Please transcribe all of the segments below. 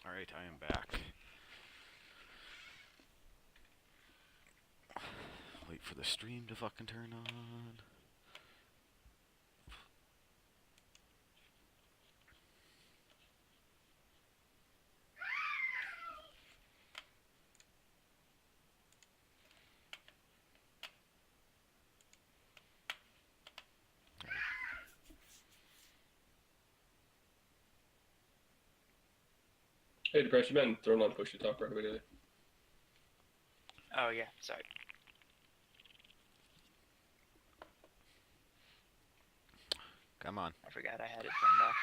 Alright, I am back. Wait for the stream to fucking turn on. Hey, Depress, you been throwing on push to talk right away today? Oh yeah, sorry. Come on. I forgot I had it turned off.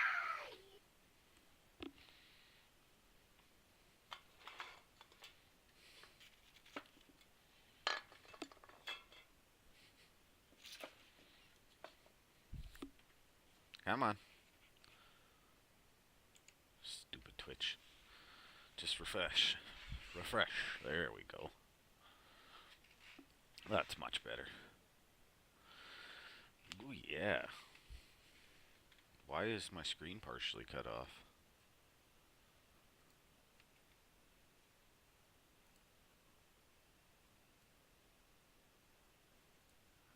Come on. Stupid Twitch. Just refresh. Refresh. There we go. That's much better. Ooh, yeah. Why is my screen partially cut off?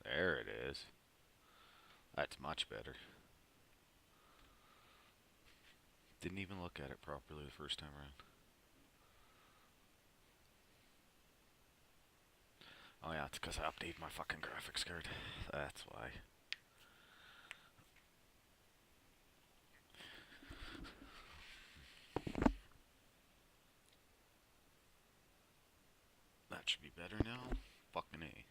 There it is. That's much better. Didn't even look at it properly the first time around. Oh yeah, it's because I updated my fucking graphics card. That's why. That should be better now. Fucking A.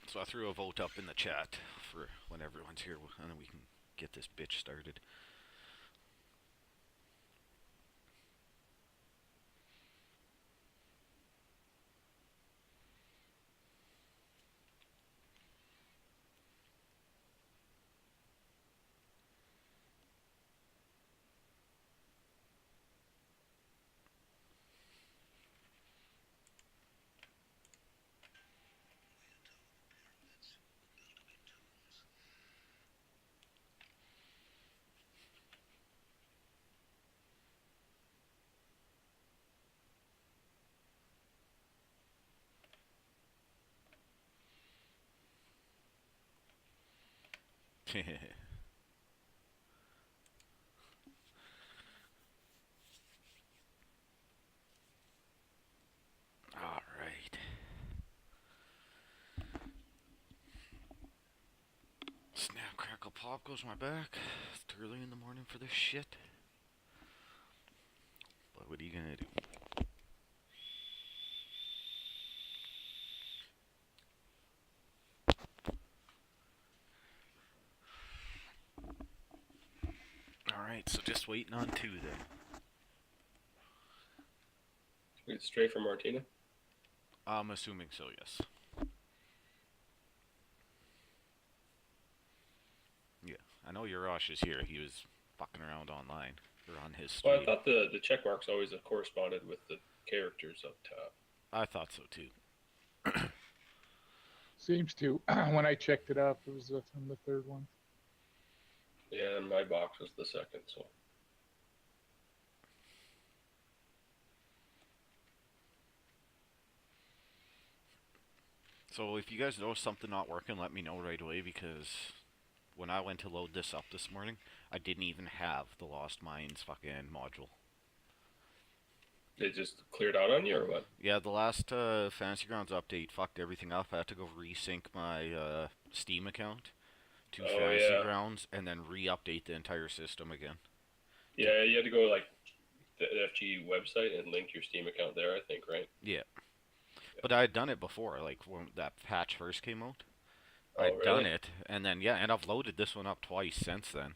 So I threw a vote up in the chat for when everyone's here, and then we can get this bitch started. Alright. Snap, crackle, pop goes my back. It's too early in the morning for this shit. But what are you gonna do? Alright, so just waiting on two then. It's straight from Martina. I'm assuming so, yes. Yeah, I know Urash is here. He was fucking around online. Or on his stream. Well, I thought the check marks always corresponded with the characters up top. I thought so too. Seems to. When I checked it up, it was from the third one. Yeah, and my box was the second, so. So if you guys notice something not working, let me know right away, because when I went to load this up this morning, I didn't even have the Lost Mines fucking module. It just cleared out on you, or what? Yeah, the last Fantasy Grounds update fucked everything up. I had to go resync my Steam account to Fantasy Grounds and then re-update the entire system again. Yeah, you had to go like the FG website and link your Steam account there, I think, right? Yeah. But I had done it before, like when that patch first came out. Oh, I'd really? done it, and then yeah, and I've loaded this one up twice since then.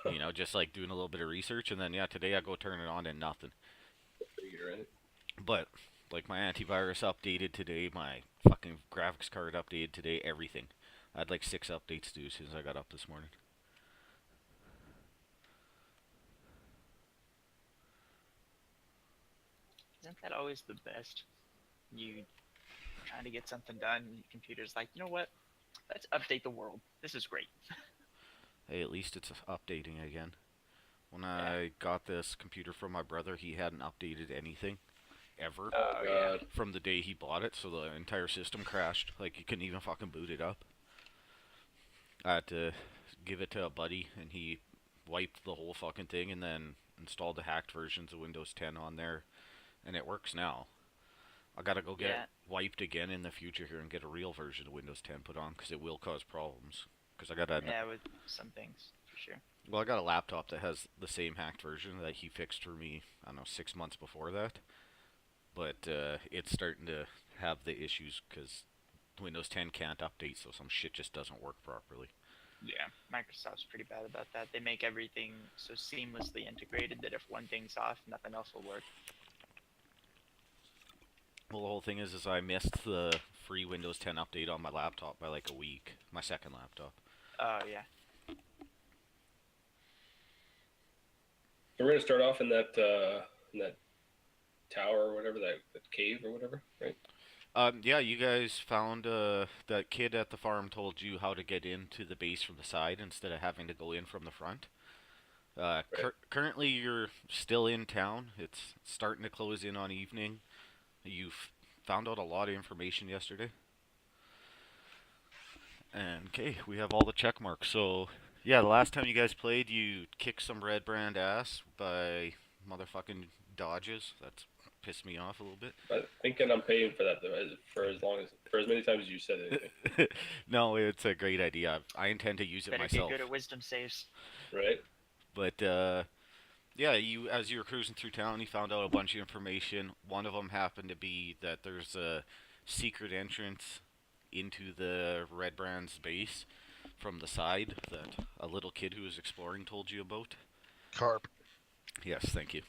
You know, just like doing a little bit of research, and then yeah, today I go turn it on and nothing. right? But like my antivirus updated today, my fucking graphics card updated today, everything. I had like 6 updates due since I got up this morning. Isn't that always the best? You trying to get something done, and your computer's like, you know what? Let's update the world. This is great. Hey, at least it's updating again. When Yeah. I got this computer from my brother, he hadn't updated anything ever Oh, yeah. God. from the day he bought it, so the entire system crashed. Like, you couldn't even fucking boot it up. I had to give it to a buddy, and he wiped the whole fucking thing and then installed the hacked versions of Windows 10 on there, and it works now. I gotta go get Yeah. it wiped again in the future here and get a real version of Windows 10 put on, because it will cause problems. Because I got a Yeah, with some things, for sure. well, I got a laptop that has the same hacked version that he fixed for me, I don't know, 6 months before that. But it's starting to have the issues because Windows 10 can't update, so some shit just doesn't work properly. Yeah. Microsoft's pretty bad about that. They make everything so seamlessly integrated that if one thing's off, nothing else will work. Well, the whole thing is I missed the free Windows 10 update on my laptop by like a week. My second laptop. Oh, yeah. So we're gonna start off in that tower or whatever, that cave or whatever, right? Yeah, you guys found that kid at the farm told you how to get into the base from the side instead of having to go in from the front. Currently, you're still in town. It's starting to close in on evening. You've found out a lot of information yesterday. And okay, we have all the check marks. So, yeah, the last time you guys played, you kicked some red brand ass by motherfucking dodges. That's pissed me off a little bit. I'm thinking I'm paying for that though, for as many times as you said it, No, it's a great idea. I intend to use it Better myself. get good at wisdom saves. right? But yeah, you as you were cruising through town, you found out a bunch of information. One of them happened to be that there's a secret entrance into the Red Brand's base from the side that a little kid who was exploring told you about. Carp. Yes, thank you.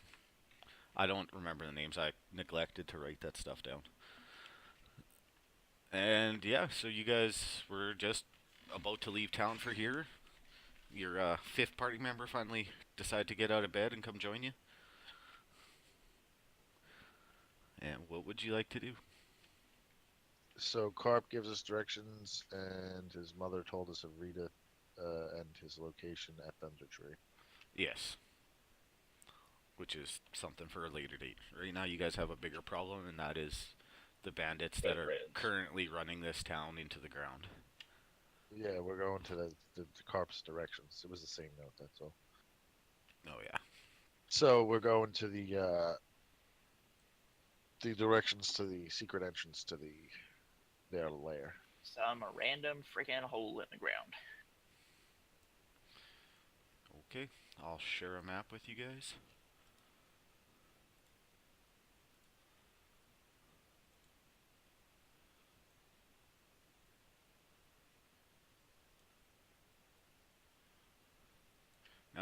I don't remember the names. I neglected to write that stuff down. And yeah, so you guys were just about to leave town for here. Your fifth party member finally decided to get out of bed and come join you. And what would you like to do? So Carp gives us directions, and his mother told us of Rita and his location at Thunder Tree. Yes. Which is something for a later date. Right now, you guys have a bigger problem, and that is the bandits that are currently running this town into the ground. Yeah, we're going to the Carp's directions. It was the same note, that's all. Oh yeah. So we're going to the directions to the secret entrance to their lair. Some random freaking hole in the ground. Okay, I'll share a map with you guys.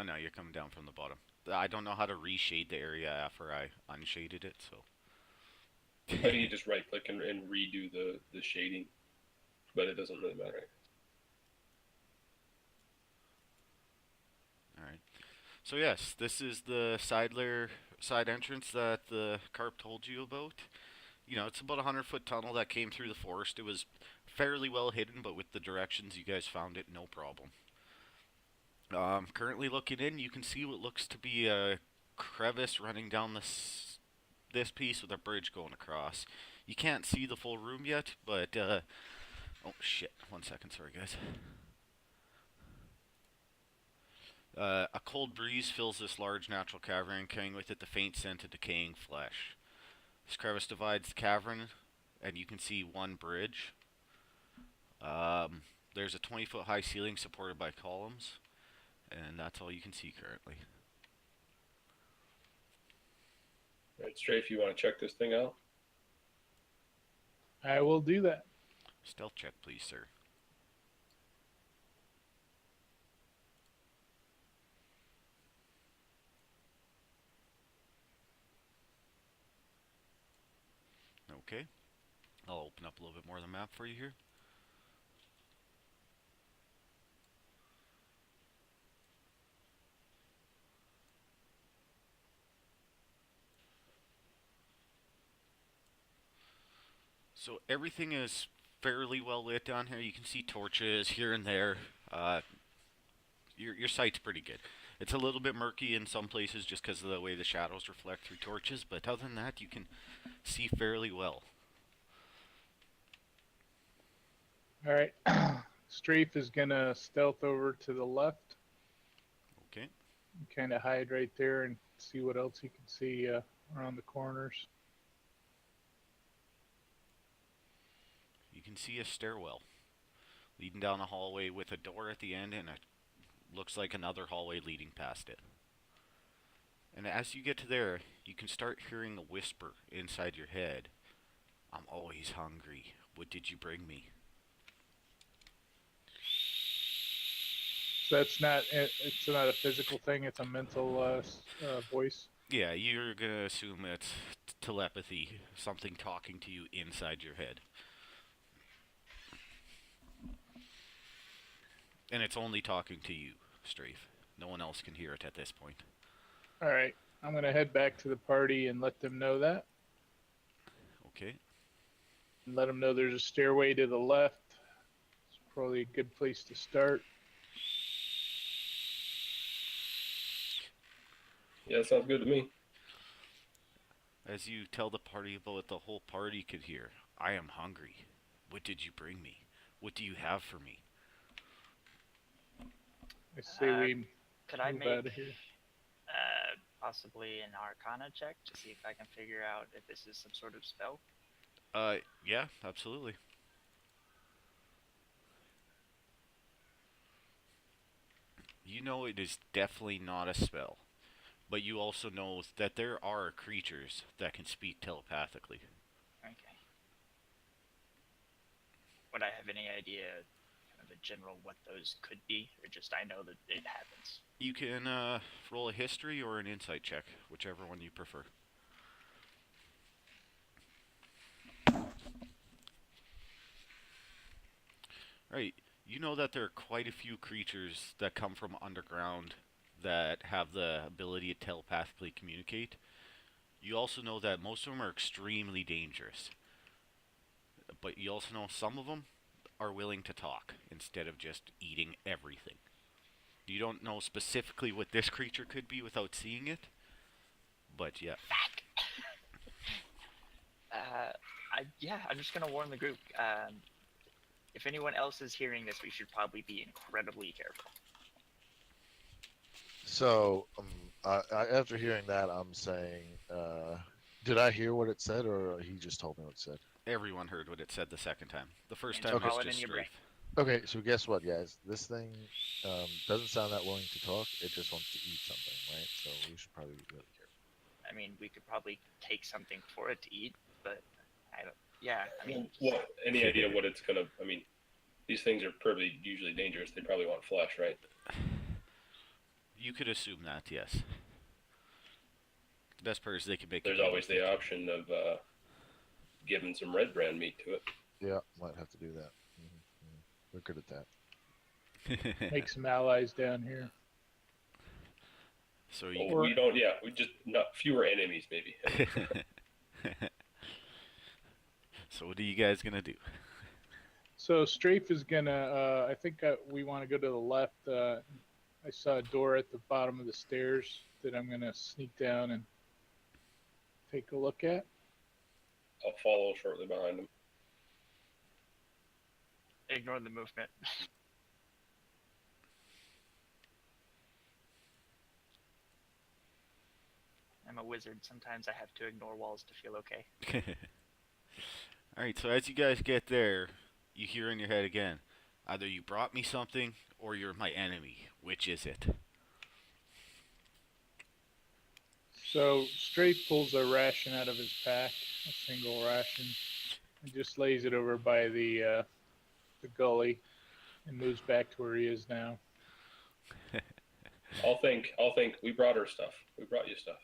Now you're coming down from the bottom. I don't know how to reshade the area after I unshaded it, so. How do you just right click and redo the shading? But it doesn't really matter. Alright. So yes, this is the side entrance that the Carp told you about. You know, it's about a 100-foot tunnel that came through the forest. It was fairly well hidden, but with the directions you guys found it, no problem. Currently looking in, you can see what looks to be a crevice running down this piece with a bridge going across. You can't see the full room yet, but oh shit! 1 second, sorry guys. A cold breeze fills this large natural cavern, carrying with it the faint scent of decaying flesh. This crevice divides the cavern, and you can see one bridge. There's a 20-foot high ceiling supported by columns. And that's all you can see currently. Right, Strafe, you want to check this thing out? I will do that. Stealth check, please, sir. Okay. I'll open up a little bit more of the map for you here. So everything is fairly well lit down here. You can see torches here and there. Uh, your sight's pretty good. It's a little bit murky in some places just because of the way the shadows reflect through torches, but other than that, you can see fairly well. All right. Strafe is gonna stealth over to the left, Okay. kind of hide right there, and see what else he can see around the corners. You can see a stairwell leading down a hallway with a door at the end, and it looks like another hallway leading past it. And as you get to there, you can start hearing a whisper inside your head. I'm always hungry. What did you bring me? So it's not a physical thing. It's a mental voice. Yeah, you're gonna assume it's telepathy, something talking to you inside your head. And it's only talking to you, Strafe. No one else can hear it at this point. All right. I'm gonna head back to the party and let them know that. Okay. And let them know there's a stairway to the left. It's probably a good place to start. Yeah, sounds good to me. As you tell the party about what the whole party could hear, I am hungry. What did you bring me? What do you have for me? I say we Could I move make out of here. possibly an Arcana check to see if I can figure out if this is some sort of spell? Yeah, absolutely. You know it is definitely not a spell, but you also know that there are creatures that can speak telepathically. Okay. Would I have any idea, kind of a general, what those could be, or just I know that it happens? You can roll a history or an insight check, whichever one you prefer. Right. You know that there are quite a few creatures that come from underground that have the ability to telepathically communicate. You also know that most of them are extremely dangerous. But you also know some of them are willing to talk instead of just eating everything. You don't know specifically what this creature could be without seeing it, but yeah. I'm just gonna warn the group. If anyone else is hearing this, we should probably be incredibly careful. So, after hearing that, I'm saying, did I hear what it said, or he just told me what it said? Everyone heard what it said the second time. The first It's time was crawling just in your brain. Strafe. Okay, so guess what, guys? This thing doesn't sound that willing to talk. It just wants to eat something, right? So we should probably be really careful. I mean, we could probably take something for it to eat, but I don't. Yeah, I mean, Well, any idea what it's gonna? I mean, these things are probably usually dangerous. They probably want flesh, right? You could assume that, yes. The best part is they can make There's it always the option of giving some red brand meat to it. Yeah, might have to do that. We're good at that. Make some allies down here. So Well, you we don't. Yeah, we just not fewer enemies, maybe. So what are you guys gonna do? So Strafe is gonna. I think we want to go to the left. I saw a door at the bottom of the stairs that I'm gonna sneak down and take a look at. I'll follow shortly behind him. ignore the movement. I'm a wizard. Sometimes I have to ignore walls to feel okay. Alright, so as you guys get there, you hear in your head again, either you brought me something or you're my enemy. Which is it? So Strafe pulls a ration out of his pack, a single ration, and just lays it over by the gully, and moves back to where he is now. I'll think. We brought her stuff. We brought you stuff.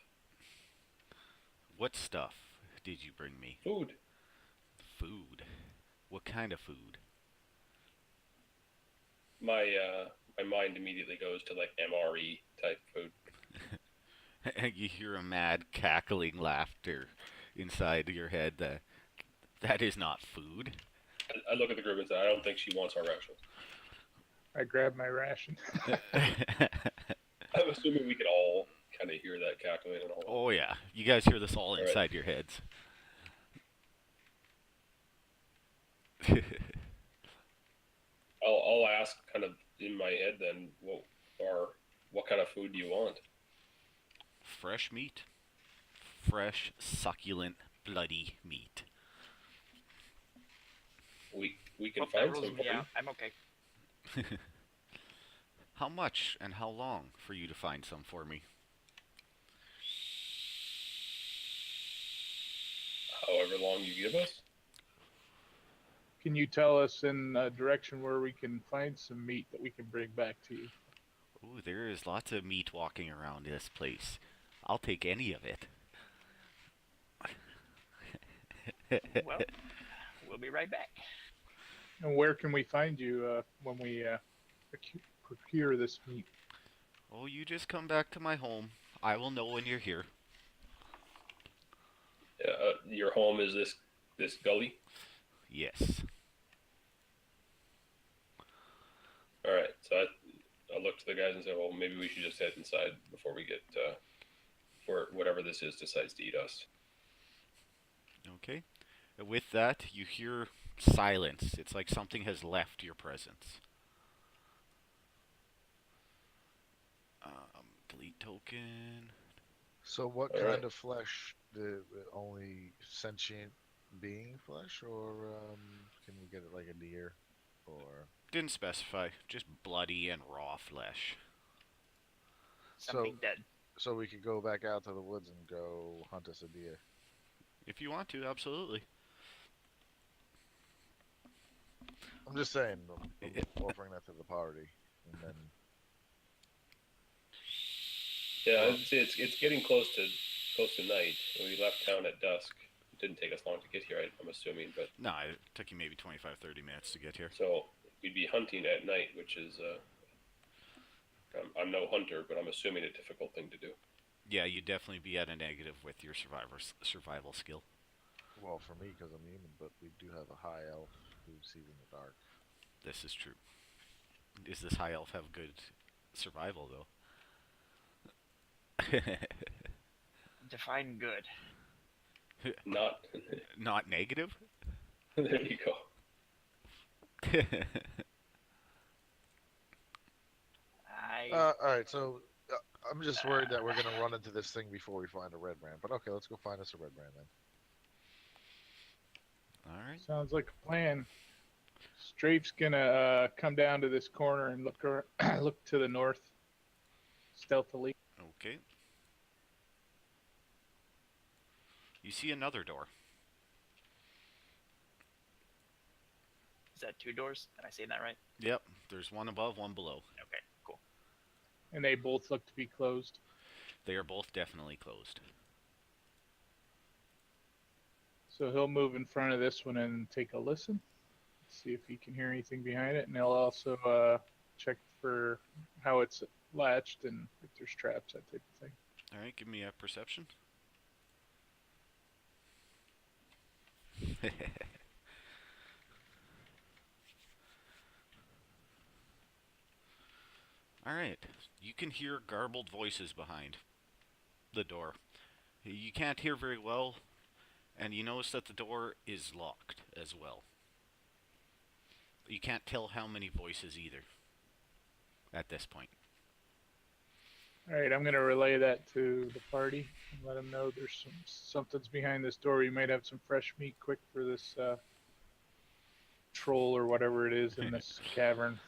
What stuff did you bring me? Food. Food. What kind of food? My mind immediately goes to like MRE type food. You hear a mad cackling laughter inside your head. That is not food. I look at the group and say, I don't think she wants our rations. I grab my ration. I'm assuming we could all kind of hear that cackling and all. Oh yeah, you guys hear this all right. inside your heads. I'll ask kind of in my head then, what kind of food do you want? Fresh meat. Fresh, succulent, bloody meat. We can Hope that find rules some me for you. out. I'm okay. How much and how long for you to find some for me? However long you give us. Can you tell us in a direction where we can find some meat that we can bring back to you? Ooh, there is lots of meat walking around this place. I'll take any of it. Well, we'll be right back. And where can we find you when we procure this meat? Oh, you just come back to my home. I will know when you're here. Your home is this gully. Yes. All right. So I look to the guys and say, well, maybe we should just head inside before we get before whatever this is decides to eat us. Okay. With that, you hear silence. It's like something has left your presence. Delete token. So what All kind right. of flesh? The only sentient being flesh, or can we get it like a deer, or Didn't specify. Just bloody and raw flesh. Something dead. so we could go back out to the woods and go hunt us a deer. If you want to, absolutely. I'm just saying, I'm offering that to the party, and then Yeah, I'd say it's getting close to night. We left town at dusk. It didn't take us long to get here, I'm assuming, but No, it took you maybe 25, 30 minutes to get here. so we'd be hunting at night, which is I'm no hunter, but I'm assuming a difficult thing to do. Yeah, you'd definitely be at a negative with your survival skill. well, for me because I'm human, but we do have a high elf who sees in the dark. This is true. Does this high elf have good survival, though? Define good. Not. Not negative? There you go. All right, so I'm just worried that we're gonna run into this thing before we find a red ram. But okay, let's go find us a red ram then. Alright. Sounds like a plan. Strafe's gonna come down to this corner and look to the north stealthily. Okay. You see another door. Is that 2 doors? Am I saying that right? Yep, there's one above, one below. Okay, cool. And they both look to be closed. They are both definitely closed. So he'll move in front of this one and take a listen, see if he can hear anything behind it, and he'll also check for how it's latched and if there's traps, that type of thing. Alright, give me a perception. Alright, you can hear garbled voices behind the door. You can't hear very well, and you notice that the door is locked as well. You can't tell how many voices either at this point. All right, I'm gonna relay that to the party and let them know there's something's behind this door. You might have some fresh meat quick for this troll or whatever it is in this cavern.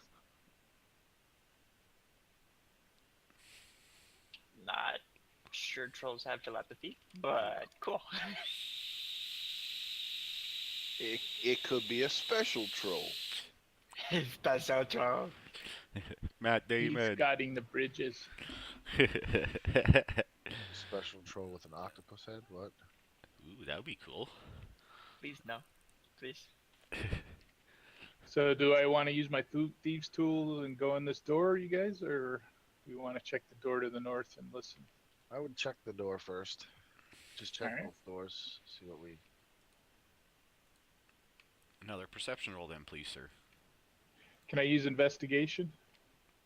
Not sure trolls have telepathy, but cool. It could be a special troll. Special troll. Matt He's Damon. guiding the bridges. Special troll with an octopus head. What? Ooh, that would be cool. Please no. please. So, do I want to use my thieves' tools and go in this door, you guys, or do you want to check the door to the north and listen? I would check the door first. Just check Alright. both doors. See what we. Another perception roll, then, please, sir. Can I use investigation?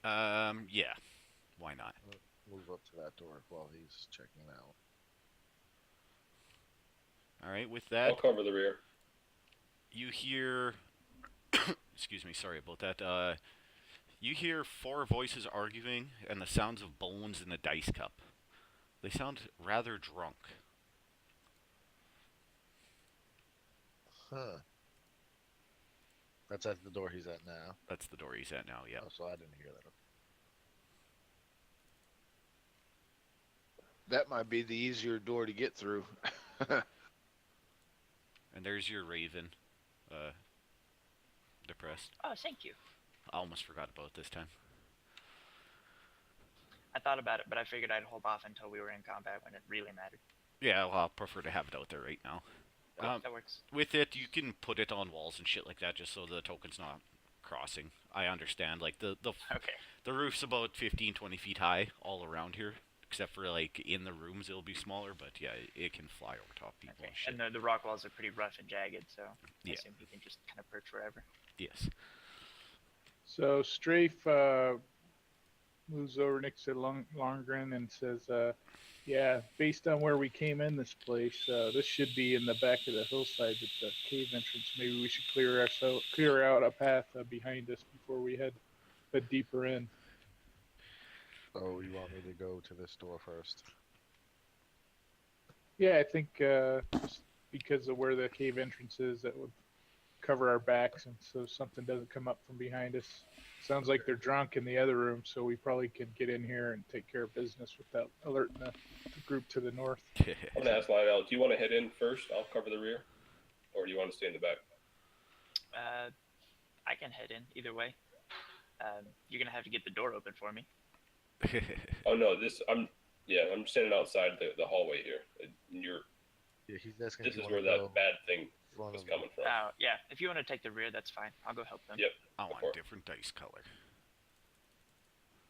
Yeah. Why not? Move up to that door while he's checking it out. All right. With I'll that, cover the rear. you hear. Excuse me. Sorry about that. You hear 4 voices arguing and the sounds of bones in a dice cup. They sound rather drunk. Huh. That's at the door he's at now. That's the door he's at now. Yeah. Oh, so I didn't hear that. That might be the easier door to get through. And there's your raven. Depressed. Oh, thank you. I almost forgot about it this time. I thought about it, but I figured I'd hold off until we were in combat when it really mattered. Yeah, well, I'll prefer to have it out there right now. That works. With it, you can put it on walls and shit like that, just so the token's not crossing. I understand, like the Okay. the roof's about 15, 20 feet high all around here, except for like in the rooms it'll be smaller. But yeah, it can fly over top people Okay. and shit. And the rock walls are pretty rough and jagged, so Yeah. I assume he can just kind of perch wherever. Yes. So, Strafe moves over next to Longren and says, yeah, based on where we came in this place, this should be in the back of the hillside at the cave entrance. Maybe we should clear out a path behind us before we head deeper in. Oh, you want me to go to this door first? Yeah, I think just because of where the cave entrance is, that would cover our backs, and so something doesn't come up from behind us. Sounds like they're drunk in the other room, so we probably can get in here and take care of business without alerting the group to the north. I'm gonna ask Lionel, do you want to head in first? I'll cover the rear, or do you want to stay in the back? I can head in either way. You're gonna have to get the door open for me. Oh no, I'm standing outside the hallway here. And Yeah, he's asking. this if you is where wanna that go bad thing one was of- coming from. Oh, yeah. If you want to take the rear, that's fine. I'll go help them. Yep. I Go want for it. different dice color.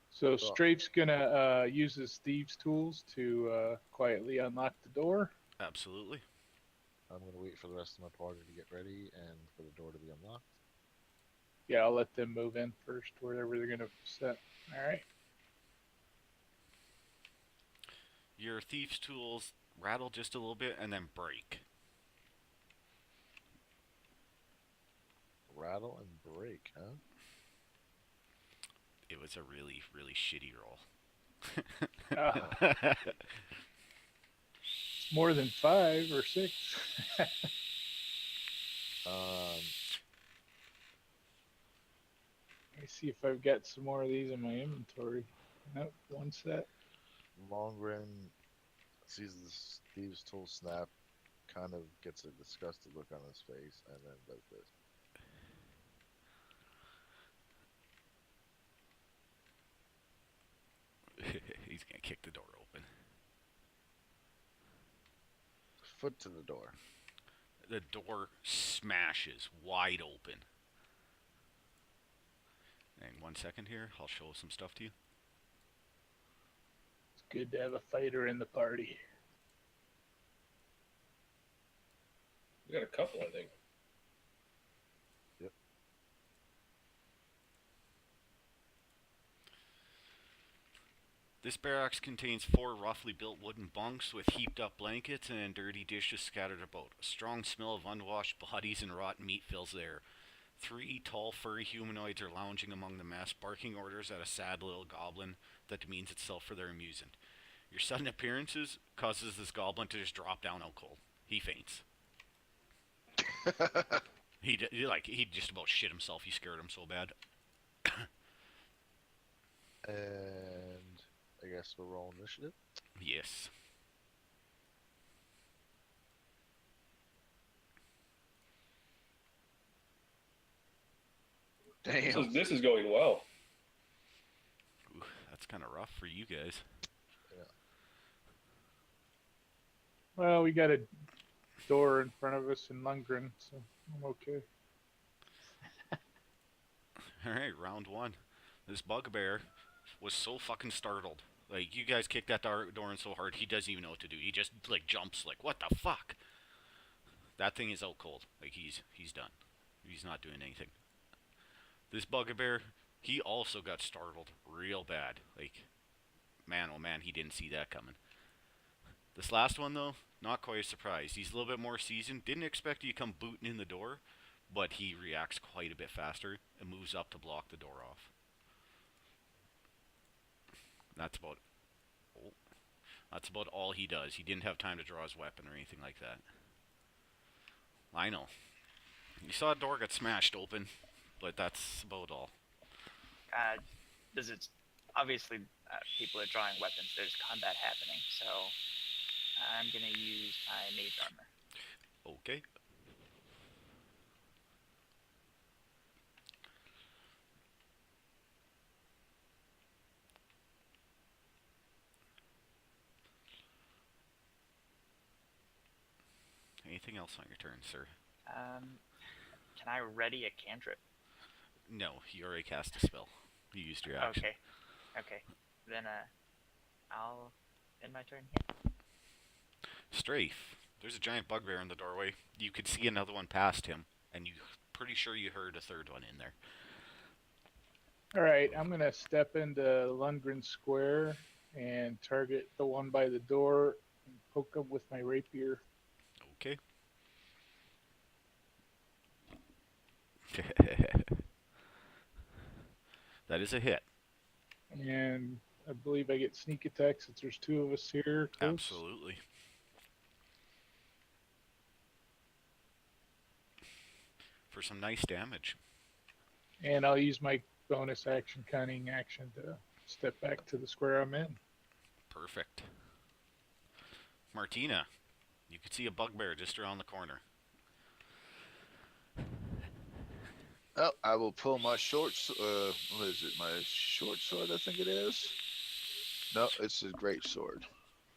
So Strafe's gonna use his thieves' tools to quietly unlock the door. Absolutely. I'm gonna wait for the rest of my party to get ready and for the door to be unlocked. Yeah, I'll let them move in first, wherever they're gonna set. All right. Your thieves' tools rattle just a little bit and then break. Rattle and break, huh? It was a really, really shitty roll. It's more than 5 or 6. Let me see if I've got some more of these in my inventory. Nope, one set. Longren sees the thieves' tool snap, kind of gets a disgusted look on his face, and then does this. He's gonna kick the door open. Foot to the door. The door smashes wide open. And 1 second here, I'll show some stuff to you. It's good to have a fighter in the party. We got a couple, I think. Yep. This barracks contains 4 roughly built wooden bunks with heaped up blankets and dirty dishes scattered about. A strong smell of unwashed bodies and rotten meat fills the air. 3 tall, furry humanoids are lounging among the mess, barking orders at a sad little goblin that demeans itself for their amusement. Your sudden appearances causes this goblin to just drop down out cold. He faints. He just about shit himself. He scared him so bad. And I guess we're rolling initiative. Yes. Damn. This is going well. Ooh, that's kind of rough for you guys. Well, we got to door in front of us in Lundgren, so I'm okay. All right, round one. This bugbear was so fucking startled. Like, you guys kicked that door in so hard, he doesn't even know what to do. He just, like, jumps, like, what the fuck? That thing is out cold. Like, he's done. He's not doing anything. This bugbear, he also got startled real bad. Like, man, oh man, he didn't see that coming. This last one, though, not quite a surprise. He's a little bit more seasoned. Didn't expect you to come booting in the door, but he reacts quite a bit faster and moves up to block the door off. That's about oh, that's about all he does. He didn't have time to draw his weapon or anything like that. I know. You saw a door get smashed open, but that's about all. Does it obviously people are drawing weapons? There's combat happening, so I'm gonna use my mage armor. Okay. Anything else on your turn, sir? Can I ready a cantrip? No, you already cast a spell. You used your action. Okay. Then I'll end my turn here. Strafe. There's a giant bugbear in the doorway. You could see another one past him, and you pretty sure you heard a third one in there. All right, I'm gonna step into Lundgren Square and target the one by the door and poke him with my rapier. Okay. That is a hit. And I believe I get sneak attack since there's two of us here. Close. Absolutely. For some nice damage. And I'll use my bonus action, cunning action, to step back to the square I'm in. Perfect. Martina, you could see a bugbear just around the corner. Oh, I will pull my what is it? My short sword, I think it is. No, it's a great sword.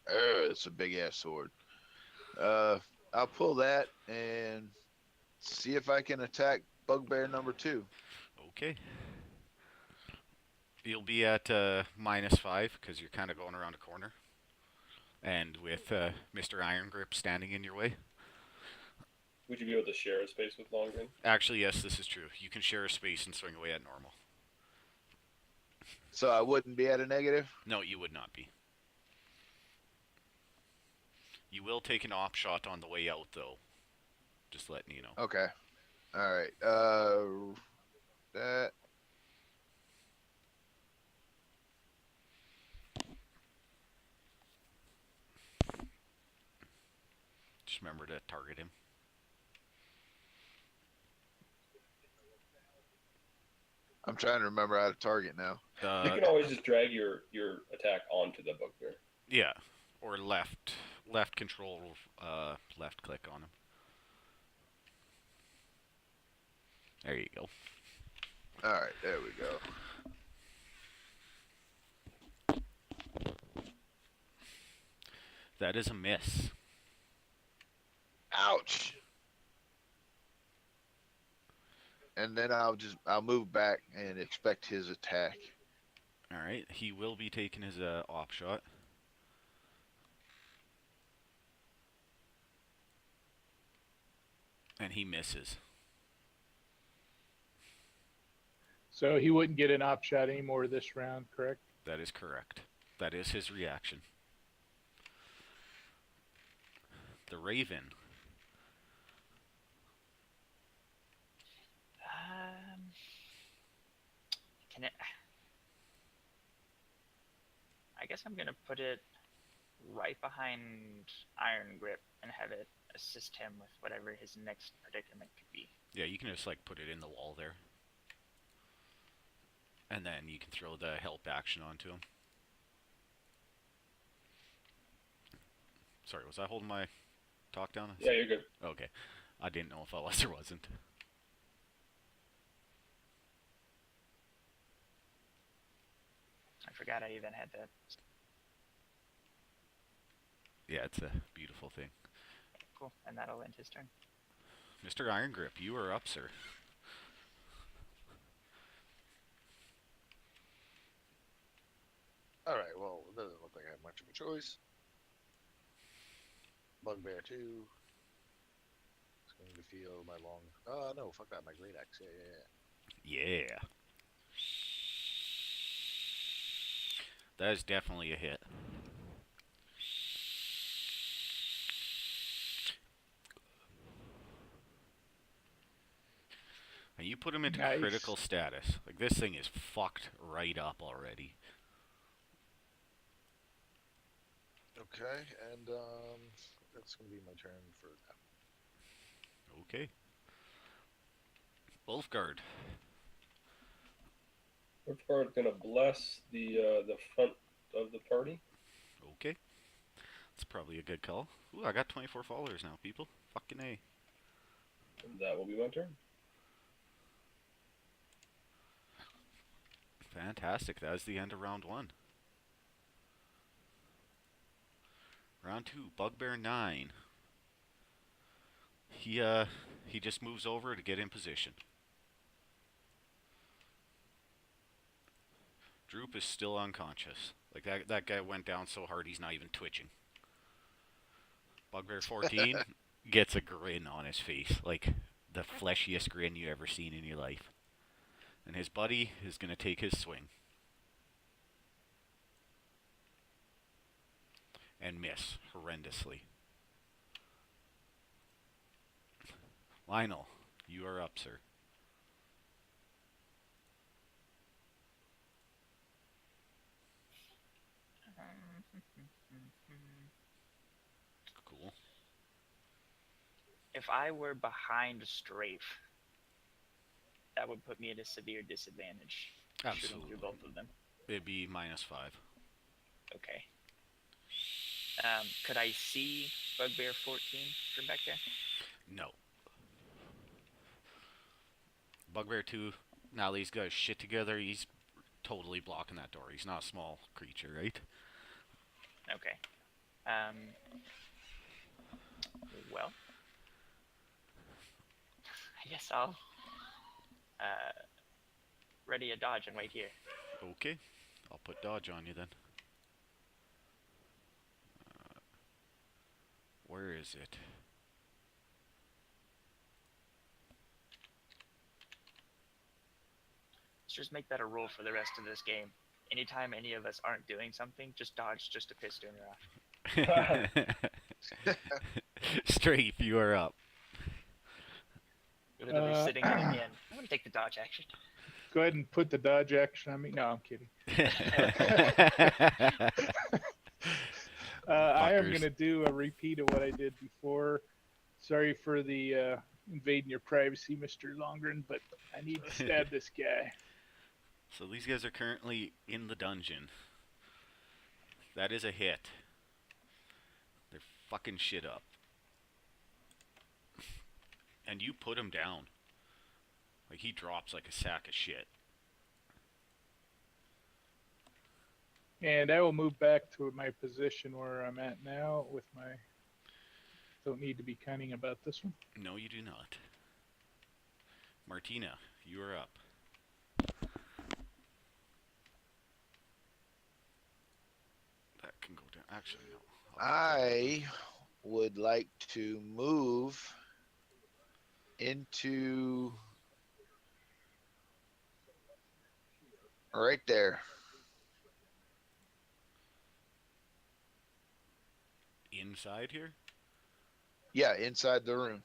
It's a big ass sword. I'll pull that and see if I can attack bugbear number 2. Okay. You'll be at -5 because you're kind of going around a corner. And with Mr. Iron Grip standing in your way. Would you be able to share a space with Longren? Actually, yes, this is true. You can share a space and swing away at normal. So I wouldn't be at a negative? No, you would not be. You will take an op shot on the way out, though. Just letting you know. Okay. All right. That. Just remember to target him. I'm trying to remember how to target now. You can always just drag your attack onto the bugbear. Yeah, or left control, left click on him. There you go. All right, there we go. That is a miss. Ouch. And then I'll move back and expect his attack. All right, he will be taking his op shot. And he misses. So he wouldn't get an op shot anymore this round, correct? That is correct. That is his reaction. The Raven. Can it? I guess I'm gonna put it right behind Iron Grip and have it assist him with whatever his next predicament could be. Yeah, you can just like put it in the wall there. And then you can throw the help action onto him. Sorry, was I holding my talk down? Yeah, you're good. Okay. I didn't know if I was or wasn't. I forgot I even had that. Yeah, it's a beautiful thing. Cool. And that'll end his turn. Mr. Iron Grip, you are up, sir. All right. Well, it doesn't look like I have much of a choice. Bugbear 2. It's going to feel my long. No, fuck that. My great axe. Yeah. Yeah. That is definitely a hit. And you put him into Nice. critical status. Like, this thing is fucked right up already. Okay, and that's going to be my turn for that. Okay. Wolfguard. Wolfguard's gonna bless the front of the party. Okay. That's probably a good call. Ooh, I got 24 followers now, people. Fucking A. And that will be my turn. Fantastic. That is the end of round 1. Round 2, Bugbear 9. He just moves over to get in position. Droop is still unconscious. Like that guy went down so hard he's not even twitching. Bugbear 14 gets a grin on his face, like the fleshiest grin you ever seen in your life. And his buddy is gonna take his swing. And miss horrendously. Lionel, you are up, sir. Cool. If I were behind Strafe, that would put me at a severe disadvantage. Shooting Absolutely. through both of them. It'd be -5. Okay. Could I see Bugbear 14 from back there? No. Bugbear 2, now that he's got his shit together, he's totally blocking that door. He's not a small creature, right? Okay. Well, I guess I'll ready a dodge and wait here. Okay. I'll put dodge on you then. Where is it? Let's just make that a rule for the rest of this game. Anytime any of us aren't doing something, just dodge just to piss Dooner off. Strafe, you are up. Literally sitting there again. I'm gonna take the dodge action. Go ahead and put the dodge action on me. No, I'm kidding. I am going to do a repeat of what I did before. Sorry for the invading your privacy, Mr. Longren, but I need to stab this guy. So these guys are currently in the dungeon. That is a hit. They're fucking shit up. And you put him down. Like, he drops like a sack of shit. And I will move back to my position where I'm at now with my... Don't need to be cunning about this one. No, you do not. Martina, you are up. That can go down. Actually, no. I would like to move into right there. Inside here? Yeah, inside the room.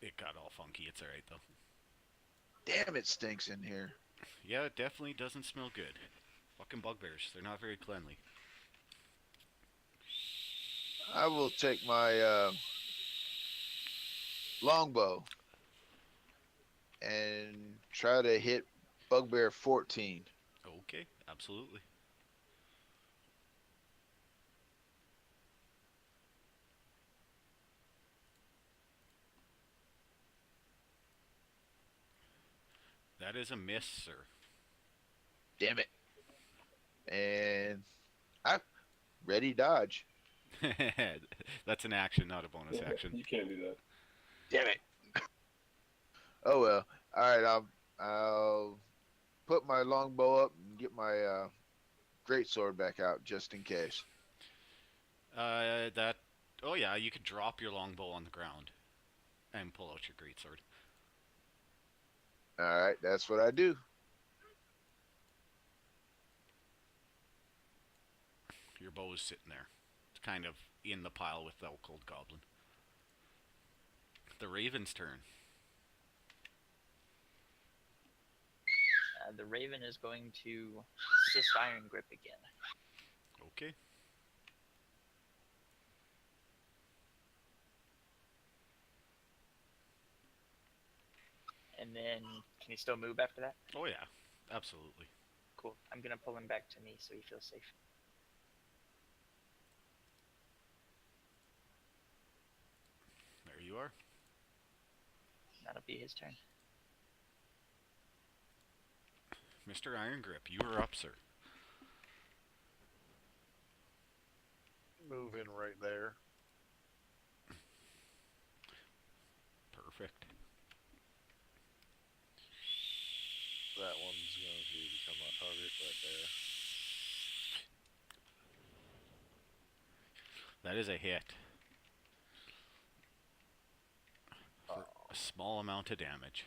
It got all funky. It's alright, though. Damn, it stinks in here. Yeah, it definitely doesn't smell good. Fucking bugbears. They're not very cleanly. I will take my longbow and try to hit Bugbear 14. Okay, absolutely. That is a miss, sir. Damn it. And I ready dodge. That's an action, not a bonus action. You can't do that. Damn it. Oh well. All right. I'll put my longbow up and get my great sword back out just in case. That. Oh yeah, you could drop your longbow on the ground and pull out your greatsword. All right. That's what I do. Your bow is sitting there. It's kind of in the pile with the cold goblin. The raven's turn. The Raven is going to assist Iron Grip again. Okay. And then, can he still move after that? Oh yeah, absolutely. Cool. I'm going to pull him back to me so he feels safe. There you are. That'll be his turn. Mr. Iron Grip, you are up, sir. Move in right there. Perfect. That one's going to become a target right there. That is a hit. For a small amount of damage.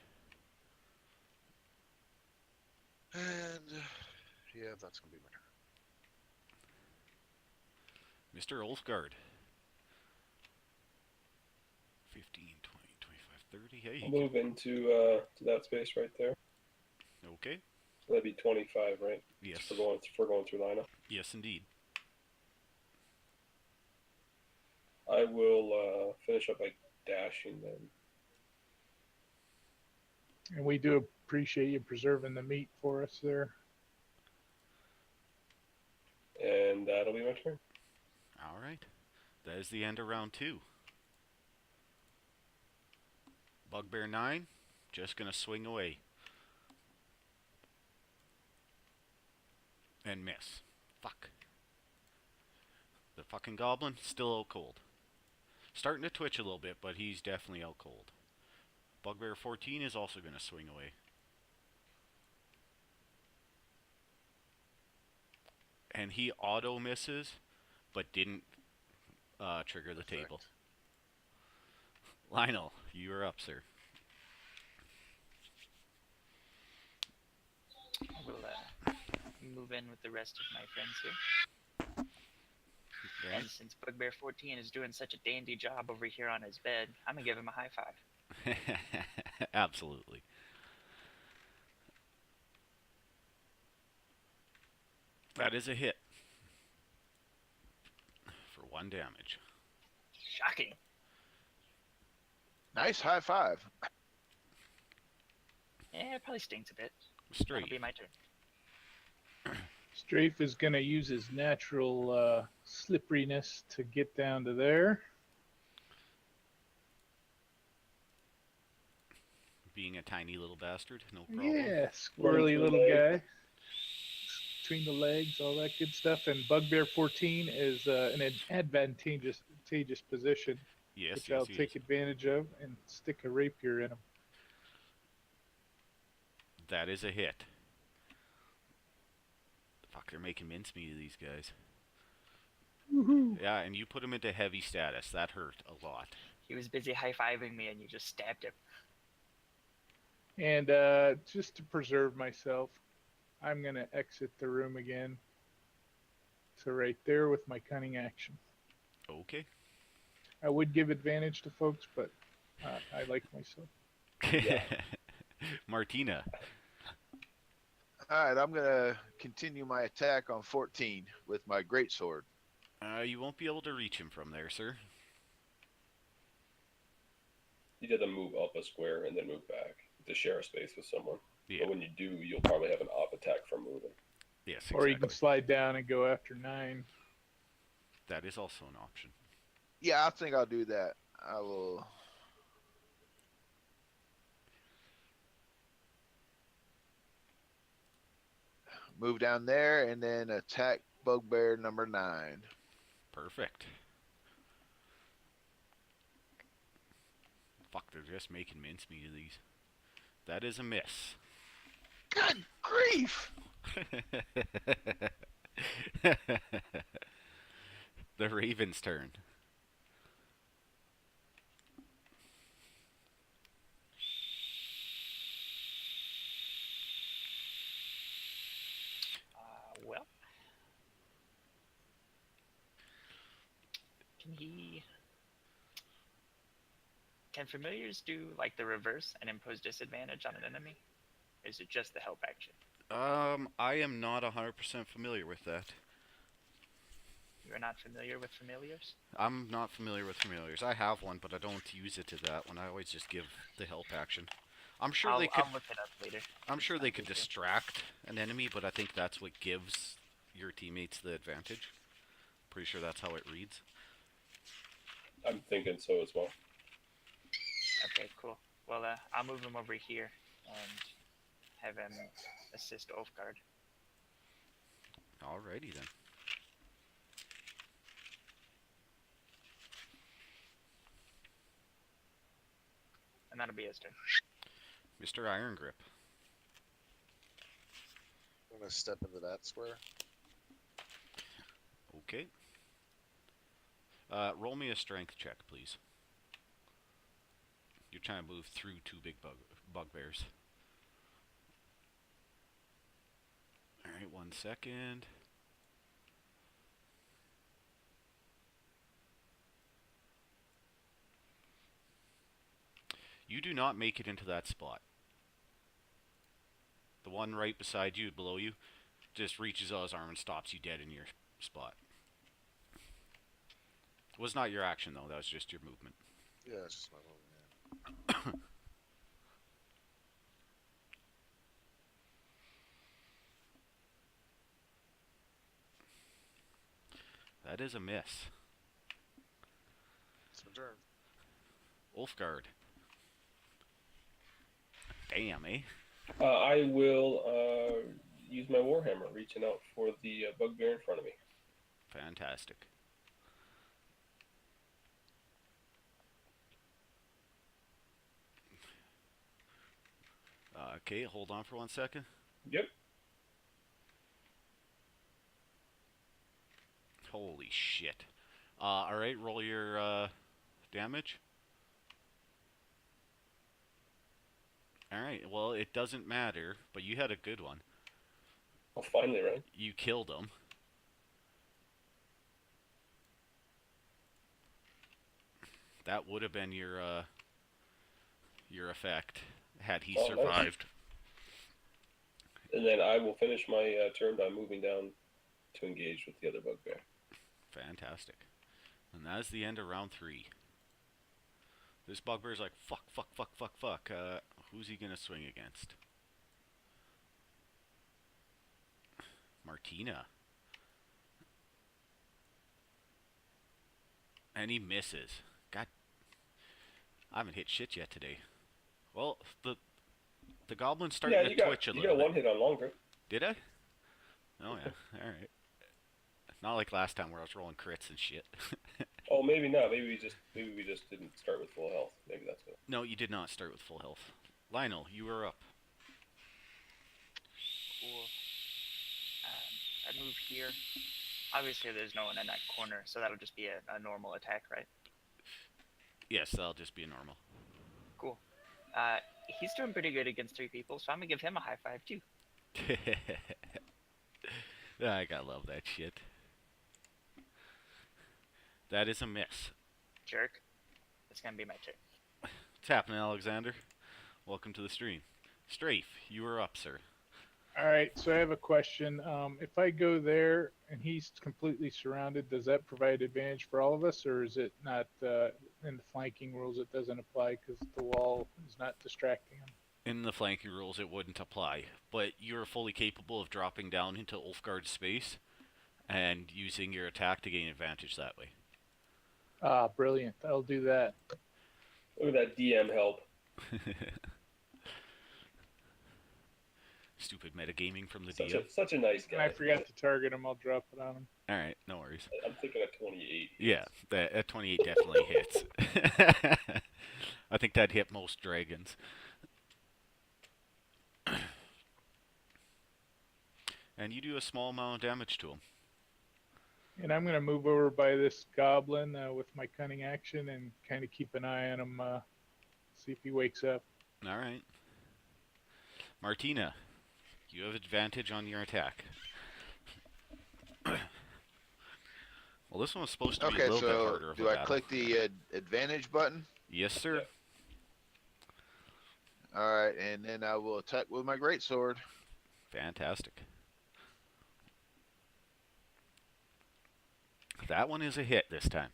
And yeah, that's going to be my turn. Mr. Ulfgard. 15, 20, 25, 30. Hey, I'll move into to that space right there. Okay. So that'd be 25, right? Yes. For going through lineup. Yes, indeed. I will finish up by dashing then. And we do appreciate you preserving the meat for us there. And that'll be my turn. All right. That is the end of round 2. Bugbear 9, just going to swing away. And miss. Fuck. The fucking goblin, still out cold. Starting to twitch a little bit, but he's definitely out cold. Bugbear 14 is also going to swing away. And he auto misses, but didn't trigger the table. Lionel, you are up, sir. We'll move in with the rest of my friends here. Okay. And since Bugbear 14 is doing such a dandy job over here on his bed, I'm going to give him a high five. Absolutely. That is a hit. For 1 damage. Shocking. Nice high five. Yeah, it probably stinks a bit. Straight. That'll be my turn. Strafe is going to use his natural slipperiness to get down to there. Being a tiny little bastard, no problem. Yeah, squirrely little guy. Between the legs, all that good stuff. And Bugbear 14 is an advantageous position, Yes, which yes, I'll he take is. advantage of and stick a rapier in him. That is a hit. Fuck, they're making mincemeat of these guys. Woohoo! Yeah, and you put him into heavy status. That hurt a lot. He was busy high-fiving me and you just stabbed him. And just to preserve myself, I'm going to exit the room again. So right there with my cunning action. Okay. I would give advantage to folks, but I like myself. Martina. All right, I'm gonna continue my attack on 14 with my greatsword. You won't be able to reach him from there, sir. You did them move up a square and then move back to share a space with someone. Yeah. But when you do, you'll probably have an op attack from moving. Yes, exactly. Or you can slide down and go after 9. That is also an option. Yeah, I think I'll do that. I will. Move down there and then attack bugbear number 9. Perfect. they're just making mincemeat of these. That is a miss. God grief! The Raven's turn. Well, can he? Can familiars do like the reverse and impose disadvantage on an enemy? Or is it just the help action? I am not 100% familiar with that. You are not familiar with familiars? I'm not familiar with familiars. I have one, but I don't use it to that one. I always just give the help action. I'm sure they could. I'll look it up later. I'm sure It's they not could big deal. distract an enemy, but I think that's what gives your teammates the advantage. Pretty sure that's how it reads. I'm thinking so as well. Okay, cool. Well, I'll move him over here and have him assist Ulfgard. Alrighty then. And that'll be his turn. Mr. Iron Grip. I'm gonna step into that square. Okay. Roll me a strength check, please. You're trying to move through two big bugbears. Alright, 1 second. You do not make it into that spot. The one right beside you, below you, just reaches out his arm and stops you dead in your spot. Was not your action though, that was just your movement. Yeah, it's just my movement. Yeah. That is a miss. It's my turn. Ulfgard. Damn, eh? I will use my Warhammer, reaching out for the bugbear in front of me. Fantastic. Okay, hold on for 1 second. Yep. Holy shit. Alright, roll your damage. Alright, well, it doesn't matter, but you had a good one. Oh, finally, right? You killed him. That would have been your effect had he Oh, nice. survived. And then I will finish my turn by moving down to engage with the other bugbear. Fantastic. And that is the end of round 3. This bugbear's like, fuck, fuck, fuck, fuck, fuck. Who's he gonna swing against? Martina. And he misses. God, I haven't hit shit yet today. Well, the goblin's starting to twitch a you little got bit. one hit on long grip. Did I? Oh yeah, alright. Not like last time where I was rolling crits and shit. Oh, maybe not. Maybe we just didn't start with full health. Maybe that's what. No, you did not start with full health. Lionel, you were up. Cool. I'd move here. Obviously, there's no one in that corner, so that'll just be a normal attack, right? Yes, that'll just be a normal. Cool. He's doing pretty good against 3 people, so I'm gonna give him a high five too. I gotta love that shit. That is a miss. Jerk. It's gonna be my turn. What's happening, Alexander? Welcome to the stream. Strafe, you are up, sir. All right, so I have a question. If I go there and he's completely surrounded, does that provide advantage for all of us, or is it not in the flanking rules? It doesn't apply because the wall is not distracting him. In the flanking rules, it wouldn't apply, but you're fully capable of dropping down into Ulfgard's space and using your attack to gain advantage that way. Ah, brilliant! I'll do that. Look at that DM help. Stupid metagaming from the Such DM. a nice guy. And I forgot to target him. I'll drop it on him. Alright, no worries. I'm thinking of 28. Yeah, that 28 definitely hits. I think that hit most dragons. And you do a small amount of damage to him. And I'm gonna move over by this goblin with my cunning action and kind of keep an eye on him, see if he wakes up. All right. Martina, you have advantage on your attack. Well, this one was supposed to be a Okay, little bit so harder of a do I battle. click the advantage button? Yes, sir. Yeah. All right, and then I will attack with my greatsword. Fantastic. That one is a hit this time.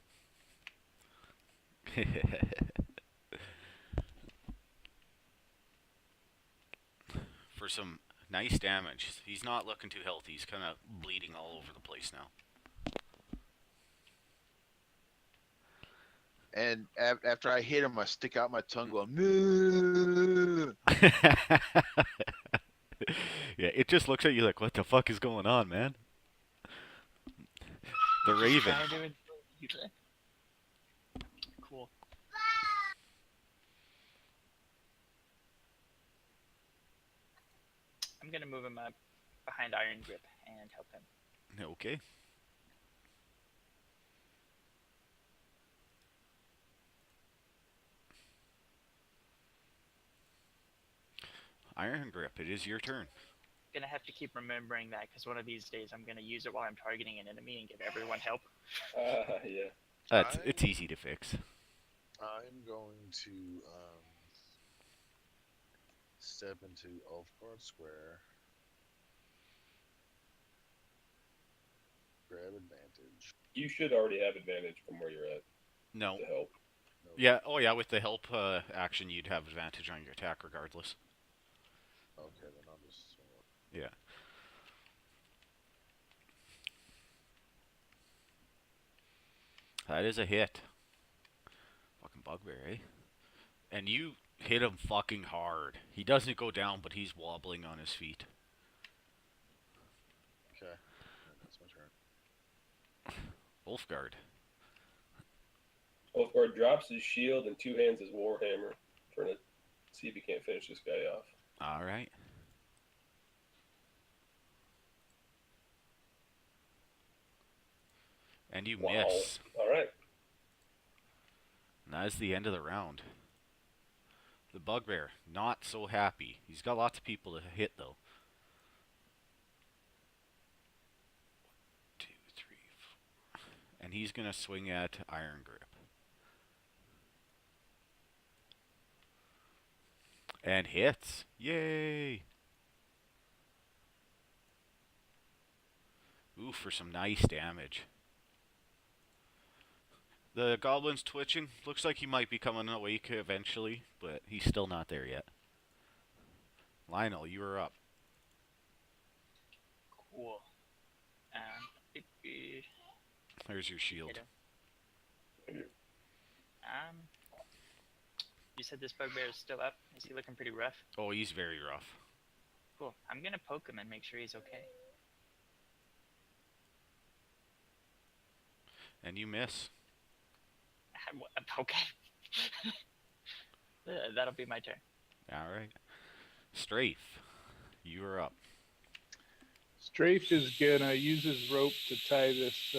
For some nice damage. He's not looking too healthy. He's kind of bleeding all over the place now. And after I hit him, I stick out my tongue going, "Moo." Yeah, it just looks at you like, what the fuck is going on, man? The raven. Trying to do it. Cool. I'm gonna move him up behind Iron Grip and help him. Okay. Iron Grip, it is your turn. Gonna have to keep remembering that because one of these days I'm gonna use it while I'm targeting an enemy and give everyone help. Yeah. It's easy to fix. I'm going to step into Ulfgard Square, grab advantage. You should already have advantage from where you're at No. to help. Yeah, oh yeah, with the help action, you'd have advantage on your attack regardless. Okay, then I'll just swing up. Yeah. That is a hit. Fucking bugbear, eh? And you hit him fucking hard. He doesn't go down, but he's wobbling on his feet. Okay, that's my turn. Wolfguard. Wolfguard drops his shield and two hands his warhammer, trying to see if he can't finish this guy off. All right. And you miss. All right. And that is the end of the round. The bugbear, not so happy. He's got lots of people to hit, though. 1, 2, 3, 4. And he's going to swing at Iron Grip. And hits. Yay! Ooh, for some nice damage. The goblin's twitching. Looks like he might be coming awake eventually, but he's still not there yet. Lionel, you are up. Cool. There's your shield. You said this bugbear is still up? Is he looking pretty rough? Oh, he's very rough. Cool. I'm gonna poke him and make sure he's okay. And you miss. Okay. That'll be my turn. Alright. Strafe, you are up. Strafe is gonna use his rope to tie this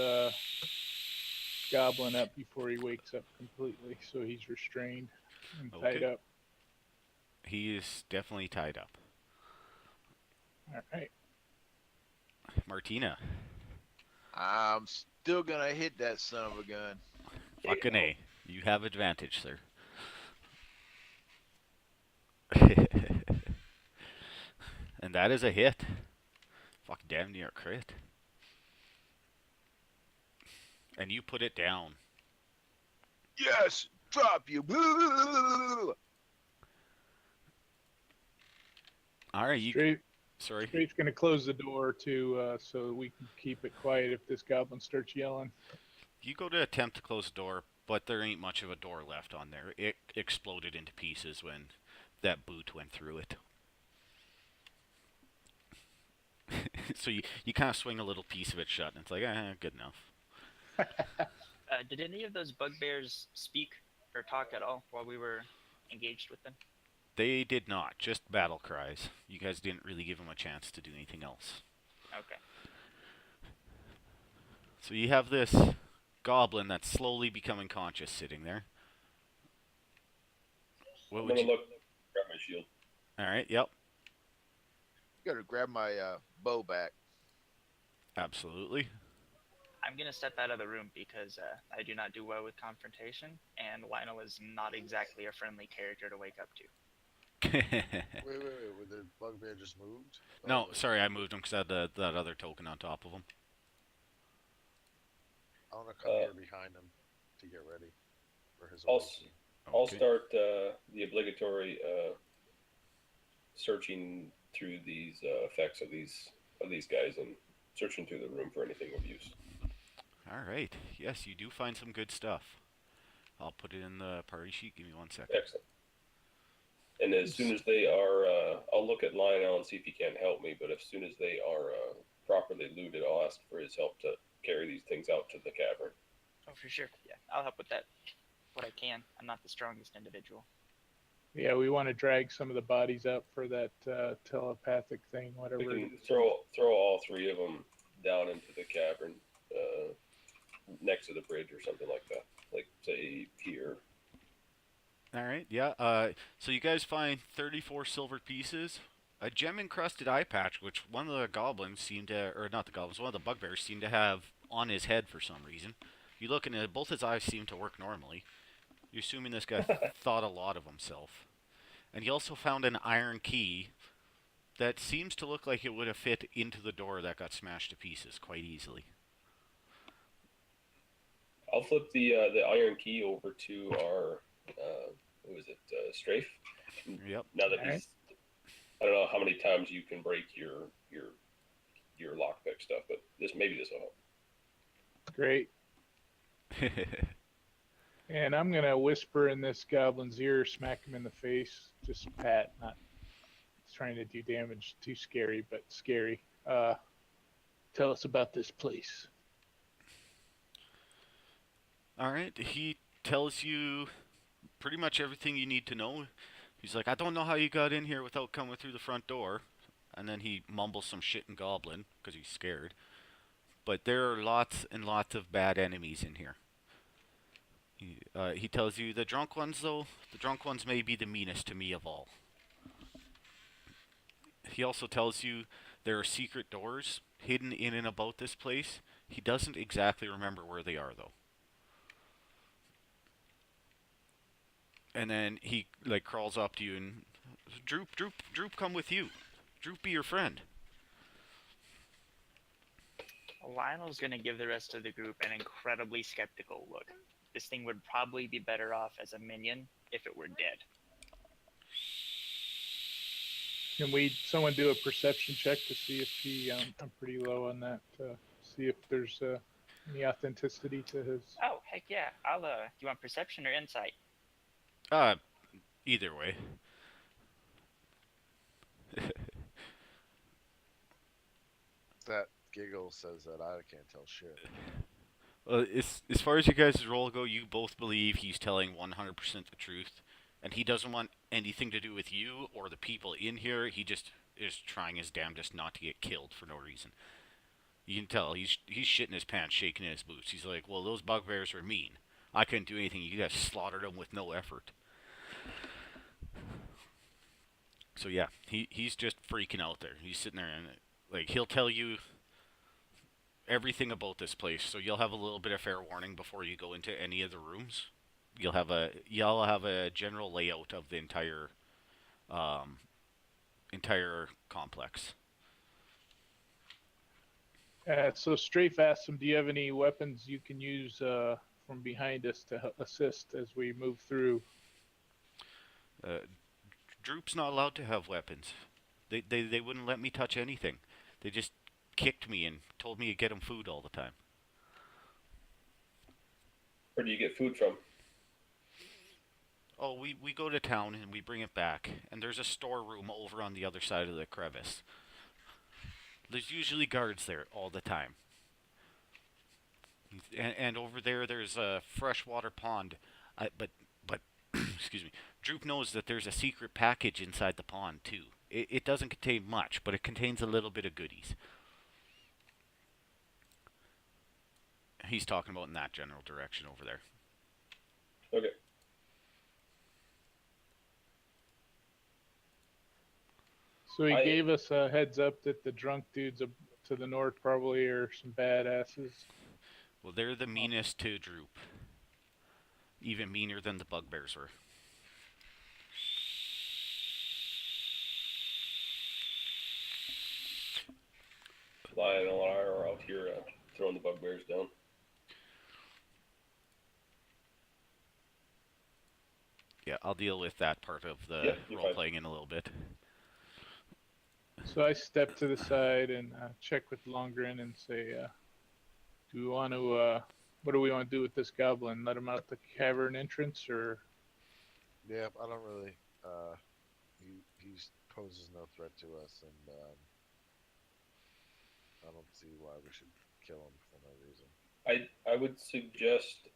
goblin up before he wakes up completely, so he's restrained and tied Okay. up. He is definitely tied up. All right. Martina, I'm still gonna hit that son of a gun. fucking A. You have advantage, sir. And that is a hit. Fuck, damn near crit. And you put it down. Yes, drop you. Alright, you... Strafe, Sorry. Strafe's gonna close the door too, so we can keep it quiet if this goblin starts yelling. You go to attempt to close the door, but there ain't much of a door left on there. It exploded into pieces when that boot went through it. So you kind of swing a little piece of it shut, and it's like, good enough. Did any of those bugbears speak or talk at all while we were engaged with them? They did not, just battle cries. You guys didn't really give them a chance to do anything else. Okay. So you have this goblin that's slowly becoming conscious sitting there. What I'm would gonna you... look, grab my shield. Alright, yep, Gotta grab my bow back. absolutely. I'm gonna step out of the room because I do not do well with confrontation, and Lionel is not exactly a friendly character to wake up to. Wait. Would the bugbear just moved? No, Oh, sorry, I moved him because I had that other token on top of him. I want to come here behind him to get ready for his I'll awakening. I'll Okay. start the obligatory searching through these effects of these guys and searching through the room for anything of use. Alright, yes, you do find some good stuff. I'll put it in the party sheet. Give me 1 second. Excellent. And as soon as they are, I'll look at Lionel and see if he can't help me. But as soon as they are properly looted, I'll ask for his help to carry these things out to the cavern. Oh, for sure. Yeah, I'll help with that. What I can. I'm not the strongest individual. Yeah, we want to drag some of the bodies up for that telepathic thing, whatever. We it can is. throw all three of them down into the cavern next to the bridge or something like that. Like say here. Alright, yeah, so you guys find 34 silver pieces, a gem-encrusted eye patch, which one of the goblins seemed to, or not the goblins, one of the bugbears seemed to have on his head for some reason. You look and both his eyes seem to work normally. You're assuming this guy thought a lot of himself. And he also found an iron key that seems to look like it would have fit into the door that got smashed to pieces quite easily. I'll flip the iron key over to our who is it? Strafe. Yep. Now that Alright. he's, I don't know how many times you can break your lockpick stuff, but this will help. Great. And I'm gonna whisper in this goblin's ear, smack him in the face, just pat, not trying to do damage. Too scary, but scary. Tell us about this place. Alright, he tells you pretty much everything you need to know. He's like, I don't know how you got in here without coming through the front door. And then he mumbles some shit in Goblin, because he's scared. But there are lots and lots of bad enemies in here. He tells you the drunk ones, though, the drunk ones may be the meanest to me of all. He also tells you there are secret doors hidden in and about this place. He doesn't exactly remember where they are, though. And then he like crawls up to you and Droop, come with you. Droop, be your friend. Lionel's gonna give the rest of the group an incredibly skeptical look. This thing would probably be better off as a minion if it were dead. Can someone do a perception check to see if he? I'm pretty low on that. See if there's any authenticity to his. Oh, heck yeah. I'll, do you want perception or insight? Either way. That giggle says that I can't tell shit. As far as you guys' roll go, you both believe he's telling 100% the truth, and he doesn't want anything to do with you or the people in here. He just is trying his damnedest not to get killed for no reason. You can tell he's shitting his pants, shaking in his boots. He's like, well, those bugbears are mean. I couldn't do anything. You guys slaughtered them with no effort. So yeah, he's just freaking out there. He's sitting there and like he'll tell you everything about this place. So you'll have a little bit of fair warning before you go into any of the rooms. You'll have a general layout of the entire complex. So Strafe asks him, "Do you have any weapons you can use from behind us to assist as we move through?" Droop's not allowed to have weapons. They wouldn't let me touch anything. They just kicked me and told me to get him food all the time. Where do you get food from? Oh, we go to town and we bring it back, and there's a storeroom over on the other side of the crevice. There's usually guards there all the time. And over there's a freshwater pond. But excuse me, Droop knows that there's a secret package inside the pond too. It doesn't contain much, but it contains a little bit of goodies. He's talking about in that general direction over there. Okay. So he gave us a heads up that the drunk dudes to the north probably are some badasses. Well, they're the meanest to Droop. Even meaner than the bugbears were. Lionel and I are out here throwing the bugbears down. Yeah, I'll deal with that part of the Yeah, you're role fine. playing in a little bit. So I step to the side and check with Longren and say, do we want to, what do we want to do with this goblin? Let him out the cavern entrance or? Yeah, I don't really. He poses no threat to us, and I don't see why we should kill him for no reason. I would suggest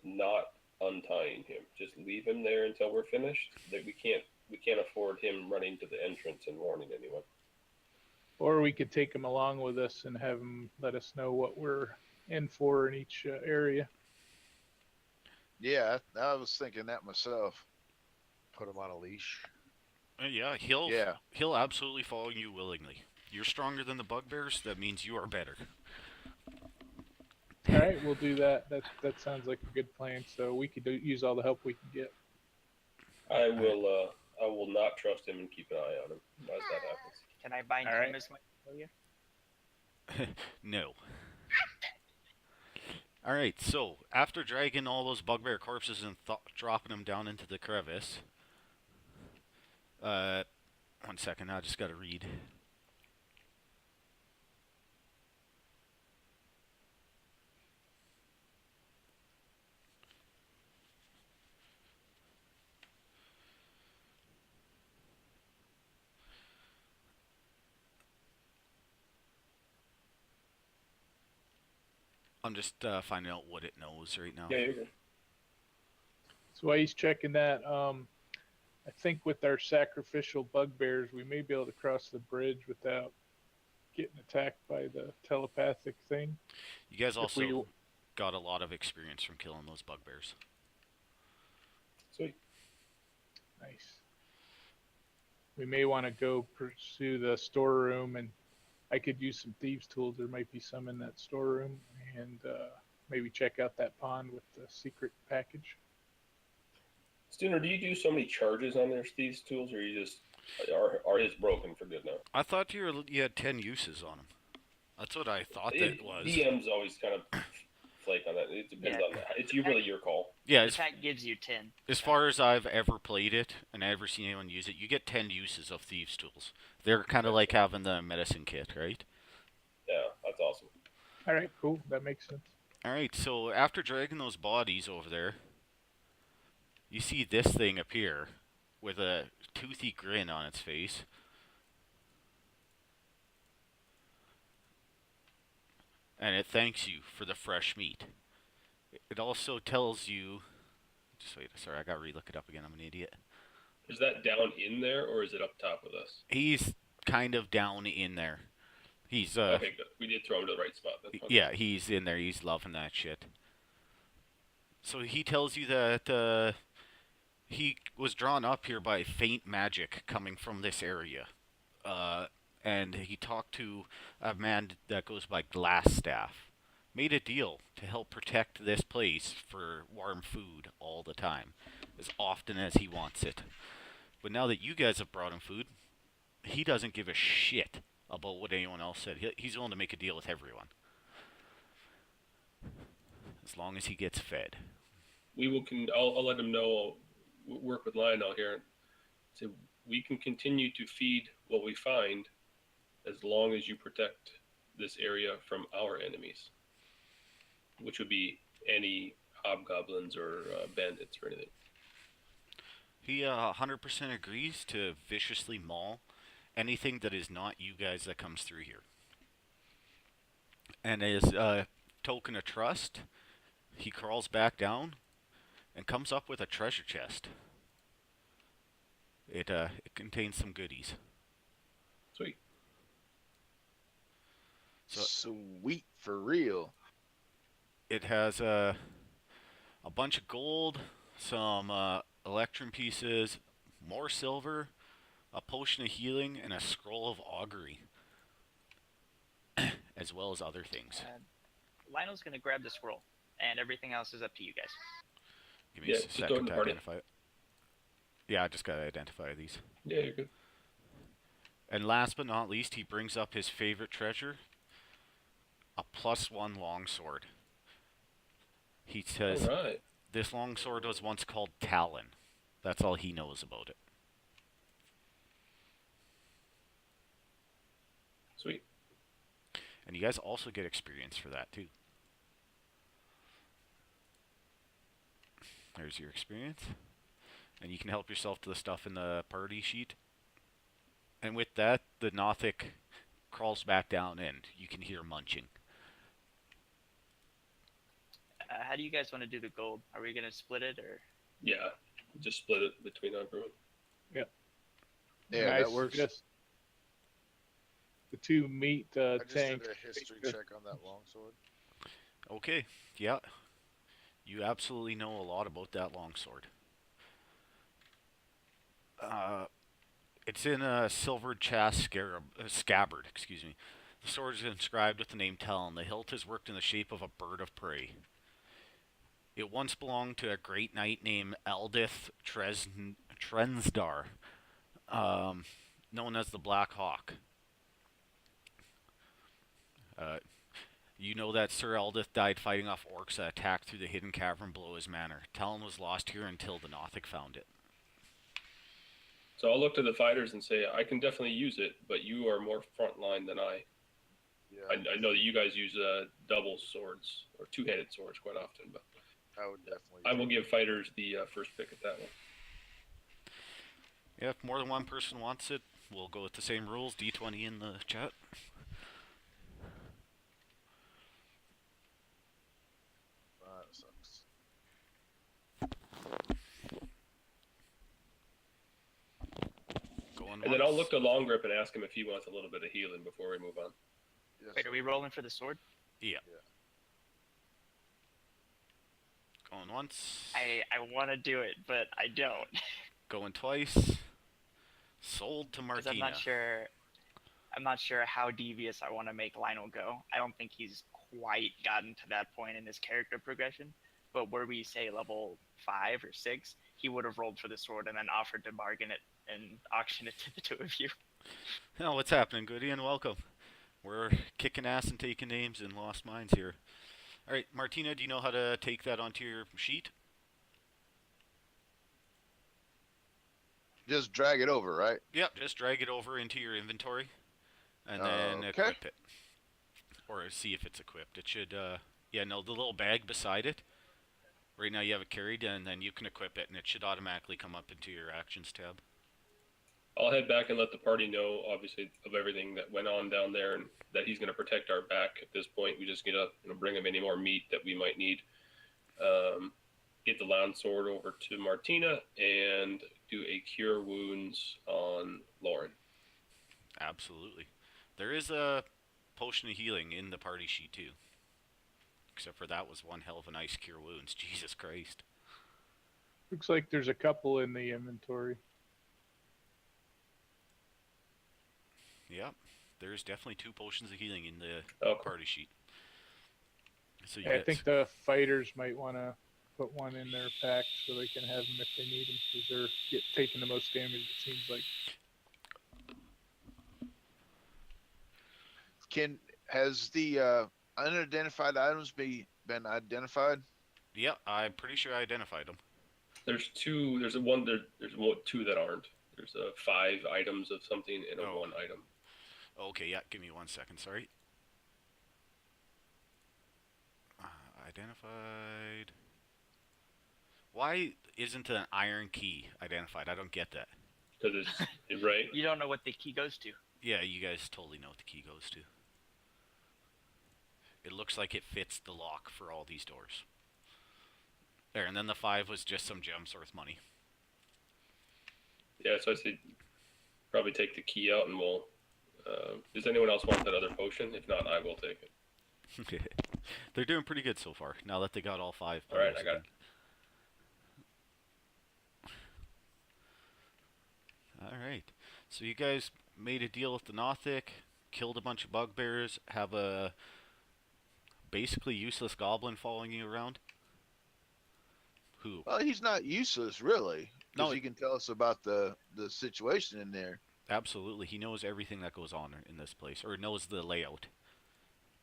not untying him. Just leave him there until we're finished. That we can't afford him running to the entrance and warning anyone. Or we could take him along with us and have him let us know what we're in for in each area. Yeah, I was thinking that myself. Put him on a leash. Yeah, he'll absolutely follow you willingly. You're stronger than the bugbears. That means you are better. All right, we'll do that. That sounds like a good plan. So we could use all the help we can get. I will not trust him and keep an eye on him as that happens. Can I bind All him right. as my familiar? No. Alright, so after dragging all those bugbear corpses and dropping them down into the crevice. 1 second, I just gotta read. I'm just finding out what it knows right now. Yeah, you're good. So while he's checking that, I think with our sacrificial bugbears, we may be able to cross the bridge without getting attacked by the telepathic thing. You guys If we- also got a lot of experience from killing those bugbears. Sweet. Nice. We may want to go pursue the storeroom, and I could use some thieves' tools. There might be some in that storeroom, and maybe check out that pond with the secret package. Stinner, do you do so many charges on their thieves tools, or you just are his broken for good now? I thought you had 10 uses on them. That's what I thought that was. DM's always kind of flake on that. It depends on that. It's really your call. Yeah, The pack gives you 10. as far as I've ever played it and ever seen anyone use it, you get 10 uses of thieves' tools. They're kind of like having the medicine kit, right? Yeah, that's awesome. All right, cool. That makes sense. Alright, so after dragging those bodies over there, you see this thing appear with a toothy grin on its face. And it thanks you for the fresh meat. It also tells you... Just wait, sorry, I gotta re-look it up again, I'm an idiot. Is that down in there, or is it up top with us? He's kind of down in there. He's, Okay, good. We did throw him to the right spot. That's fine. yeah, he's in there, he's loving that shit. So he tells you that, he was drawn up here by faint magic coming from this area. And he talked to a man that goes by Glassstaff. Made a deal to help protect this place for warm food all the time, as often as he wants it. But now that you guys have brought him food, he doesn't give a shit about what anyone else said. He's willing to make a deal with everyone. As long as he gets fed. We will. I'll let him know. Work with Lionel here. So we can continue to feed what we find, as long as you protect this area from our enemies, which would be any hobgoblins or bandits or anything. He 100% agrees to viciously maul anything that is not you guys that comes through here. And as a token of trust, he crawls back down and comes up with a treasure chest It contains some goodies. Sweet. So Sweet for real. it has a bunch of gold, some electrum pieces, more silver, a potion of healing, and a scroll of augury, as well as other things. Lionel's gonna grab the scroll, and everything else is up to you guys. Give me Yeah, a just throw it in second the to party. identify it. Yeah, I just gotta identify these. Yeah, you're good. And last but not least, he brings up his favorite treasure, a +1 longsword. He All says right. this longsword was once called Talon. That's all he knows about it. Sweet. And you guys also get experience for that too. There's your experience. And you can help yourself to the stuff in the party sheet. And with that, the Nothic crawls back down and you can hear munching. How do you guys want to do the gold? Are we gonna split it or? Yeah, just split it between everyone. And Yeah, I that works. suggest the two meat I just tank. did a history check on that longsword. Okay, yeah. You absolutely know a lot about that longsword. It's in a silver chast scabbard, excuse me. The sword is inscribed with the name Talon. The hilt is worked in the shape of a bird of prey. It once belonged to a great knight named Eldith Trensdar, known as the Black Hawk. You know that Sir Eldith died fighting off orcs that attacked through the hidden cavern below his manor. Talon was lost here until the Nothic found it. So I'll look to the fighters and say, I can definitely use it, but you are more frontline than I. Yeah, I know that you guys use double swords or two-handed swords quite often, but I would definitely. I will give fighters the first pick at that one. Yeah, if more than one person wants it, we'll go with the same rules. D20 in the chat. That sucks. Going And then I'll once. look to Long Grip and ask him if he wants a little bit of healing before we move on. Yes, Wait, are we rolling for the sword? Yeah. Going once. I want to do it, but I don't. Going twice. Sold to Because Martina. I'm not sure how devious I want to make Lionel go. I don't think he's quite gotten to that point in his character progression. But were we say level 5 or 6, he would have rolled for the sword and then offered to bargain it and auction it to the two of you. Oh, what's happening, Goody, and welcome. We're kicking ass and taking names in Lost Mines here. All right, Martina, do you know how to take that onto your sheet? Just drag it over, right? Yep, just drag it over into your inventory, and then Okay. equip it. Or see if it's equipped. It should, yeah, no, the little bag beside it. Right now you have it carried, and then you can equip it, and it should automatically come up into your Actions tab. I'll head back and let the party know, obviously, of everything that went on down there, and that he's going to protect our back. At this point, we just get to bring him any more meat that we might need. Get the land sword over to Martina and do a cure wounds on Lauren. Absolutely. There is a potion of healing in the party sheet too. Except for that was one hell of a nice cure wounds. Jesus Christ. Looks like there's a couple in the inventory. Yep. There's definitely 2 potions of healing in the Oh, party sheet. So you I get, think the fighters might want to put one in their pack so they can have them if they need them because they're taking the most damage, it seems like. Has the unidentified items been identified? yep, I'm pretty sure I identified them. there's two. There's two that aren't. There's 5 items of something and a Oh. 1 item. Okay, yeah, give me 1 second, sorry. Identified. Why isn't an iron key identified? I don't get that. Because it's right. You don't know what the key goes to. Yeah, you guys totally know what the key goes to. It looks like it fits the lock for all these doors. There, and then the 5 was just some gems worth money. Yeah, so I say probably take the key out and we'll. Does anyone else want that other potion? If not, I will take it. They're doing pretty good so far. Now that they got all 5 All right, players I got again. it. All right. So you guys made a deal with the Nothic, killed a bunch of bugbears, have a basically useless goblin following you around. Who? Well, he's not useless really, because No, he can tell us about the situation in there. absolutely. He knows everything that goes on in this place, or knows the layout.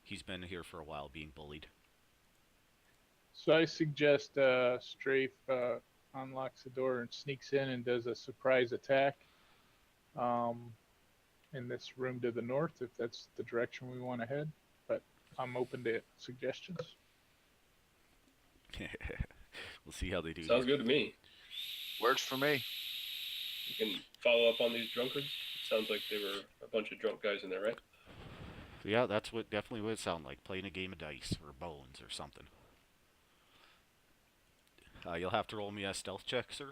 He's been here for a while being bullied. So I suggest Strafe unlocks the door and sneaks in and does a surprise attack um, in this room to the north, if that's the direction we want to head. But I'm open to suggestions. We'll see how they do. Sounds here. good to me. Works for me. You can follow up on these drunkards. It sounds like they were a bunch of drunk guys in there, right? Yeah, that's what definitely would sound like playing a game of dice or bones or something. You'll have to roll me a stealth check, sir.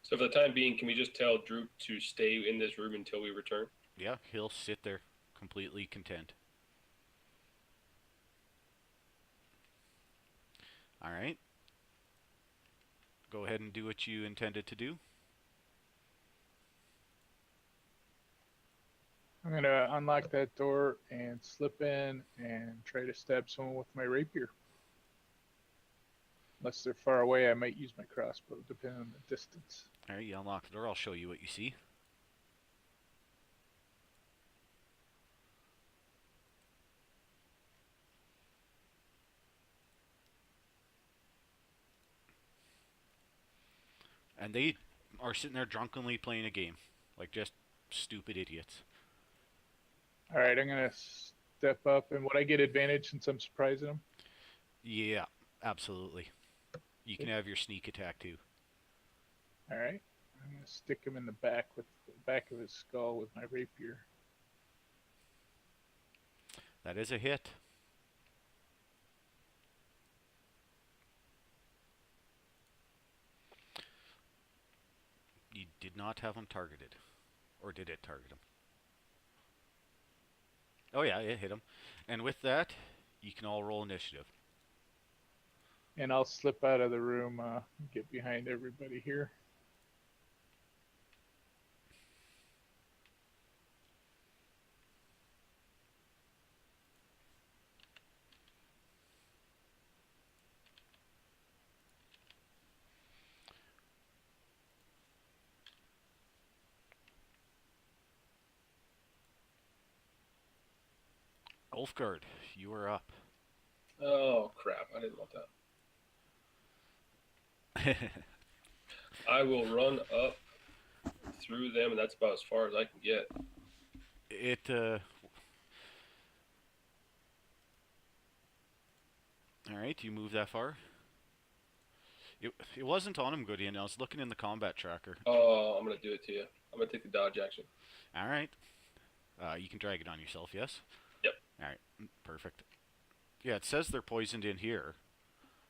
So for the time being, can we just tell Droop to stay in this room until we return? Yeah, he'll sit there, completely content. All right. Go ahead and do what you intended to do. I'm going to unlock that door and slip in and try to stab someone with my rapier. Unless they're far away, I might use my crossbow, depending on the distance. All right, you unlock the door. I'll show you what you see. And they are sitting there drunkenly playing a game, like just stupid idiots. All right, I'm going to step up. And would I get advantage since I'm surprising them? Yeah, absolutely. You can have your sneak attack too. All right. I'm going to stick him in the back with the back of his skull with my rapier. That is a hit. You did not have him targeted. Or did it target him? Oh yeah, it hit him. And with that, you can all roll initiative. And I'll slip out of the room, get behind everybody here. Ulfgard, you are up. Oh crap! I didn't want that. I will run up through them, and that's about as far as I can get. Alright, you move that far. It wasn't on him, Goodian. I was looking in the combat tracker. Oh, I'm gonna do it to you. I'm gonna take the dodge action. Alright. You can drag it on yourself, yes? Yep. Alright, perfect. Yeah, it says they're poisoned in here,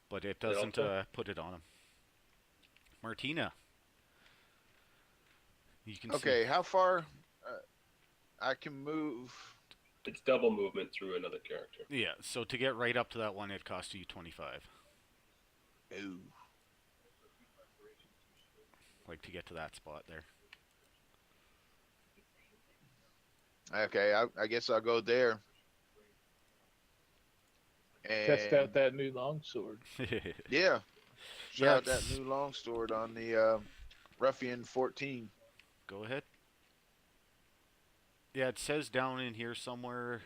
but it They don't doesn't say. put it on them. Martina. You can see. Okay, how far I can move? It's double movement through another character. Yeah, so to get right up to that one, it costs you 25. Ooh. Like to get to that spot there. Okay, I guess I'll go there. And Test out that new longsword. yeah, try Yeah, out that new longsword on the Ruffian 14. Go ahead. Yeah, it says down in here somewhere.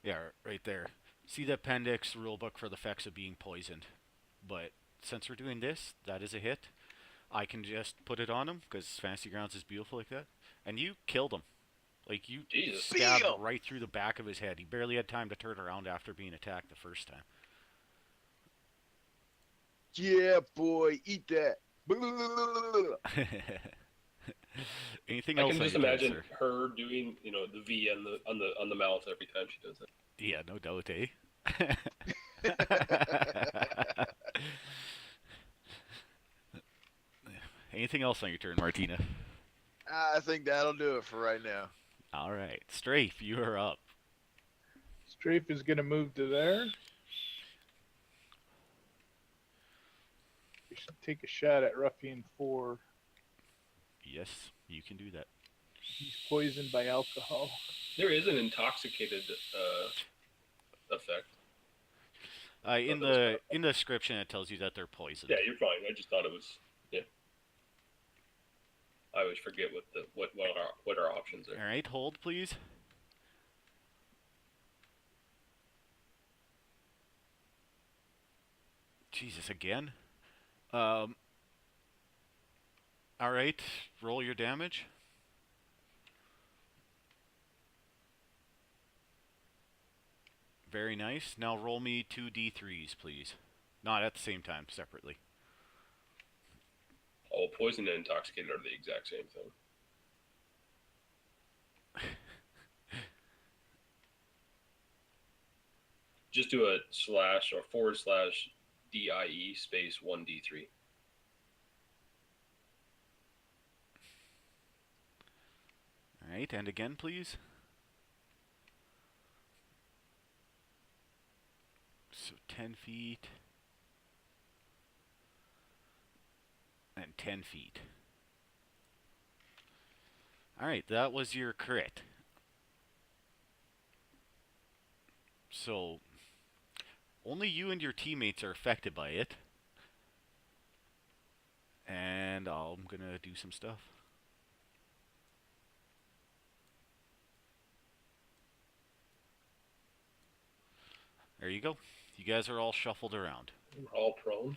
Yeah, right there. See the appendix rulebook for the effects of being poisoned. But since we're doing this, that is a hit. I can just put it on him because Fantasy Grounds is beautiful like that. And you killed him. Like you Jesus. stabbed Bam! right through the back of his head. He barely had time to turn around after being attacked the first time. Yeah, boy, eat that. Anything I else? can just on your imagine turn, sir? her doing, the V on the mouth every time she does it. Yeah, no doubt, eh? Anything else on your turn, Martina? I think that'll do it for right now. All right, Strafe, you are up. Strafe is going to move to there. We should take a shot at Ruffian 4. Yes, you can do that. He's poisoned by alcohol. There is an intoxicated effect. In the description, it tells you that they're poisoned. Yeah, you're fine. I just thought it was. Yeah. I always forget what our options are. All right, hold, please. Jesus, again. All right, roll your damage. Very nice. Now roll me 2d3s, please. Not at the same time, separately. Oh, poison and intoxicated are the exact same thing. Just do a slash or / DIE space 1d3. All right, and again, please. So 10 feet. And 10 feet. All right, that was your crit. So, only you and your teammates are affected by it. And I'm gonna do some stuff. There you go. You guys are all shuffled around. We're all prone,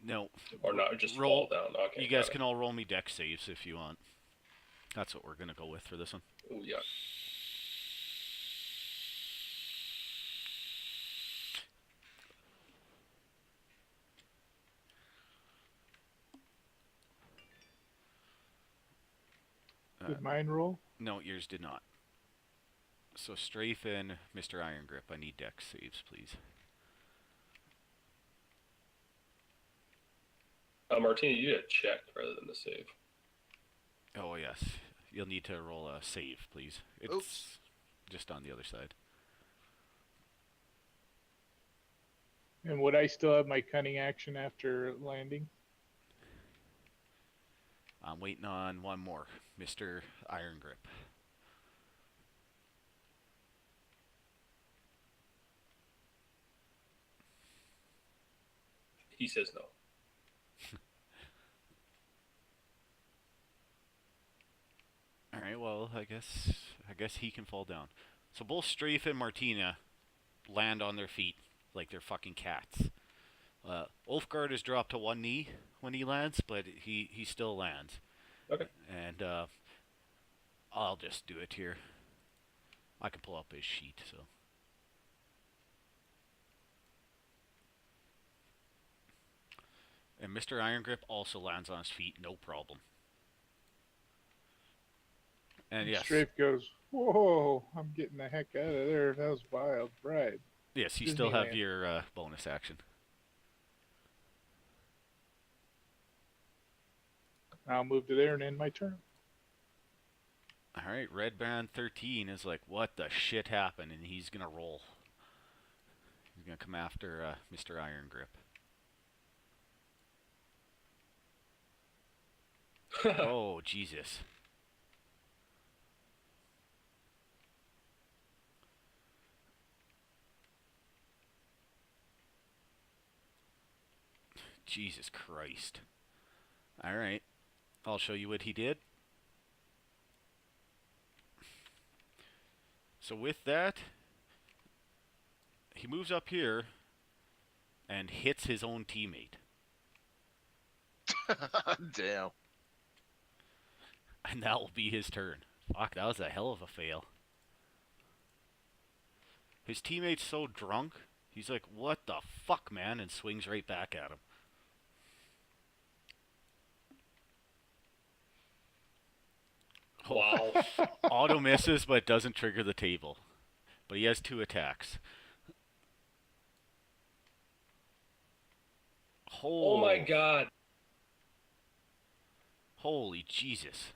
No. or not just Roll. fall down. Okay, You guys got it. can all roll me dex saves if you want. That's what we're gonna go with for this one. Oh yeah. Did mine roll? No, yours did not. So Strafe and Mr. Iron Grip, I need dex saves, please. Martina, you did a check rather than a save. Oh yes, you'll need to roll a save, please. It's Oops. just on the other side. And would I still have my cunning action after landing? I'm waiting on one more, Mr. Iron Grip. He says no. All right, well, I guess he can fall down. So both Strafe and Martina land on their feet like they're fucking cats. Ulfgard is dropped to one knee when he lands, but he still lands. Okay. And I'll just do it here. I can pull up his sheet, so. And Mr. Iron Grip also lands on his feet, no problem. And yes, Strafe goes, whoa, I'm getting the heck out of there. That was wild. Right. yes, you still have Disneyland. your bonus action. I'll move to there and end my turn. All right, Red Band 13 is like, what the shit happened? And he's going to roll. He's going to come after Mr. Iron Grip. Oh, Jesus. Jesus Christ. All right. I'll show you what he did. So with that, he moves up here and hits his own teammate. Damn. And that will be his turn. Fuck, that was a hell of a fail. His teammate's so drunk, he's like, what the fuck, man? And swings right back at him. Wow. Auto misses, but doesn't trigger the table. But he has 2 attacks. Oh my god. Holy Jesus.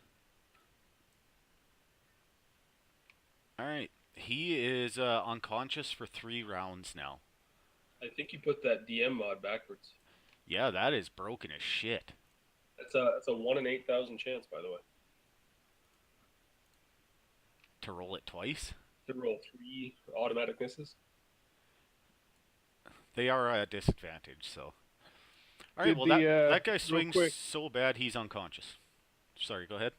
Alright. He is unconscious for 3 rounds now. I think you put that DM mod backwards. Yeah, that is broken as shit. It's a 1 in 8,000 chance, by the way. To roll it twice? To roll 3 automatic misses. They are at disadvantage, so. Alright, Did well, the, that guy real swings quick, so bad he's unconscious. Sorry, go ahead.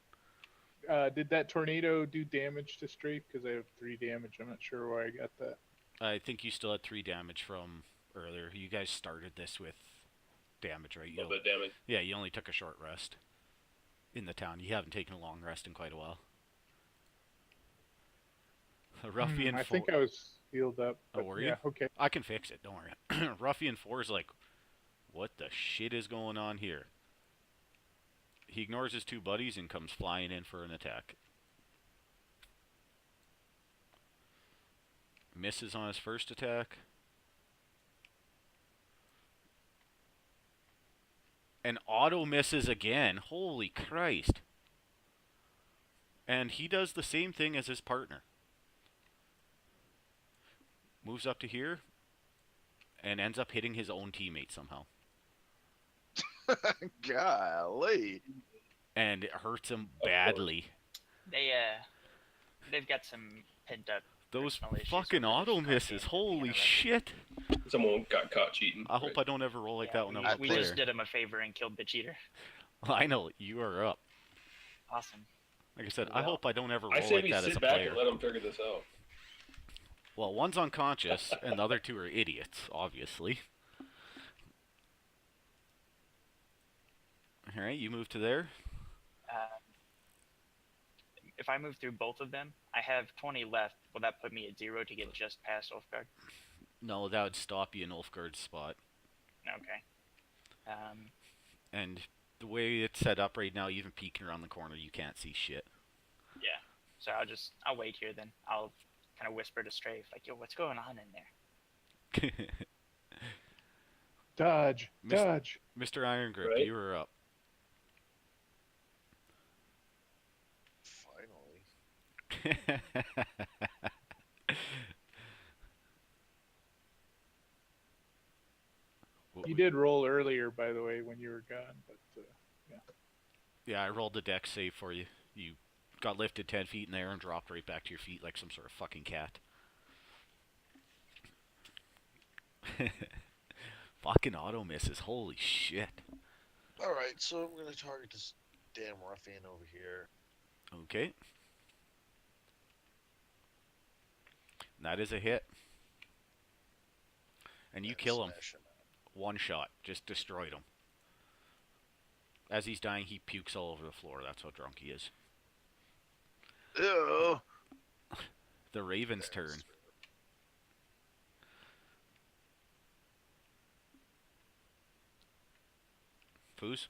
did that tornado do damage to Strafe? Because I have 3 damage. I'm not sure why I got that. I think you still had 3 damage from earlier. You guys started this with damage, right? A little bit damage. Yeah, you only took a short rest in the town. You haven't taken a long rest in quite a while. Ruffian I 4. think I was healed up. Oh, But were yeah, you? okay. I can fix it, don't worry. Ruffian 4 is like, what the shit is going on here? He ignores his 2 buddies and comes flying in for an attack. Misses on his first attack. And auto misses again. Holy Christ. And he does the same thing as his partner. Moves up to here and ends up hitting his own teammate somehow. Golly. And it hurts him badly. They've got some pent up. Those personal issues fucking over this auto card misses. game that Holy they can't shit. Someone got caught cheating. I hope I don't ever roll like that when I'm a we player. just did him a favor and killed the cheater. I know, you are up. Awesome. Like I said, I Well, hope I don't ever I roll say like we that as a sit back player. and let them figure this out. Well, one's unconscious, and the other 2 are idiots, obviously. Alright, you move to there. If I move through both of them, I have 20 left. Will that put me at 0 to get just past Ulfgard? No, that would stop you in Ulfgard's spot. Okay. And the way it's set up right now, even peeking around the corner, you can't see shit. Yeah. So I'll wait here then. I'll kind of whisper to Strafe, like, yo, what's going on in there? Dodge. Dodge. Mr. Iron Grip, Right. you were up. Finally. You did roll earlier, by the way, when you were gone, but yeah. Yeah, I rolled the deck save for you. You got lifted 10 feet in the air and dropped right back to your feet like some sort of fucking cat. Fucking auto misses. Holy shit. Alright, so I'm gonna target this damn ruffian over here. Okay. That is a hit. And you and kill him. smash him out. One shot. Just destroyed him. As he's dying, he pukes all over the floor. That's how drunk he is. Ew. The Raven's turn. Foos?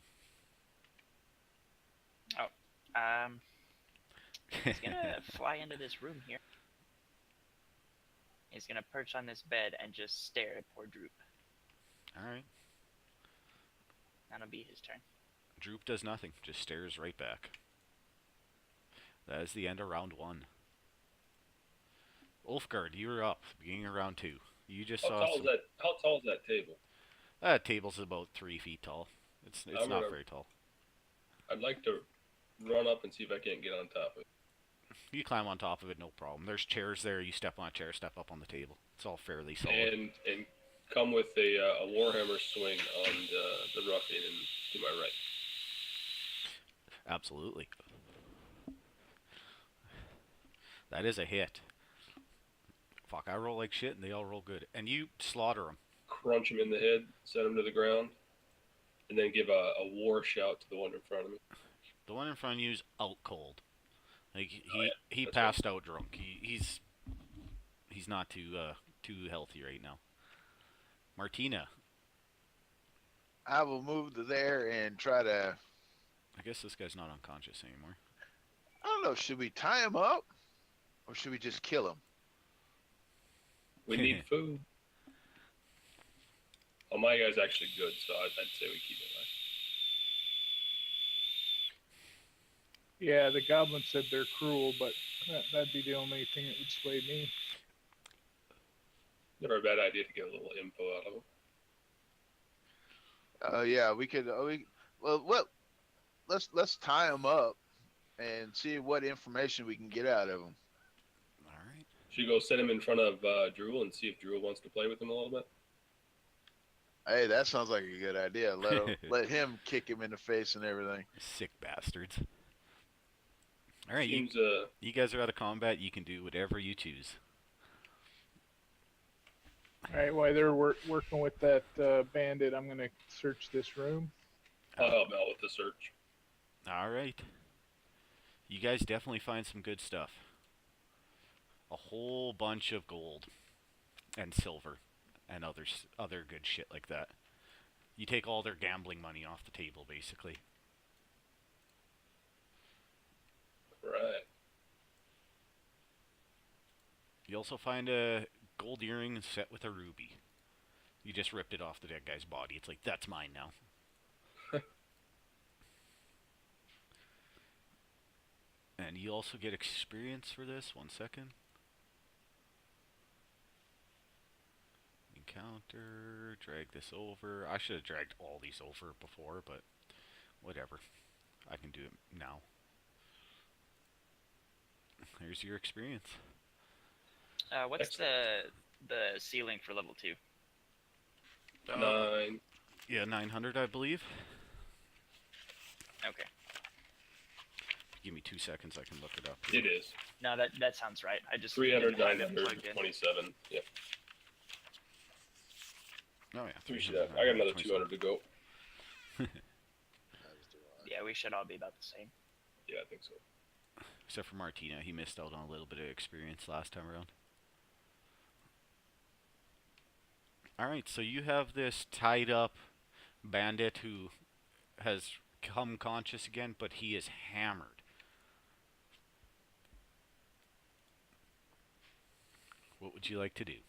He's gonna fly into this room here. He's gonna perch on this bed and just stare at poor Droop. Alright. That'll be his turn. Droop does nothing. Just stares right back. That is the end of round 1. Ulfgard, you're up. Beginning of round 2. You just How saw tall is that? How tall is that table? That table's about 3 feet tall. It's I'm not gonna- very tall. I'd like to run up and see if I can't get on top of it. You climb on top of it, no problem. There's chairs there. You step on a chair, step up on the table. It's all fairly solid. And come with a warhammer swing on the ruffian and to my right. Absolutely. That is a hit. Fuck, I roll like shit and they all roll good. And you slaughter them. Crunch him in the head, send him to the ground, and then give a war shout to the one in front of me. The one in front of you is out cold. Like yeah, he that's passed out drunk. He's not too healthy right now. Martina, I will move to there and try to. I guess this guy's not unconscious anymore. I don't know. Should we tie him up, or should we just kill him? We need food. How my guy's actually good, so I'd say we keep it alive. Yeah, the goblin said they're cruel, but that'd be the only thing that would sway me. Never a bad idea to get a little info out of them. Yeah, we could. Well, let's tie them up and see what information we can get out of them. All right. Should we go set him in front of Drew and see if Drew wants to play with him a little bit? Hey, that sounds like a good idea. Let him kick him in the face and everything. Sick bastards. All right, Seems you guys are out of combat. You can do whatever you choose. All right, while they're working with that bandit, I'm gonna search this room. I'll help out with the search. All right. You guys definitely find some good stuff. A whole bunch of gold and silver and other good shit like that. You take all their gambling money off the table, basically. Right. You also find a gold earring set with a ruby. You just ripped it off the dead guy's body. It's like, that's mine now. And you also get experience for this. 1 second. Encounter. Drag this over. I should have dragged all these over before, but whatever. I can do it now. Here's your experience. What's the ceiling for level 2? 9. Yeah, 900, I believe. Okay. Give me 2 seconds. I can look it up. It is. No, that sounds right. I just 300, didn't have it plugged in. 927. Yep. Oh yeah. We should have. I got another 200 to go. Yeah, we should all be about the same. Yeah, I think so. Except for Martina, he missed out on a little bit of experience last time around. Alright, so you have this tied up bandit who has come conscious again, but he is hammered. What would you like to do?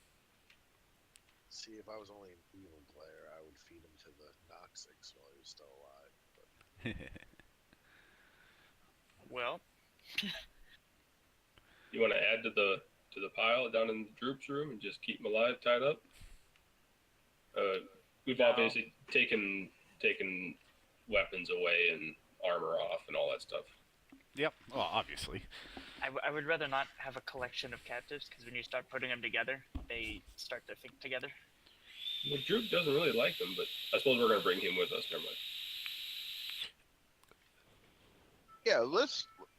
See, if I was only an evil player, I would feed him to the Noxix while he was still alive. But Well, You want to add to the pile down in the Droop's room and just keep him alive, tied up? We've No. obviously taken weapons away and armor off and all that stuff. Yep, well, obviously. I would rather not have a collection of captives, because when you start putting them together, they start to think together. Well, Droop doesn't really like them, but I suppose we're going to bring him with us. Never mind. Yeah,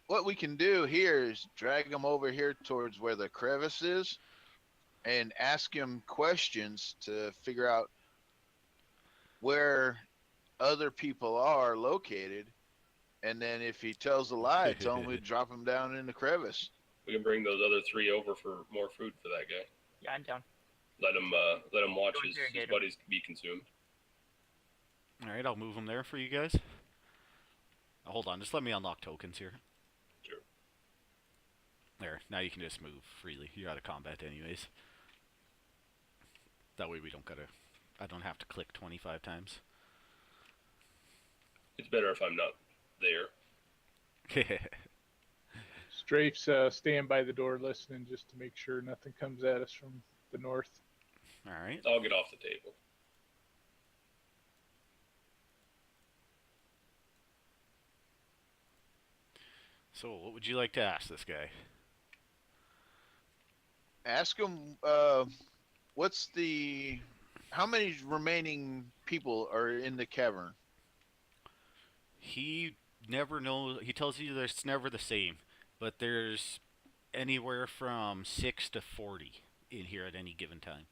what we can do here is drag him over here towards where the crevice is and ask him questions to figure out where other people are located. And then if he tells a lie, tell him we drop him down in the crevice. We can bring those other 3 over for more food for that guy. Yeah, I'm down. Let him watch Go his interrogate him. buddies be consumed. Alright, I'll move him there for you guys. Hold on, just let me unlock tokens here. Sure. There, now you can just move freely. You're out of combat anyways. That way I don't have to click 25 times. It's better if I'm not there. Strafe's staying by the door listening just to make sure nothing comes at us from the north. Alright. I'll get off the table. So, what would you like to ask this guy? Ask him how many remaining people are in the cavern? He never knows. He tells you that it's never the same, but there's anywhere from 6 to 40 in here at any given time.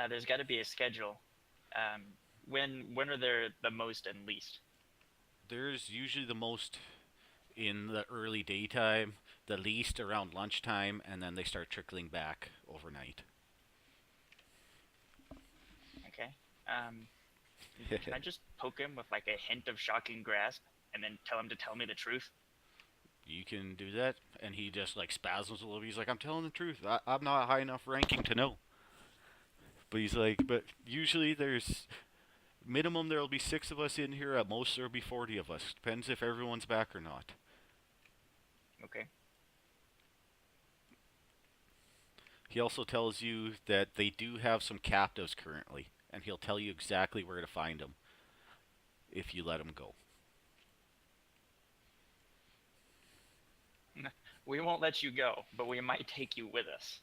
There's got to be a schedule. When are there the most and least? There's usually the most in the early daytime, the least around lunchtime, and then they start trickling back overnight. Okay. Can I just poke him with like a hint of shocking grasp, and then tell him to tell me the truth? You can do that, and he just like spasms a little bit. He's like, I'm telling the truth. I'm not high enough ranking to know. But he's like, but usually there's minimum there'll be 6 of us in here. At most there'll be 40 of us. Depends if everyone's back or not. Okay. He also tells you that they do have some captives currently, and he'll tell you exactly where to find them if you let him go. We won't let you go, but we might take you with us.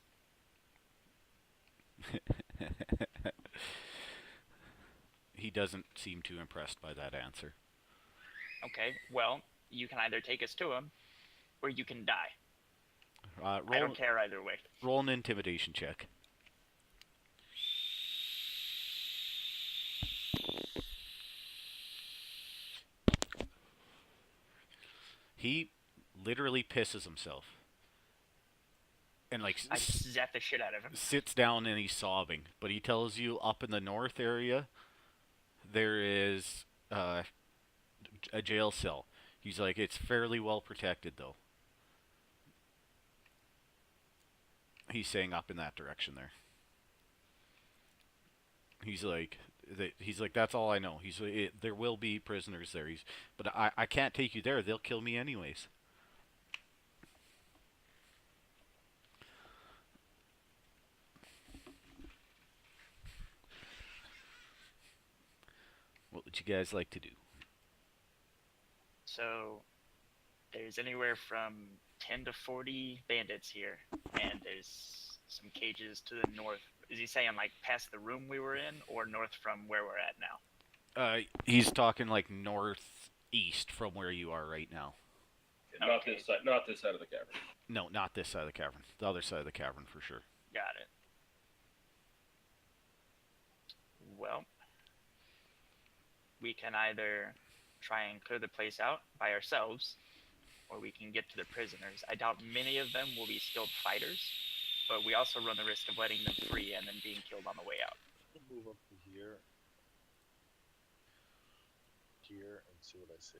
He doesn't seem too impressed by that answer. Okay, well, you can either take us to him, or you can die. I Roll, don't care either way. roll an intimidation check. He literally pisses himself. And like I zap the shit out of him. sits down and he's sobbing. But he tells you up in the north area there is a jail cell. He's like, it's fairly well protected though. He's saying up in that direction there. He's like, that's all I know. There will be prisoners there. But I can't take you there. They'll kill me anyways. What would you guys like to do? So, there's anywhere from 10 to 40 bandits here, and there's some cages to the north. Is he saying, like, past the room we were in, or north from where we're at now? He's talking like northeast from where you are right now. Not Okay. this side. Not this side of the cavern. No, not this side of the cavern. The other side of the cavern for sure. Got it. Well, we can either try and clear the place out by ourselves, or we can get to the prisoners. I doubt many of them will be skilled fighters, but we also run the risk of letting them free and then being killed on the way out. Move up to here. Here and see what I see.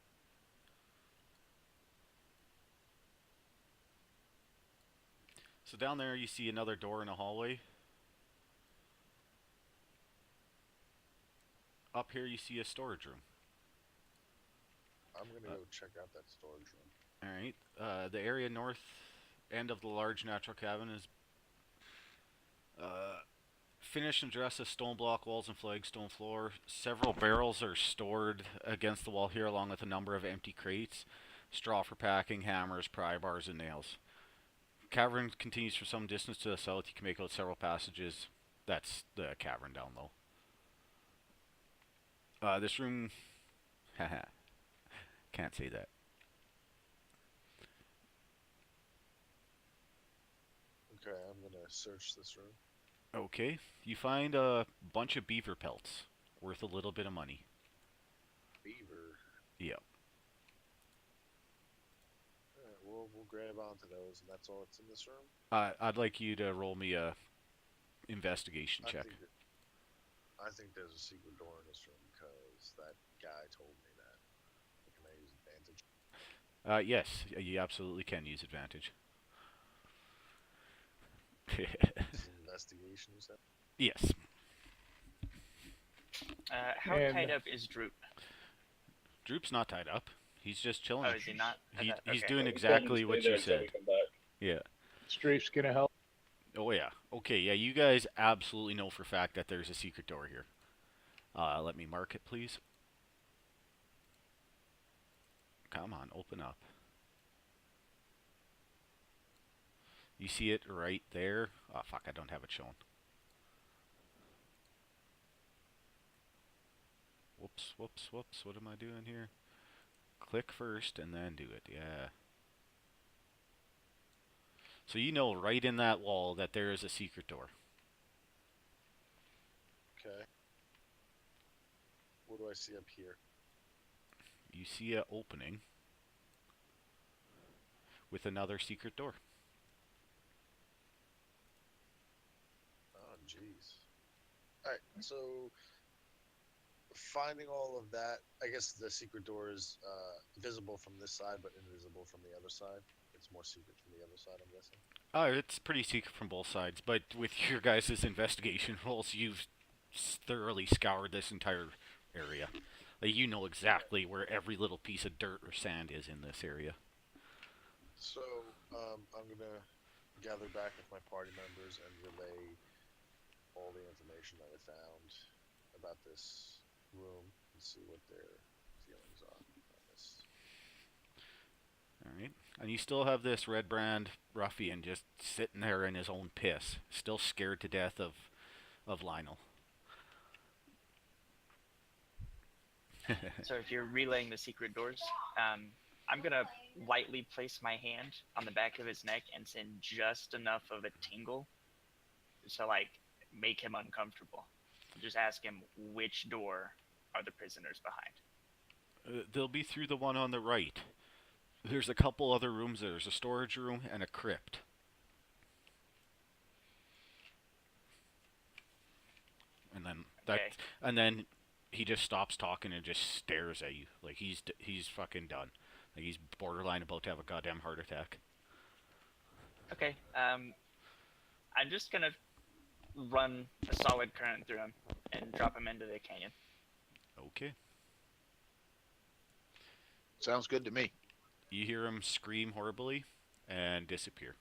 So down there you see another door in a hallway. Up here you see a storage room. I'm gonna go check out that storage room. Alright. The area north end of the large natural cabin is finished and dressed as stone block walls and flagstone floor. Several barrels are stored against the wall here along with a number of empty crates. Straw for packing, hammers, pry bars, and nails. Cavern continues for some distance to the south. You can make out several passages. That's the cavern down low. This room... Haha. Can't say that. Okay, I'm gonna search this room. Okay. You find a bunch of beaver pelts. Worth a little bit of money. Beaver. Yep. Alright, we'll grab onto those, and that's all that's in this room. I'd like you to roll me a investigation check. I think there's a secret door in this room because that guy told me that. Can I use advantage? Yes, you absolutely can use advantage. This is investigation, you said? Yes. How And- tied up is Droop? Droop's not tied up. He's just chilling. Oh, is he not? He's Okay. doing Yeah, we told him to exactly stay what there you until said. we come back. Yeah. Strafe's gonna help. Oh yeah. Okay, yeah, you guys absolutely know for a fact that there's a secret door here. Let me mark it, please. Come on, open up. You see it right there? Oh, fuck, I don't have it shown. Whoops, whoops, whoops. What am I doing here? Click first and then do it. Yeah. So you know right in that wall that there is a secret door. Okay. What do I see up here? You see an opening with another secret door. Oh, jeez. Alright, so finding all of that, I guess the secret door is visible from this side, but invisible from the other side. it's more secret from the other side, I'm guessing. It's pretty secret from both sides, but with your guys' investigation rolls, you've thoroughly scoured this entire area. Like, you know exactly where every little piece of dirt or sand is in this area. So, I'm gonna gather back with my party members and relay all the information that I found about this room and see what their feelings are on this. Alright. And you still have this red brand ruffian just sitting there in his own piss, still scared to death of Lionel. So if you're relaying the secret doors, I'm gonna lightly place my hand on the back of his neck and send just enough of a tingle to like make him uncomfortable. Just ask him which door are the prisoners behind. They'll be through the one on the right. There's a couple other rooms. There's a storage room and a crypt. And then Okay. then he just stops talking and just stares at you like he's fucking done. Like he's borderline about to have a goddamn heart attack. Okay. I'm just gonna run a solid current through him and drop him into the canyon. Okay. Sounds good to me. You hear him scream horribly and disappear.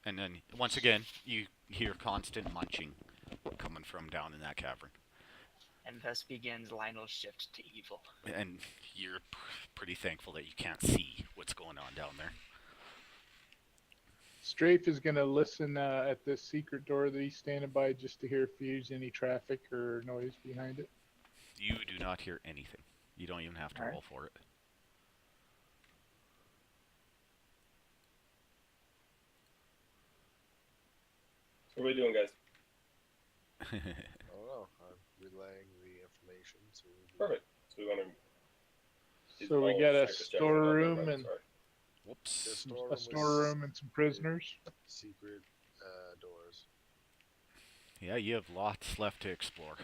And then once again, you hear constant munching coming from down in that cavern. And thus begins Lionel's shift to evil. And you're pretty thankful that you can't see what's going on down there. Strafe is going to listen at this secret door that he's standing by just to hear if there's any traffic or noise behind it. You do not hear anything. You don't even have to Alright. roll for it. So what are we doing, guys? I don't know. I'm relaying the information to. Perfect. So we want to. So we got a storeroom and Whoops. a storeroom and some prisoners. Secret doors. Yeah, you have lots left to explore.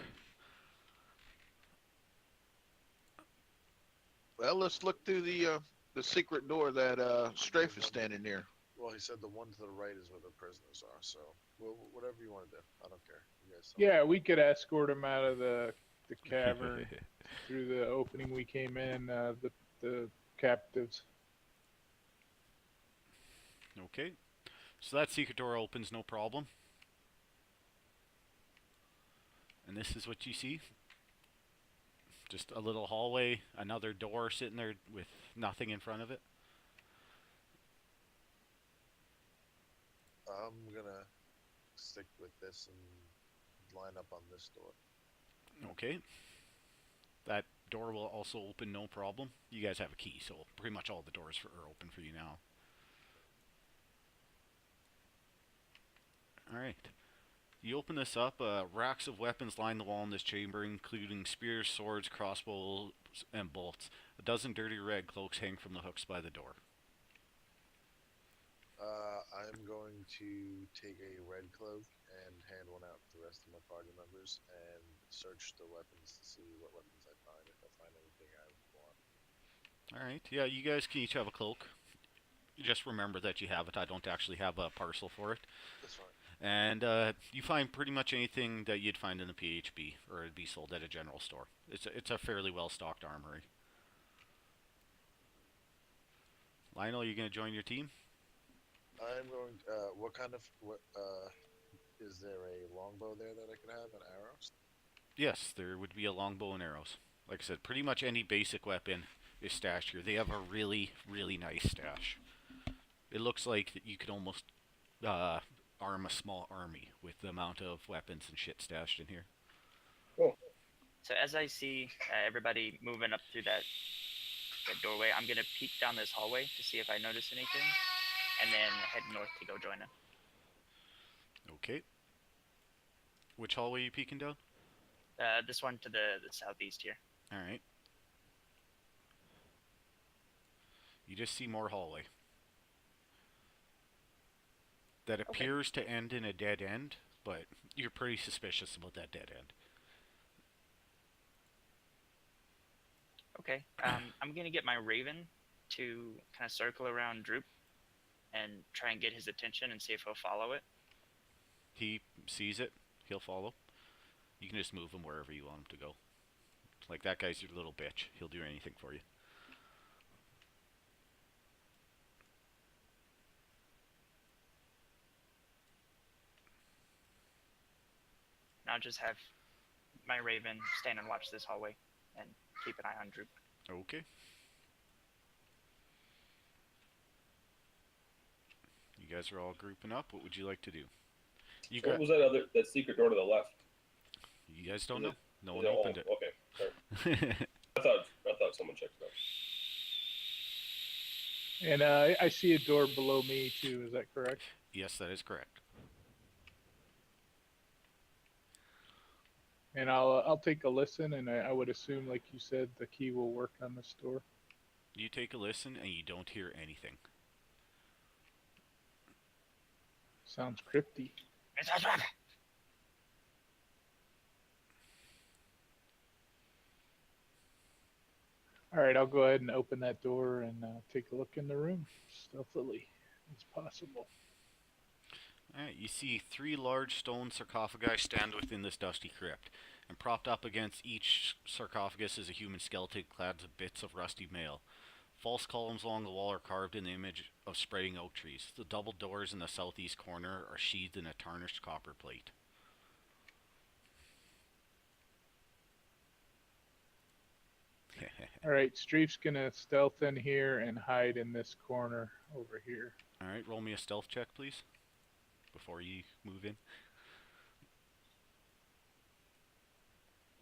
Well, let's look through the secret door that Strafe is standing near. Well, he said the one to the right is where the prisoners are. So, whatever you want to do, I don't care. You guys. Yeah, we could escort him out of the cavern through the opening we came in. The captives. Okay. So that secret door opens, no problem. And this is what you see. Just a little hallway, another door sitting there with nothing in front of it. I'm gonna stick with this and line up on this door. Okay. That door will also open, no problem. You guys have a key, so pretty much all the doors are open for you now. Alright. You open this up, racks of weapons line the wall in this chamber, including spears, swords, crossbows, and bolts. A dozen dirty red cloaks hang from the hooks by the door. I'm going to take a red cloak and hand one out to the rest of my party members and search the weapons to see what weapons I find, if I find anything I want. Alright, yeah, you guys can each have a cloak. Just remember that you have it. I don't actually have a parcel for it. That's fine. And you find pretty much anything that you'd find in the PHB, or it'd be sold at a general store. It's a fairly well-stocked armory. Lionel, you going to join your team? I'm going. What is there a longbow there that I could have and arrows? Yes, there would be a longbow and arrows. Like I said, pretty much any basic weapon is stashed here. They have a really, really nice stash. It looks like that you could almost arm a small army with the amount of weapons and shit stashed in here. So as I see everybody moving up through that doorway, I'm gonna peek down this hallway to see if I notice anything, and then head north to go join him. Okay. Which hallway are you peeking down? This one to the southeast here. Alright. You just see more hallway. That appears to end in a dead end, but you're pretty suspicious about that dead end. Okay. I'm gonna get my Raven to kind of circle around Droop and try and get his attention and see if he'll follow it. He sees it. He'll follow. You can just move him wherever you want him to go. Like, that guy's your little bitch. He'll do anything for you. And I'll just have my Raven stand and watch this hallway and keep an eye on Droop. Okay. You guys are all grouping up. What would you like to do? You What got. was that secret door to the left? You guys don't Is know. it- No is one it- opened oh, Okay, sorry. it. I thought someone checked it out. And I see a door below me too. Is that correct? Yes, that is correct. And I'll take a listen, and I would assume, like you said, the key will work on this door. You take a listen and you don't hear anything. Sounds crypty. All right, I'll go ahead and open that door and take a look in the room stealthily as possible. Alright, you see 3 large stone sarcophagi stand within this dusty crypt, and propped up against each sarcophagus is a human skeleton clad in bits of rusty mail. False columns along the wall are carved in the image of spreading oak trees. The double doors in the southeast corner are sheathed in a tarnished copper plate. All right, Streef's gonna stealth in here and hide in this corner over here. Alright, roll me a stealth check, please, before you move in.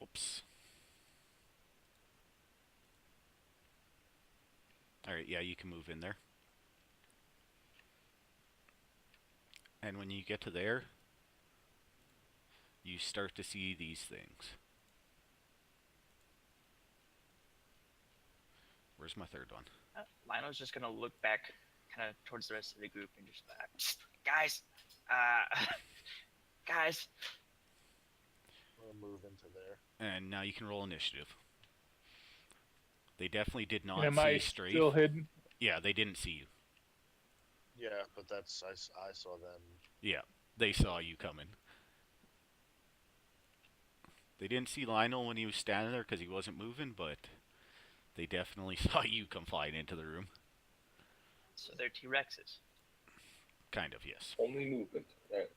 Oops. Alright, yeah, you can move in there. And when you get to there, you start to see these things. Where's my third one? Lionel's just gonna look back, kind of towards the rest of the group, and just guys, guys. We'll move into there. And now you can roll initiative. They definitely did not And am see I Strafe. still hidden? Yeah, they didn't see you. Yeah, but I saw them. Yeah, they saw you coming. They didn't see Lionel when he was standing there because he wasn't moving, but they definitely saw you come flying into the room. So they're T-Rexes. Kind of, yes. Only movement. Right.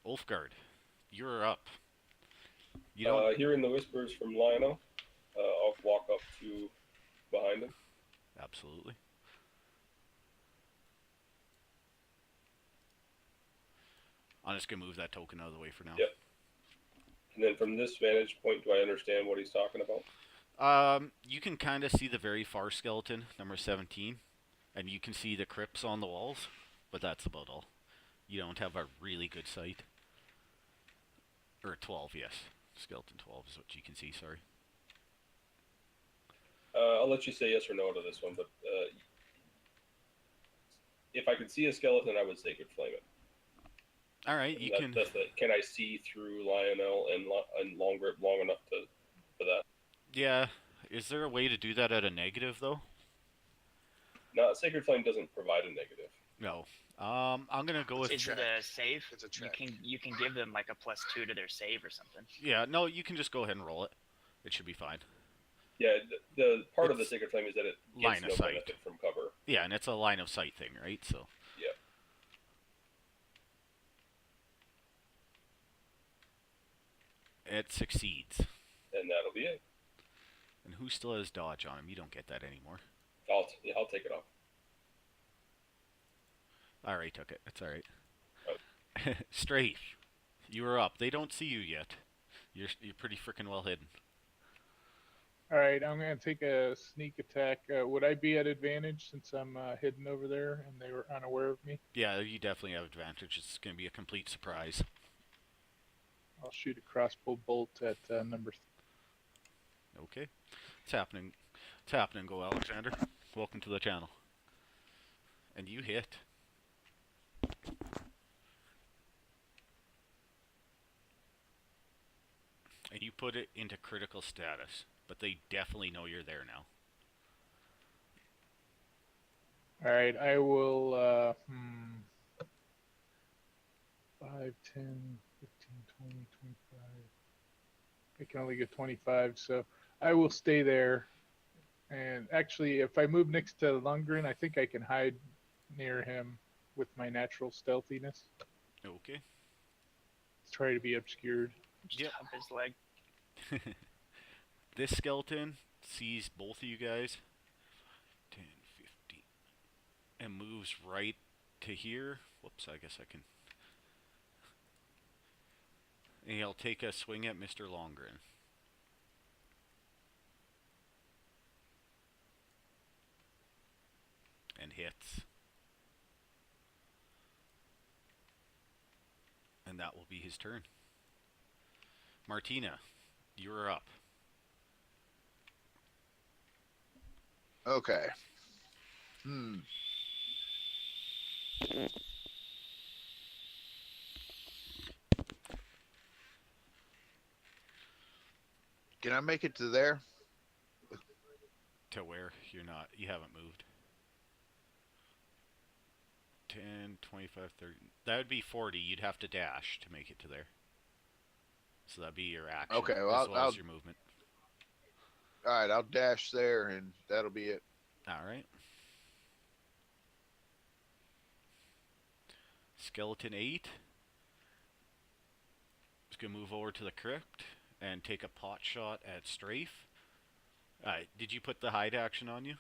Ulfgard, you're up. You don't. Hearing the whispers from Lionel, I'll walk up to behind him. Absolutely. I'm just gonna move that token out of the way for now. Yep. And then from this vantage point, do I understand what he's talking about? You can kind of see the very far skeleton, number 17, and you can see the crypts on the walls, but that's about all. You don't have a really good sight. Or 12, yes. Skeleton 12 is what you can see, sorry. I'll let you say yes or no to this one, but if I could see a skeleton, I would Sacred Flame it. Alright, you can... Can I see through Lionel and long grip long enough for that? Yeah. Is there a way to do that at a negative, though? No, Sacred Flame doesn't provide a negative. No. I'm gonna go with... Is it a save? It's a check. You can give them like a +2 to their save or something. Yeah, no, you can just go ahead and roll it. It should be fine. Yeah, the part of the It's Sacred Flame is that it line gets of no sight. benefit from cover. Yeah, and it's a line of sight thing, right? So... Yeah. It succeeds. And that'll be it. And who still has dodge on him? You don't get that anymore. I'll take it off. I already took it. It's alright. Strafe, you are up. They don't see you yet. You're pretty freaking well hidden. All right, I'm gonna take a sneak attack. Would I be at advantage since I'm hidden over there and they were unaware of me? Yeah, you definitely have advantage. It's going to be a complete surprise. I'll shoot a crossbow bolt at number. Okay. It's happening. It's happening, Go Alexander. Welcome to the channel. And you hit. And you put it into critical status, but they definitely know you're there now. All right, I will. 5, 10, 15, 20, 25. I can only get 25, so I will stay there. And actually, if I move next to Lundgren, I think I can hide near him with my natural stealthiness. Okay. Try to be obscured. Just Yep. hump his leg. This skeleton sees both of you guys. 10, 15. And moves right to here. Whoops, I guess I can. And he'll take a swing at Mr. Longren. And hits. And that will be his turn. Martina, you're up. Okay. Can I make it to there? To where? You haven't moved. 10, 25, 30. That would be 40. You'd have to dash to make it to there. So that'd be your action, Okay, well, as well as your movement. All right, I'll dash there, and that'll be it. All right. Skeleton 8 is going to move over to the crypt and take a pot shot at Strafe. Did you put the hide action on you,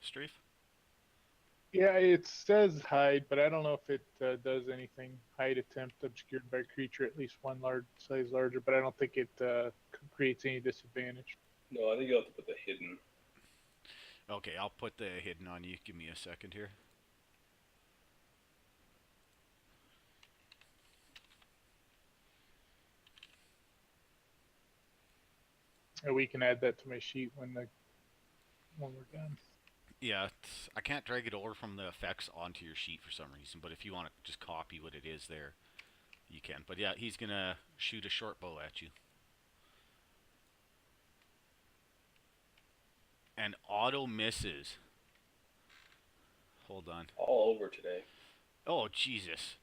Strafe? Yeah, it says hide, but I don't know if it does anything. Hide attempt obscured by creature at least one large size larger, but I don't think it creates any disadvantage. No, I think you'll have to put the hidden. Okay, I'll put the hidden on you. Give me a second here. And we can add that to my sheet when we're done. Yeah, I can't drag it over from the effects onto your sheet for some reason, but if you want to just copy what it is there, you can. But yeah, he's going to shoot a short bow at you. And auto misses. Hold on. All over today. Oh, Jesus.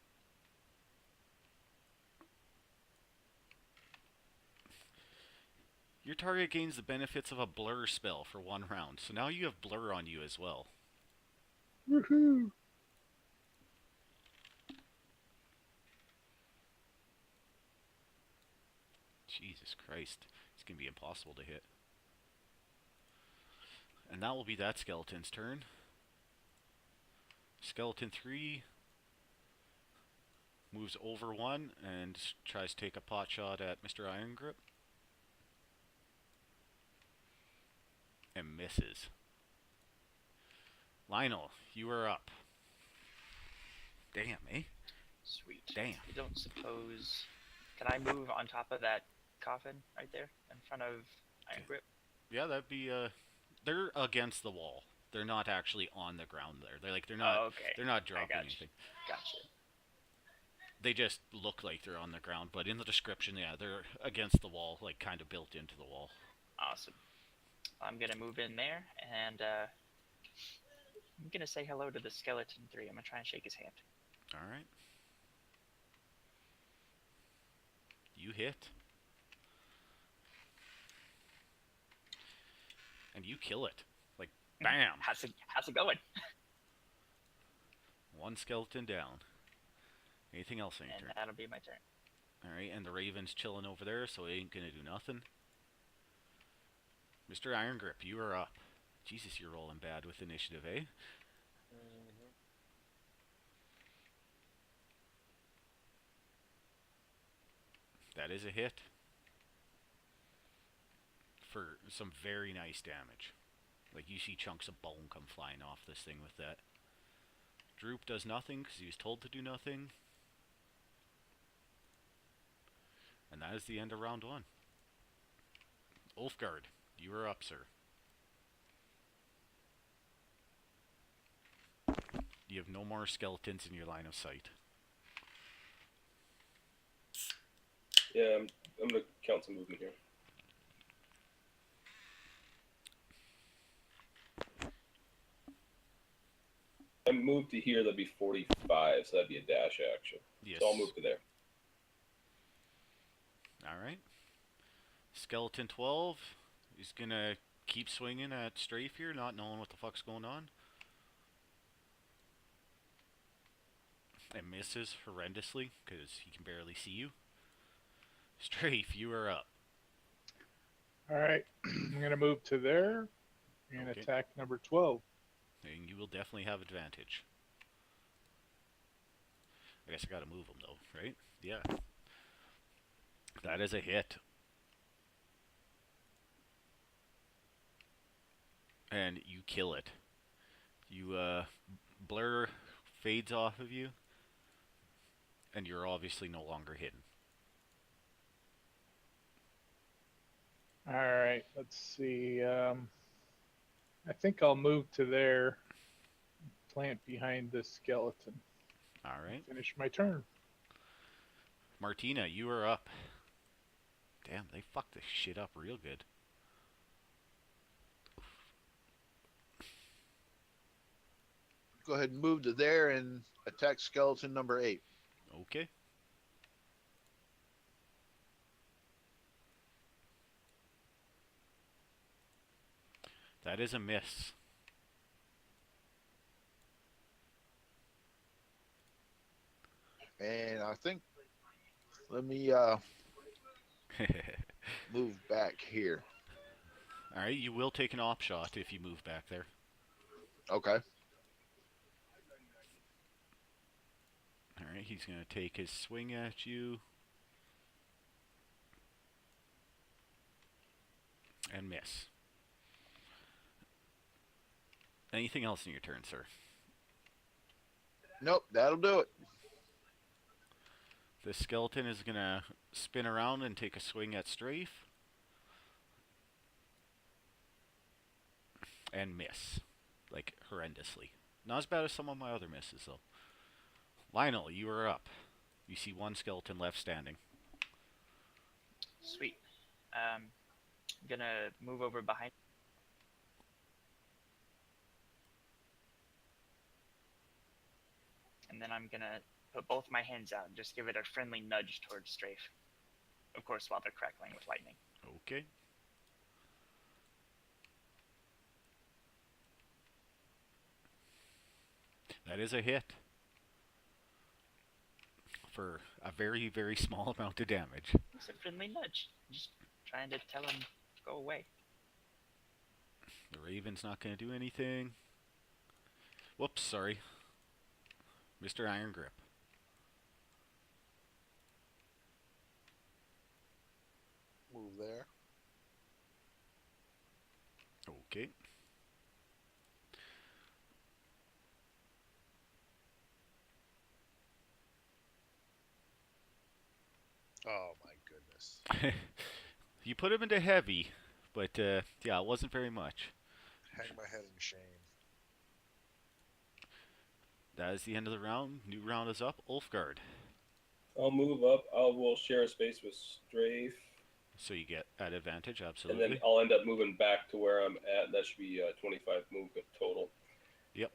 Your target gains the benefits of a blur spell for 1 round, so now you have blur on you as well. Woohoo! Jesus Christ. It's going to be impossible to hit. And that will be that skeleton's turn. Skeleton 3 moves over 1 and tries to take a pot shot at Mr. Iron Grip. And misses. Lionel, you are up. Damn, eh? Sweet. Damn. I don't suppose. Can I move on top of that coffin right there in front of Iron Grip? Yeah, that'd be they're against the wall. They're not actually on the ground there. They're not Oh, okay. they're not dropping gotcha. anything. Gotcha. They just look like they're on the ground, but in the description, yeah, they're against the wall, like kind of built into the wall. Awesome. I'm gonna move in there and I'm gonna say hello to the skeleton 3. I'm gonna try and shake his hand. All right. You hit. And you kill it. Like, bam! How's it going? 1 skeleton down. Anything else on your And turn? that'll be my turn. Alright, and the Raven's chilling over there, so he ain't gonna do nothing. Mr. Iron Grip, you are up. Jesus, you're rolling bad with initiative, eh? Mm-hmm. That is a hit. For some very nice damage. Like, you see chunks of bone come flying off this thing with that. Droop does nothing because he was told to do nothing. And that is the end of round 1. Ulfgard, you are up, sir. You have no more skeletons in your line of sight. Yeah, I'm I'm gonna count some movement here. I move to here, that'd be 45, so that'd be a dash action. Yes. So I'll move to there. All right. Skeleton 12 is gonna keep swinging at Strafe here, not knowing what the fuck's going on. And misses horrendously because he can barely see you. Strafe, you are up. All right, I'm gonna move to there and Okay. attack number 12. And you will definitely have advantage. I guess I gotta move him though, right? Yeah. That is a hit. And you kill it. You, blur fades off of you. And you're obviously no longer hidden. All right, let's see. I think I'll move to there, plant behind this skeleton. All right. Finish my turn. Martina, you are up. Damn, they fucked this shit up real good. Go ahead and move to there and attack skeleton number 8. Okay. That is a miss. And I think, let me move back here. Alright, you will take an op shot if you move back there. Okay. Alright, he's going to take his swing at you. And miss. Anything else in your turn, sir? Nope, that'll do it. The skeleton is going to spin around and take a swing at Strafe. And miss. Like, horrendously. Not as bad as some of my other misses, though. Lionel, you are up. You see one skeleton left standing. Sweet. I'm gonna move over behind. And then I'm gonna put both my hands out and just give it a friendly nudge towards Strafe. Of course, while they're crackling with lightning. Okay. That is a hit. For a very, very small amount of damage. It's a friendly nudge. Just trying to tell him, go away. The Raven's not going to do anything. Whoops, sorry. Mr. Iron Grip. Move there. Okay. Oh my goodness. You put him into heavy, but yeah, it wasn't very much. Hang my head in shame. That is the end of the round. New round is up. Ulfgard. I'll move up. We'll share a space with Strafe. So you get at advantage, And absolutely. then I'll end up moving back to where I'm at. That should be 25 movement total. Yep.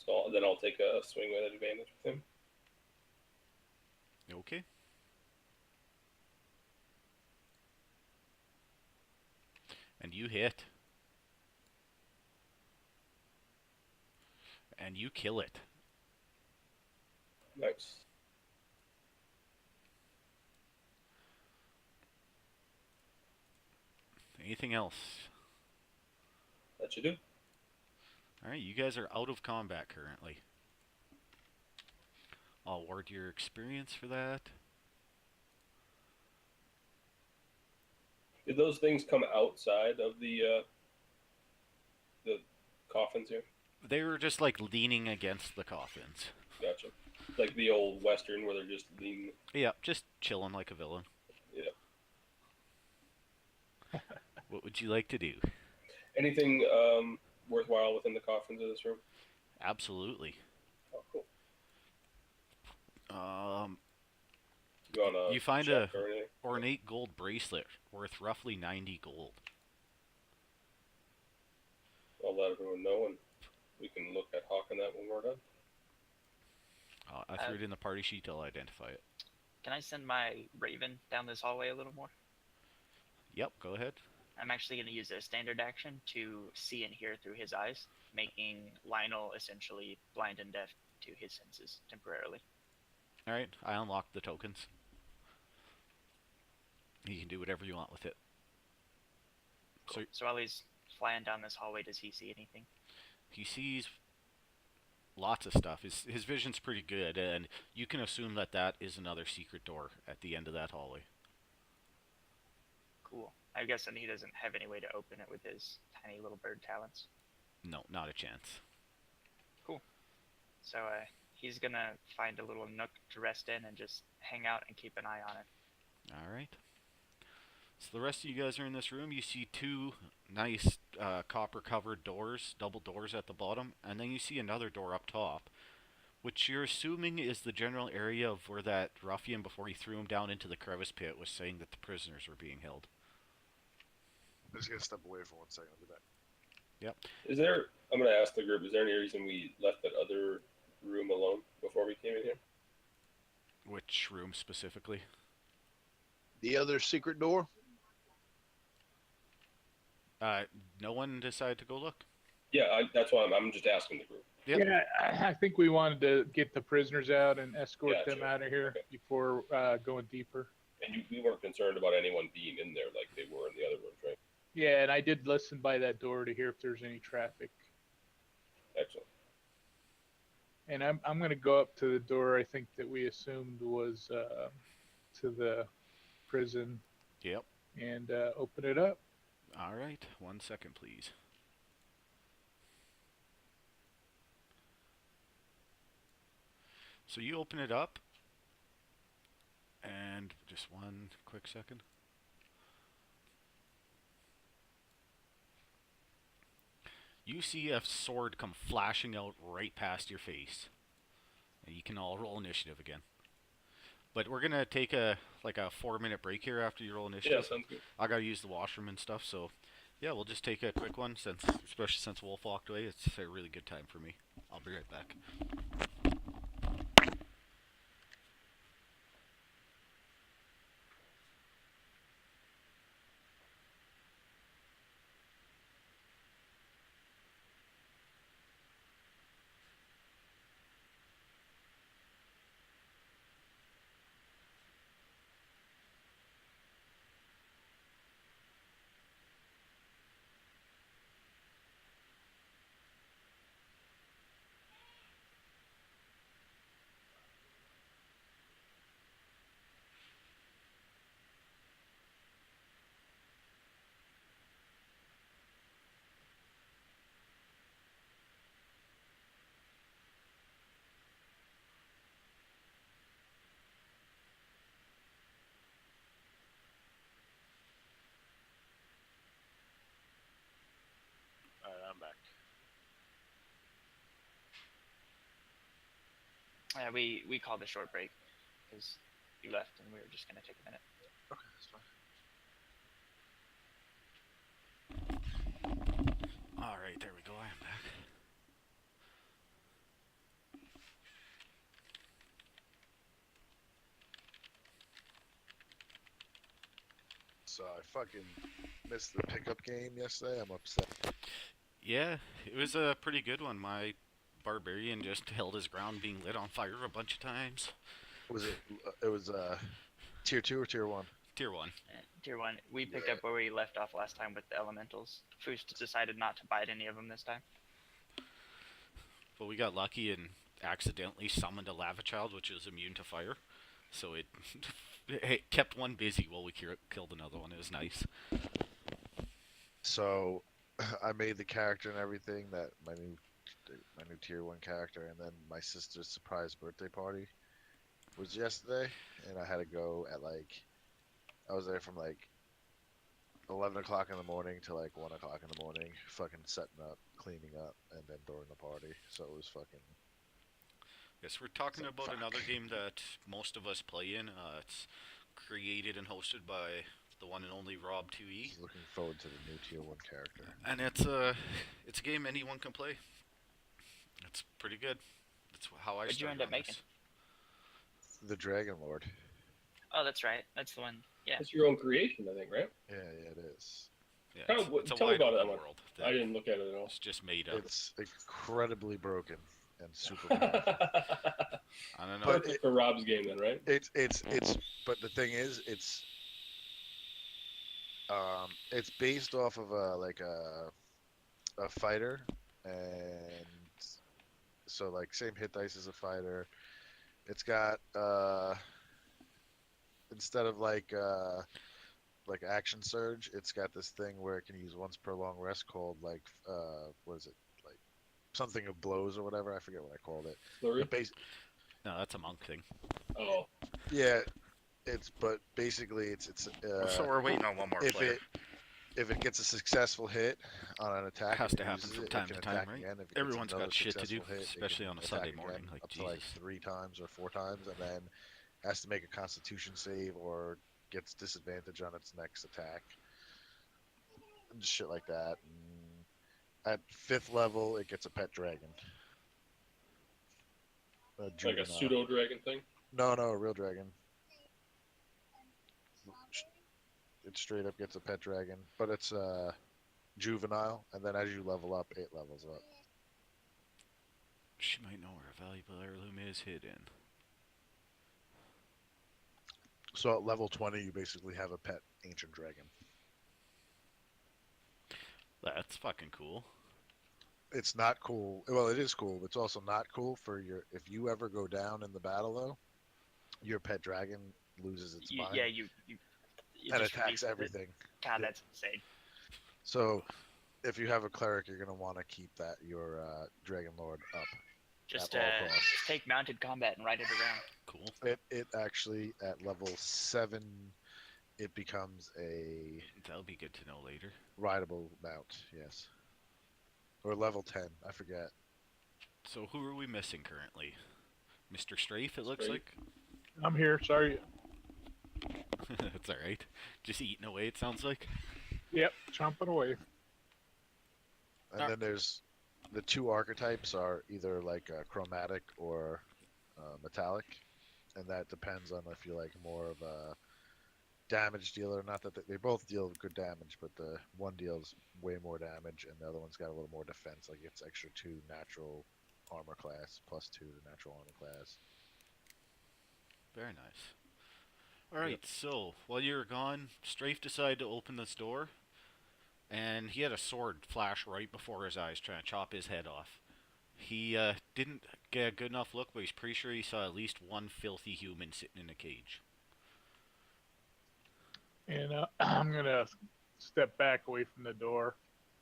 So then I'll take a swing at advantage with him. Okay. And you hit. And you kill it. Nice. Anything else? That should do. Alright, you guys are out of combat currently. I'll award your experience for that. Did those things come outside of the coffins here? They were just like leaning against the coffins. Gotcha. Like the old western where they're just leaning. Yeah, just chilling like a villain. Yeah. What would you like to do? Anything worthwhile within the coffins of this room? Absolutely. Oh, cool. You want You to find a check or anything? ornate gold bracelet worth roughly 90 gold. I'll let everyone know, and we can look at hawking that when we're done. I threw it in the party sheet to identify it. Can I send my Raven down this hallway a little more? Yep, go ahead. I'm actually going to use a standard action to see and hear through his eyes, making Lionel essentially blind and deaf to his senses temporarily. Alright, I unlocked the tokens. You can do whatever you want with it. Cool. So while he's flying down this hallway, does he see anything? He sees lots of stuff. His vision's pretty good, and you can assume that that is another secret door at the end of that hallway. Cool. I guess then he doesn't have any way to open it with his tiny little bird talents. No, not a chance. So he's gonna find a little nook to rest in and just hang out and keep an eye on it. Alright. So the rest of you guys are in this room. You see two nice copper-covered doors, double doors at the bottom, and then you see another door up top, which you're assuming is the general area of where that ruffian, before he threw him down into the crevice pit, was saying that the prisoners were being held. I'm just gonna step away for 1 second. I'll be back. Is there? I'm gonna ask the group. Is there any reason we left that other room alone before we came in here? Which room specifically? The other secret door? No one decided to go look? Yeah, that's why I'm just asking the group. Yep. Yeah, I think we wanted to get the prisoners out and escort Gotcha. them out of here Okay. before going deeper. And we weren't concerned about anyone being in there like they were in the other rooms, right? Yeah, and I did listen by that door to hear if there's any traffic. Excellent. And I'm going to go up to the door I think that we assumed was to the prison Yep. and open it up. Alright, 1 second, please. So you open it up, and just 1 quick second. You see a sword come flashing out right past your face. And you can all roll initiative again. But we're gonna take a 4-minute break here after you roll Yeah, initiative. sounds good. I gotta use the washroom and stuff, so yeah, we'll just take a quick one, especially since Wolf walked away. It's a really good time for me. I'll be right back. All right, I'm back. Yeah, we called a short break because you left and we were just gonna take a minute. Okay, that's fine. Alright, there we go, I am back. So I fucking missed the pickup game yesterday. I'm upset. Yeah, it was a pretty good one. My barbarian just held his ground being lit on fire a bunch of times. Was it? It was tier 2 or tier 1? Tier 1. Tier 1, we picked up where we left off last time with the elementals. Foost decided not to bite any of them this time. But we got lucky and accidentally summoned a lava child, which is immune to fire. So it, it kept one busy while we killed another one. It was nice. So I made the character and everything, that my new tier 1 character, and then my sister's surprise birthday party was yesterday, and I had to go at I was there from 11 o'clock in the morning to 1 o'clock in the morning, fucking setting up, cleaning up, and then during the party. So it was fucking. Yes, we're talking So, about fuck. another game that most of us play in. It's created and hosted by the one and only Rob 2E, Just looking forward to the new tier 1 character. and it's a game anyone can play. It's pretty good. That's how I What'd you started end up on making? this. The Dragon Lord. Oh, that's right. That's the one. Yeah. It's your own creation, I think, right? Yeah, it is. Yeah, Kind it's, of, it's a tell me wide about open that one. world I that didn't look at it at all. it's just made up. It's incredibly broken and super powerful. I don't know. But Perfect for Rob's game, then, right? It's but the thing is, it's based off of a fighter, and so like same hit dice as a fighter. It's got instead of like action surge, it's got this thing where it can use once per long rest called like what is it, like something of blows or whatever, I forget what I called it. Flurry? But No, that's a monk thing. Oh, yeah, but basically it's So we're waiting on one more if player. if it gets a successful hit on an attack, Has if to it happen uses from it, time it can to time, attack right? again. If it gets Everyone's got another shit to do, successful hit, it especially can on a attack Sunday again morning. Like up to like Jesus. 3 times or 4 times, and then has to make a Constitution save or gets disadvantage on its next attack. And just shit like that. And at 5th level, it gets a pet dragon. A like a juvenile. pseudo dragon thing? No, a real dragon. It straight up gets a pet dragon, but it's juvenile, and then as you level up, it levels up. She might know where a valuable heirloom is hidden. So at level 20, you basically have a pet ancient dragon. That's fucking cool. It's not cool. Well, it is cool, but it's also not cool for if you ever go down in the battle though, your pet dragon loses its mind You and just attacks released it. everything. God, Yeah. that's insane. So if you have a cleric, you're gonna want to keep your dragon lord up. Just At all costs. just take mounted combat and ride it around. Cool. It actually at level 7, it becomes a That'll be good to know later. rideable mount. Yes. Or level 10, I forget. So who are we missing currently? Mr. Strafe, it looks Strafe. like. I'm here. Sorry. That's all right. Just eating away. It sounds like. Yep, chomping away. And then there's the 2 archetypes are either like chromatic or metallic, and that depends on if you like more of a damage dealer. Not that they both deal good damage, but the one deals way more damage, and the other one's got a little more defense. Like it's extra 2 natural armor class plus 2 to natural armor class. Very nice. All right. So while you were gone, Strafe decided to open this door, and he had a sword flash right before his eyes, trying to chop his head off. He didn't get a good enough look, but he's pretty sure he saw at least one filthy human sitting in a cage. And I'm going to step back away from the door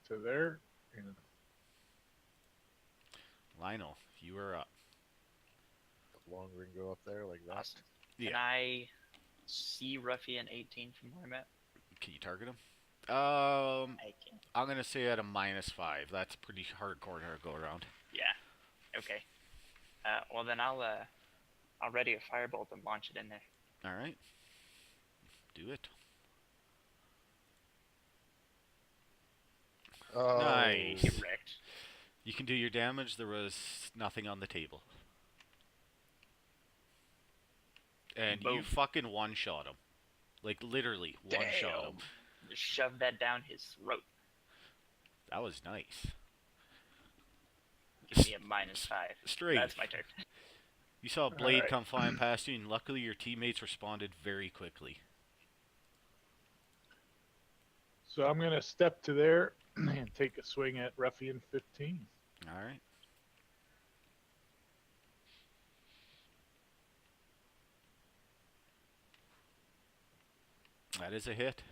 to there. And Lionel, you are up. Long ring go up there like that. Awesome. Yeah. Can I see Ruffian 18 from where I'm at? Can you target him? I can. I'm gonna say at a -5. That's pretty hardcore to go around. Yeah. Okay. Well then I'll ready a firebolt and launch it in there. All right. Do it. Oh, Nice. Get wrecked. You can do your damage. There was nothing on the table. And you Boom. fucking one-shot him. Like, literally one-shot him. Just shove that down his throat. That was nice. Give me a -5. Straight. That's my turn. You saw a blade Alright. come flying past you, and luckily your teammates responded very quickly. so I'm going to step to there and take a swing at Ruffian 15. Alright. That is a hit.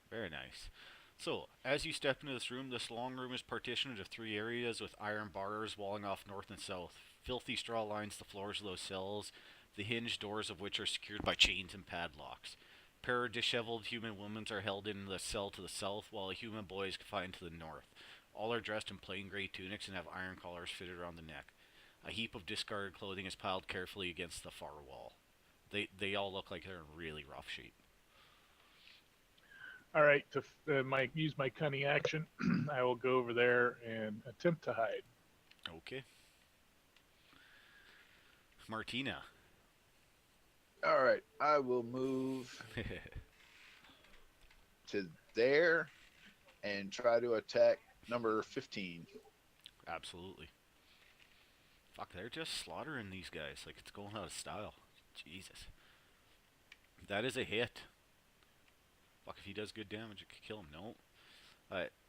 Very nice. So, as you step into this long room is partitioned into 3 areas with iron bars walling off north and south. Filthy straw lines the floors of those cells, the hinged doors of which are secured by chains and padlocks. A pair of disheveled human women are held in the cell to the south, while a human boy is confined to the north. All are dressed in plain gray tunics and have iron collars fitted around the neck. A heap of discarded clothing is piled carefully against the far wall. They all look like they're in really rough shape. All right, to use my cunning action, I will go over there and attempt to hide. Okay. Martina. All right, I will move to there and try to attack number 15. Absolutely. Fuck, they're just slaughtering these guys like it's going out of style. Jesus. That is a hit. Fuck, if he does good damage, it could kill him. No.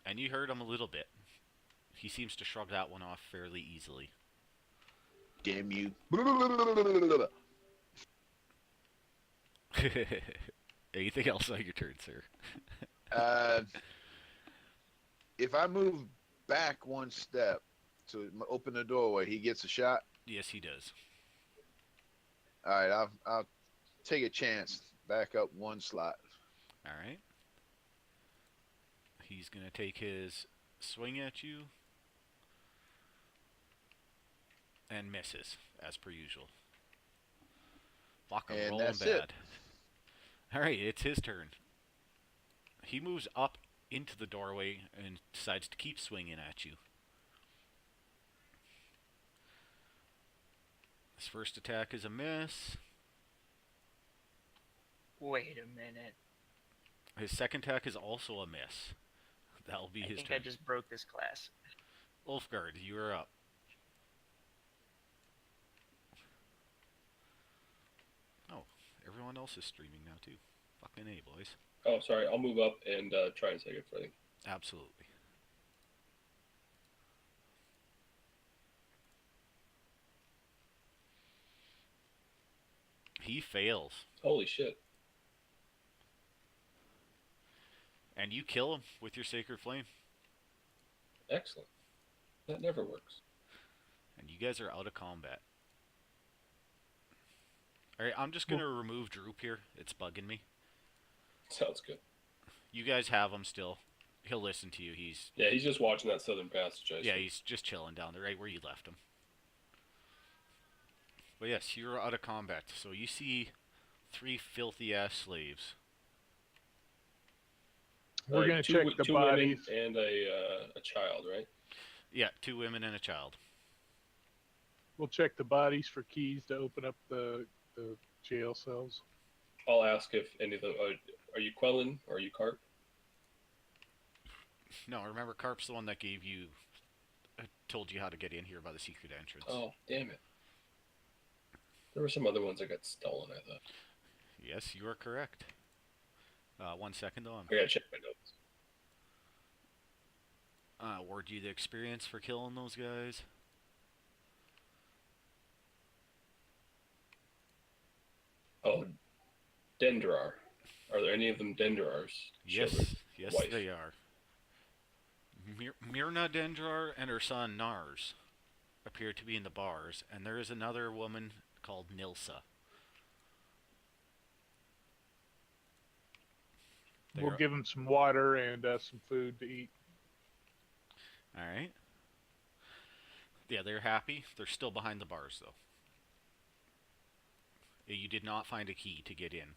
And you hurt him a little bit. He seems to shrug that one off fairly easily. Damn you. Anything else on your turn, sir? uh, if I move back one step to open the doorway, he gets a shot. Yes, he does. All right, I'll take a chance. Back up one slot. Alright. He's going to take his swing at you. And misses, as per usual. Fuck, I'm And rolling that's bad. it. Alright, it's his turn. He moves up into the doorway and decides to keep swinging at you. His first attack is a miss. Wait a minute. His second attack is also a miss. That'll be I his think turn. I just broke this class. Ulfgard, you are up. Oh, everyone else is streaming now too. Fucking A, boys. Oh, sorry. I'll move up and try and say good footing. Absolutely. He fails. Holy shit. And you kill him with your Sacred Flame. Excellent. That never works. And you guys are out of combat. Alright, I'm just going to remove Droop here. It's bugging me. Sounds good. You guys have him still. He'll listen to you. Yeah, he's just watching that Southern Passage. Yeah, he's just chilling down there, right where you left him. But yes, you're out of combat. So you see 3 filthy-ass slaves. We're going to check the two bodies. women and a child, right? Yeah, 2 women and a child. We'll check the bodies for keys to open up the jail cells. I'll ask if any of them are you Quellen or are you Carp? No, remember Carp's the one that gave you... told you how to get in here by the secret entrance. Oh, damn it. There were some other ones that got stolen, I thought. Yes, you are correct. 1 second though. I gotta check my notes. Award you the experience for killing those guys. Oh, Dendrar. Are there any of them Dendrar's Yes, children? yes Wife. they are. Myrna Dendrar and her son Nars appear to be in the bars, and there is another woman called Nilsa. We'll give them some water and some food to eat. Alright. Yeah, they're happy. They're still behind the bars, though. You did not find a key to get in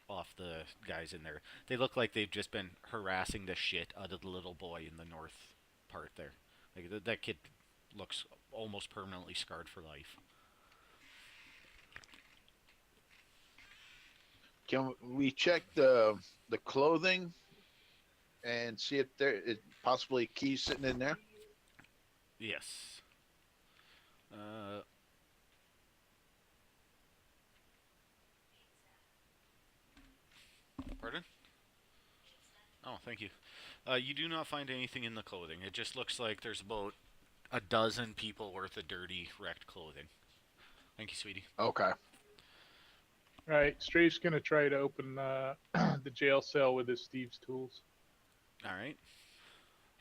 off the guys in there. They look like they've just been harassing the shit out of the little boy in the north part there. Like that kid looks almost permanently scarred for life. Can we check the clothing and see if there is possibly keys sitting in there? Yes. Pardon? Oh, thank you. You do not find anything in the clothing. It just looks like there's about a dozen people worth of dirty, wrecked clothing. Thank you, sweetie. Okay. All right, Strafe's going to try to open the jail cell with his thieves' tools. Alright.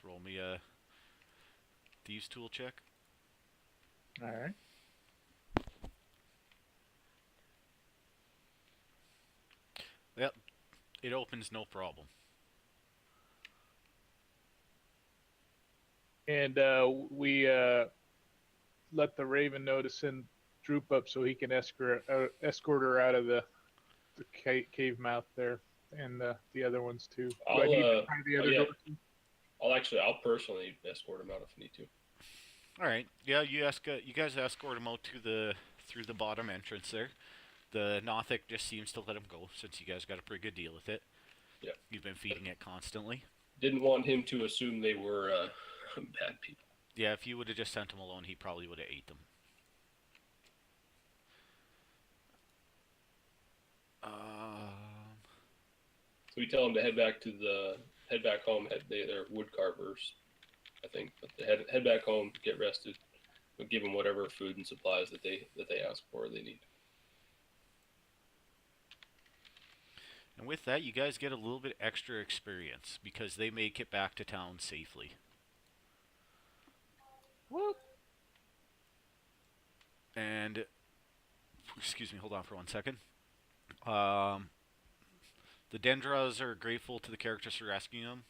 Roll me a thieves tool check. All right. Yep. It opens no problem. and we let the Raven know to send Droop up so he can escort her out of the cave mouth there, and the other ones too. Do I I'll need to try the other yeah, door too? I'll personally escort him out if I need to. All right. Yeah, you guys escort him out to the through the bottom entrance there. The Nothic just seems to let him go since you guys got a pretty good deal with it. Yeah. You've been feeding it constantly. Didn't want him to assume they were bad people. Yeah, if you would have just sent him alone, he probably would have ate them. So we tell them to head back home. They're wood carvers, I think, but they head back home, get rested, but give them whatever food and supplies that they ask for or they need. And with that, you guys get a little bit extra experience because they make it back to town safely. Whoop. And excuse me, hold on for 1 second. Um, the Dendras are grateful to the characters for rescuing them.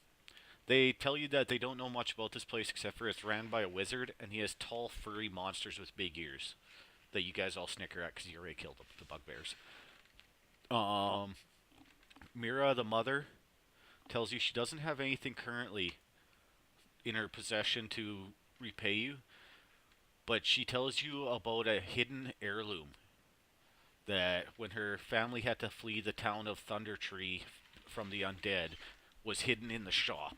They tell you that they don't know much about this place except for it's ran by a wizard, and he has tall, furry monsters with big ears that you guys all snicker at because you already killed the bugbears. Mira, the mother, tells you she doesn't have anything currently in her possession to repay you, but she tells you about a hidden heirloom that when her family had to flee the town of Thunder Tree from the undead was hidden in the shop.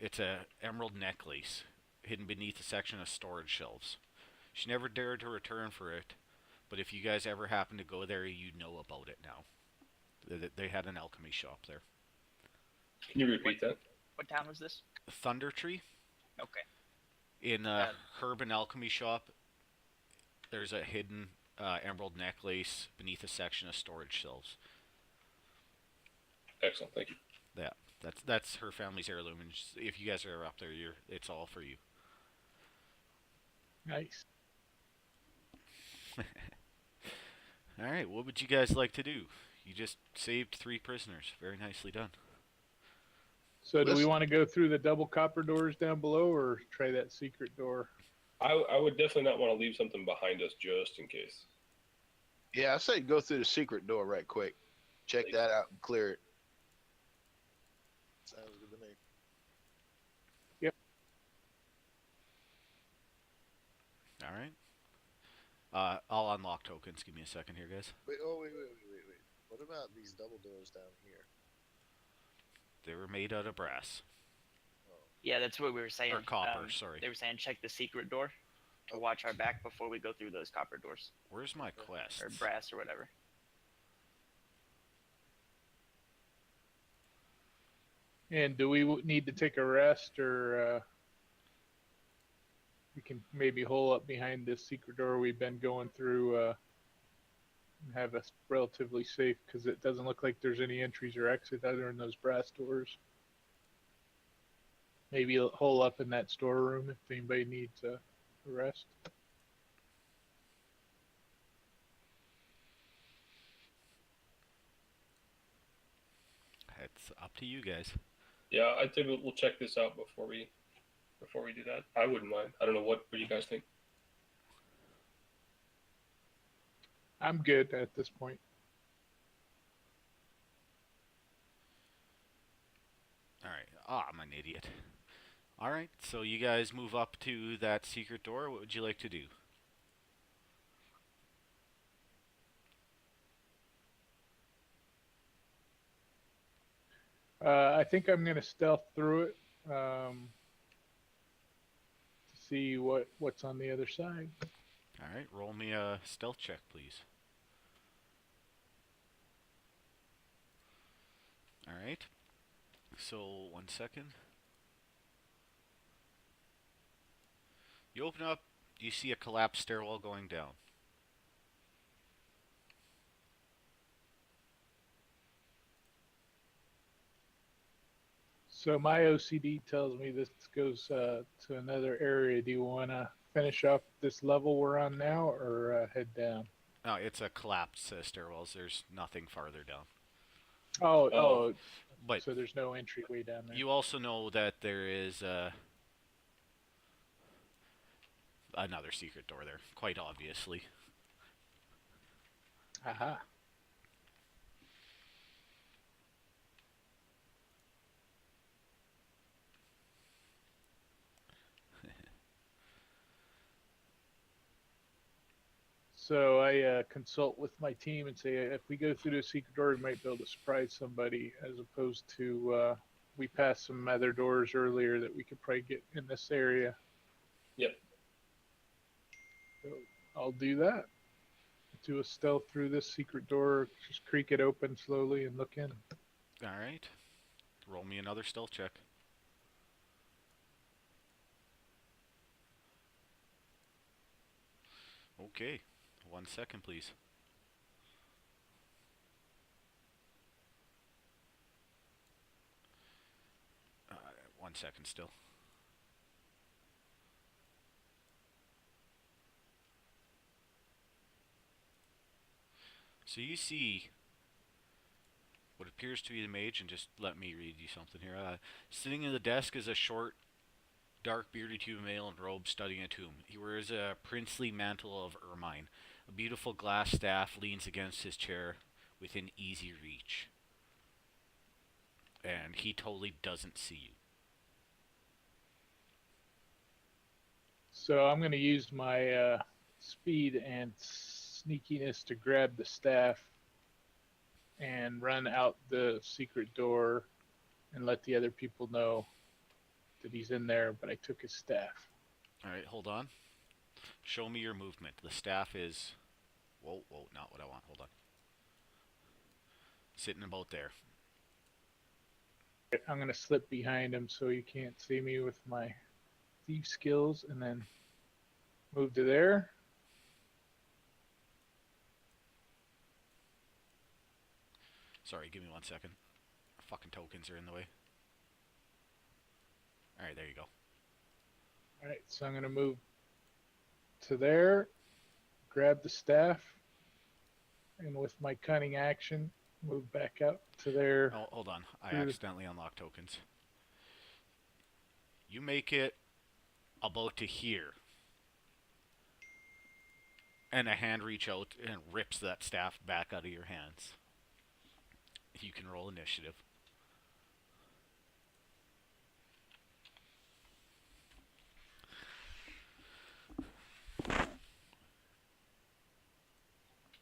It's a emerald necklace hidden beneath a section of storage shelves. She never dared to return for it, but if you guys ever happen to go there, you know about it now. They had an alchemy shop there. Can you repeat that? What town was this? Thunder Tree? Okay. In a herb and alchemy shop, there's a hidden emerald necklace beneath a section of storage shelves. Excellent, thank you. Yeah, that's her family's heirloom, and if you guys are up there, it's all for you. Nice. All right, what would you guys like to do? You just saved 3 prisoners. Very nicely done. So do we want to go through the double copper doors down below, or try that secret door? I would definitely not want to leave something behind us just in case. Yeah, I say go through the secret door right quick. Check that out and clear it. Sounds good to me. Yep. All right. I'll unlock tokens. Give me a second here, guys. Wait, wait. What about these double doors down here? They were made out of brass. Oh, Yeah, that's what we were saying. Or copper, sorry. They were saying check the secret door to watch our back before we go through those copper doors. Where's my quest? Or brass or whatever. And do we need to take a rest, or we can maybe hole up behind this secret door we've been going through and have us relatively safe, because it doesn't look like there's any entries or exit other than those brass doors. Maybe hole up in that storeroom if anybody needs a rest. It's up to you guys. Yeah, I think we'll check this out before we do that. I wouldn't mind. I don't know what you guys think. I'm good at this point. All right. Ah, I'm an idiot. All right. So you guys move up to that secret door. What would you like to do? I think I'm going to stealth through it to see what's on the other side. All right. Roll me a stealth check, please. All right. So 1 second. You open up. You see a collapsed stairwell going down. So my OCD tells me this goes to another area. Do you want to finish up this level we're on now, or head down? No, it's a collapsed stairwells. There's nothing farther down. Oh, But so there's no entryway down there. you also know that there is another secret door there, quite obviously. Aha. So I consult with my team and say, if we go through the secret door, we might be able to surprise somebody, as opposed to we passed some other doors earlier that we could probably get in this area. Yep. So I'll do that. Do a stealth through this secret door, just creak it open slowly and look in. All right. Roll me another stealth check. Okay. 1 second, please. Uh, 1 second still. So you see what appears to be the mage, and just let me read you something here. Sitting in the desk is a short, dark bearded human male in robes studying a tomb. He wears a princely mantle of ermine. A beautiful glass staff leans against his chair within easy reach. And he totally doesn't see you. So I'm going to use my speed and sneakiness to grab the staff and run out the secret door and let the other people know that he's in there, but I took his staff. Alright, hold on. Show me your movement. The staff is... Whoa, not what I want. Hold on. Sitting about there. I'm going to slip behind him so he can't see me with my thief skills, and then move to there. Sorry, give me 1 second. Fucking tokens are in the way. Alright, there you go. Alright, so I'm going to move to there, grab the staff, and with my cunning action, move back up to there. Oh, hold on. I accidentally unlocked tokens. You make it about to here. And a hand reach out and rips that staff back out of your hands. You can roll initiative.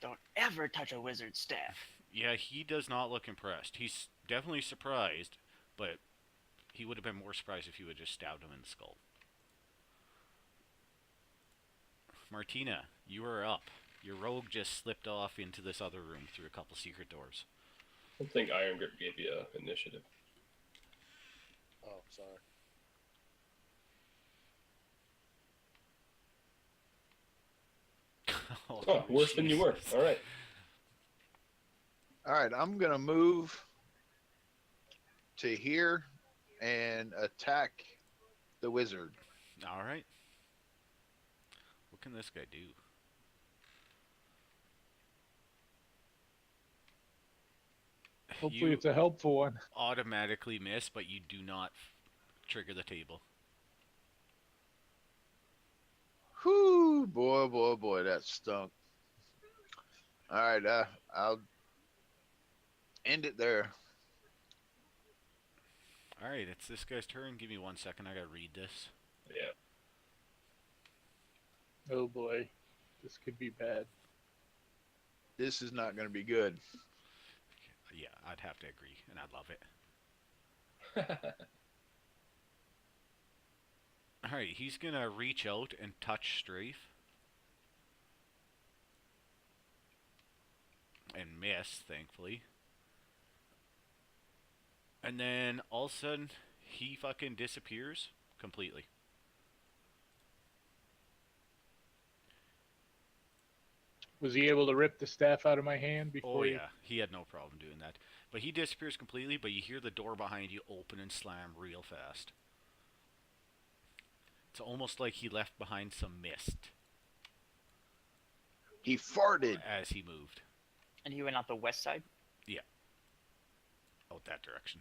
Don't ever touch a wizard's staff. Yeah, he does not look impressed. He's definitely surprised, but he would have been more surprised if you had just stabbed him in the skull. Martina, you are up. Your rogue just slipped off into this other room through a couple secret doors. I don't think Iron Grip gave you initiative. Oh, sorry. Oh, worse than you were. Jesus. All right. All right, I'm gonna move to here and attack the wizard. All right. What can this guy do? Hopefully You it's a helpful one. automatically miss, but you do not trigger the table. Whoo, boy, that stunk. All right, I'll end it there. All right, it's this guy's turn. Give me 1 second. I gotta read this. Yeah. Oh boy, this could be bad. This is not gonna be good. Yeah, I'd have to agree, and I'd love it. All right, he's gonna reach out and touch Strafe. And miss, thankfully. And then all of a sudden, he fucking disappears completely. Was he able to rip the staff out of my hand before? Oh yeah, he had no problem doing that. But he disappears completely, but you hear the door behind you open and slam real fast. It's almost like he left behind some mist He farted. as he moved. And he went out the west side? Out that direction.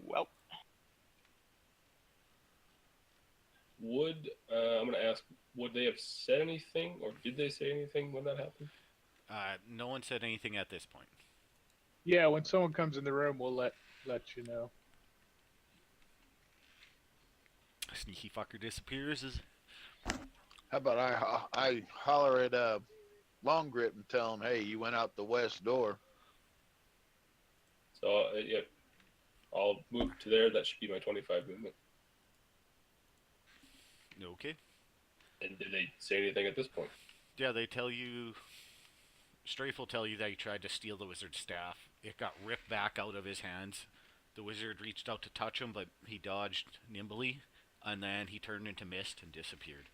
Well, I'm gonna ask, would they have said anything, or did they say anything when that happened? No one said anything at this point. Yeah, when someone comes in the room, we'll let you know. Sneaky fucker disappears. How about I holler at Long Grip and tell him, hey, you went out the west door. So yeah, I'll move to there. That should be my 25 movement. Okay. And did they say anything at this point? Yeah, they tell you. Strafe will tell you that he tried to steal the wizard's staff. It got ripped back out of his hands. The wizard reached out to touch him, but he dodged nimbly, and then he turned into mist and disappeared.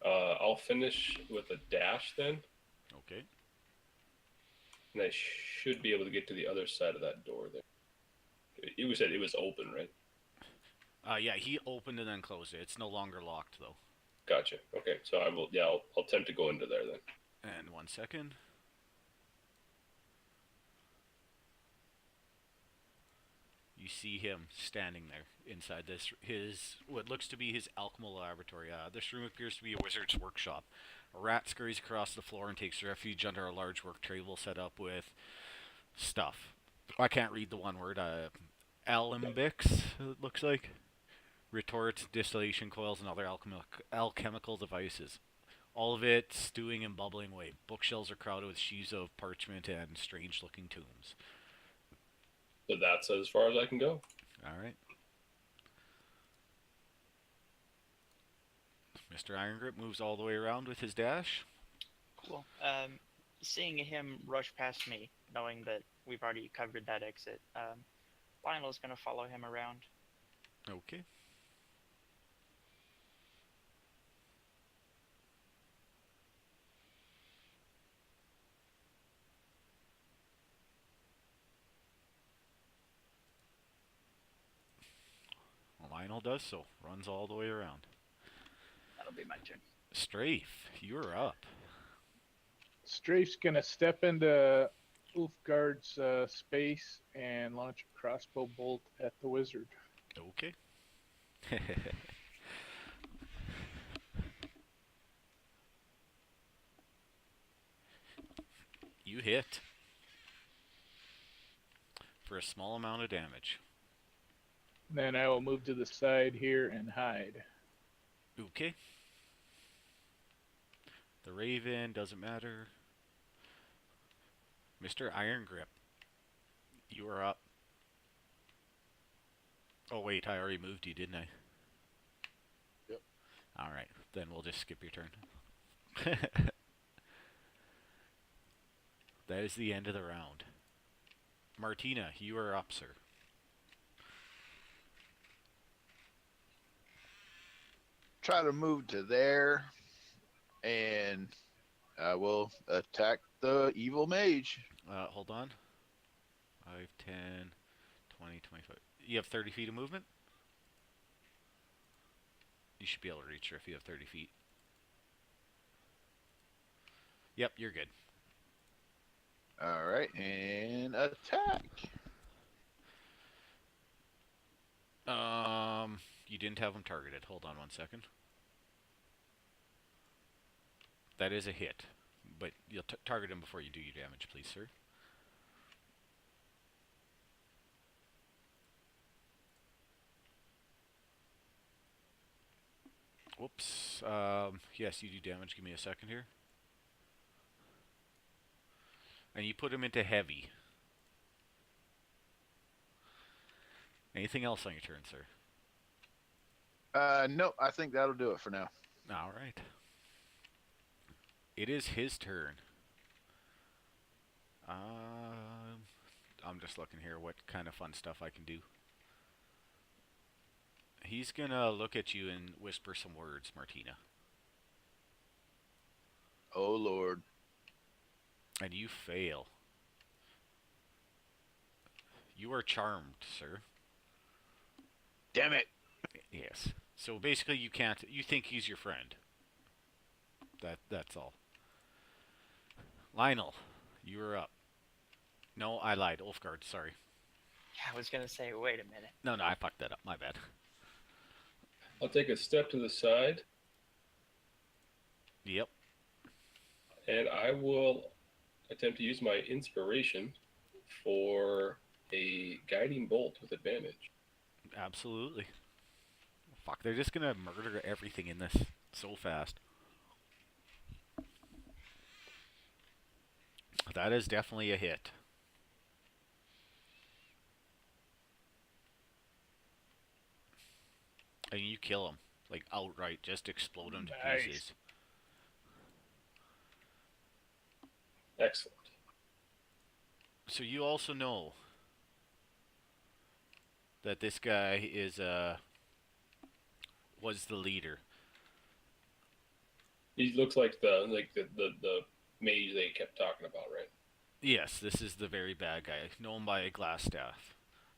I'll finish with a dash then, Okay. and I should be able to get to the other side of that door there. You said it was open, right? Yeah, he opened and then closed it. It's no longer locked, though. Gotcha. Okay, so I will. Yeah, I'll attempt to go into there then. And 1 second. You see him standing there inside his what looks to be his alchemical laboratory. This room appears to be a wizard's workshop. A rat scurries across the floor and takes refuge under a large work table set up with stuff. I can't read the one word. Alembics, it looks like. Retorts, distillation coils, and other alchemical devices. All of it stewing and bubbling away. Bookshelves are crowded with sheaves of parchment and strange-looking tomes. So that's as far as I can go. All right. Mr. Iron Grip moves all the way around with his dash. Cool. Seeing him rush past me, knowing that we've already covered that exit, Lionel's gonna follow him around. Okay. Lionel does so. Runs all the way around. That'll be my turn. Strafe, you're up. Strafe's gonna step into Ulfgard's space and launch a crossbow bolt at the wizard. Okay. You hit for a small amount of damage. Then I will move to the side here and hide. Okay. The Raven doesn't matter. Mr. Iron Grip, you are up. Oh wait, I already moved you, didn't I? Yep. Alright, then we'll just skip your turn. That is the end of the round. Martina, you are up, sir. Try to move to there, and I will attack the evil mage. Hold on. 5, 10, 20, 25. You have 30 feet of movement? You should be able to reach her if you have 30 feet. Yep, you're good. All right, and attack. You didn't have him targeted. Hold on 1 second. That is a hit, but you'll target him before you do your damage, please, sir. Whoops. Yes, you do damage. Give me a second here. And you put him into heavy. Anything else on your turn, sir? No, I think that'll do it for now. All right. It is his turn. I'm just looking here what kind of fun stuff I can do. He's gonna look at you and whisper some words, Martina. Oh Lord. And you fail. You are charmed, sir. Damn it. Yes. So basically you can't, you think he's your friend. That's all. Lionel, you are up. No, I lied. Ulfgard, sorry. Yeah, I was gonna say, wait a minute. No, I fucked that up. My bad. I'll take a step to the side, Yep, and I will attempt to use my inspiration for a guiding bolt with advantage. absolutely. Fuck, they're just gonna murder everything in this so fast. That is definitely a hit. And you kill him. Like, outright. Just explode him to Nice. pieces. Excellent. So you also know that this guy was the leader. He looks like the mage they kept talking about, right? Yes, this is the very bad guy, known by a glass staff.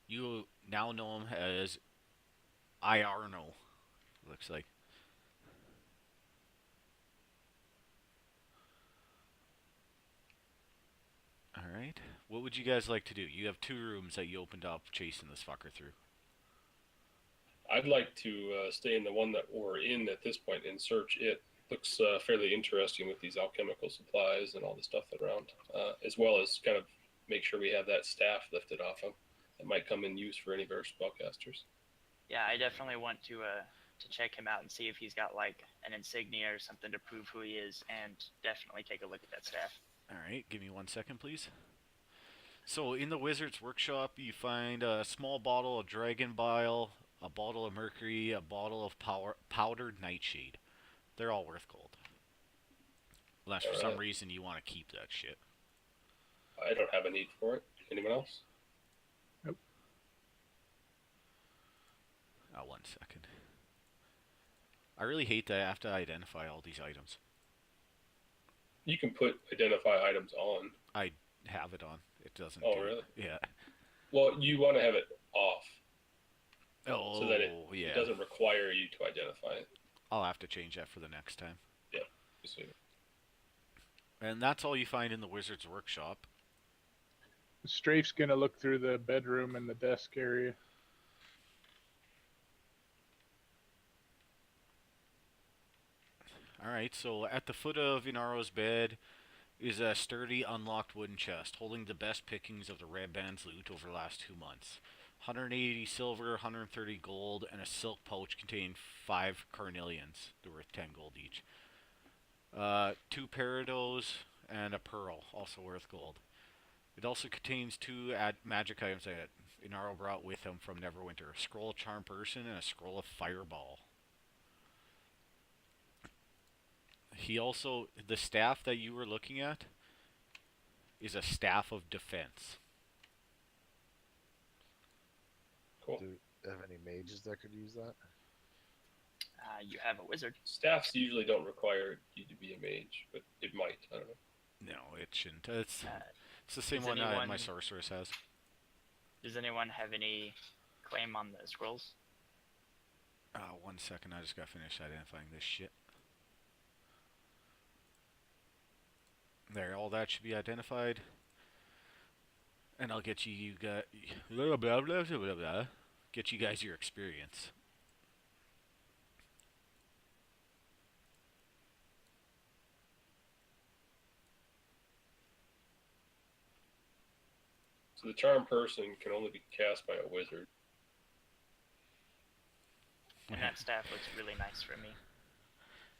You now know him as Iarno, looks like. Alright. What would you guys like to do? You have 2 rooms that you opened up chasing this fucker through. I'd like to stay in the one that we're in at this point and search it. Looks fairly interesting with these alchemical supplies and all the stuff around, as well as kind of make sure we have that staff lifted off him. That might come in use for any of our spellcasters. Yeah, I definitely want to check him out and see if he's got like an insignia or something to prove who he is, and definitely take a look at that staff. Alright, give me 1 second, please. So, in the wizard's workshop, you find a small bottle of dragon bile, a bottle of mercury, a bottle of powdered nightshade. They're all worth gold. Unless for some reason you want to keep that shit. I don't have a need for it. Anyone else? Nope. 1 second. I really hate that I have to identify all these items. You can put identify items on. I have it on. It doesn't. Oh, do really? It. Yeah. Well, you want to have it off Oh, so that it yeah. doesn't require you to identify it. I'll have to change that for the next time. Yeah, just leave it. And that's all you find in the wizard's workshop. Strafe's gonna look through the bedroom and the desk area. Alright, so at the foot of Inaro's bed is a sturdy, unlocked wooden chest holding the best pickings of the Red Band's loot over the last 2 months. 180 silver, 130 gold, and a silk pouch containing 5 carnelians. They're worth 10 gold each. 2 peridos and a pearl, also worth gold. It also contains 2 magic items that Inaro brought with him from Neverwinter. A scroll of charm person and a scroll of fireball. He also, the staff that you were looking at is a staff of defense. Cool. Do you have any mages that could use that? You have a wizard. Staffs usually don't require you to be a mage, but it might. I don't know. No, it shouldn't. It's the same does one anyone- my sorceress has. Does anyone have any claim on the scrolls? 1 second, I just got finished identifying this shit. There, all that should be identified. And I'll get you got blah blah blah blah blah blah. Get you guys your experience. So the charm person can only be cast by a wizard. And that staff looks really nice for me.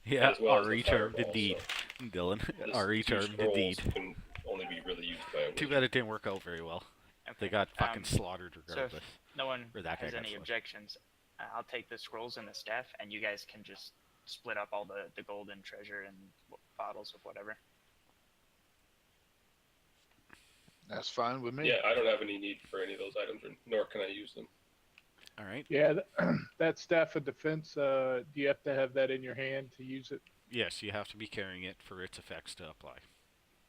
Yeah, as well as the RE charmed fireball, indeed. Dylan, This RE 2 charmed scrolls indeed. can only be really used by a wizard. Too bad it didn't work out very well. Okay. They got fucking um, slaughtered So regardless. if no one Or that guy has got any slaughtered. objections, I'll take the scrolls and the staff, and you guys can just split up all the gold and treasure and bottles of whatever. That's fine with me. Yeah, I don't have any need for any of those items, nor can I use them. All right. Yeah, that staff of defense. Do you have to have that in your hand to use it? Yes, you have to be carrying it for its effects to apply.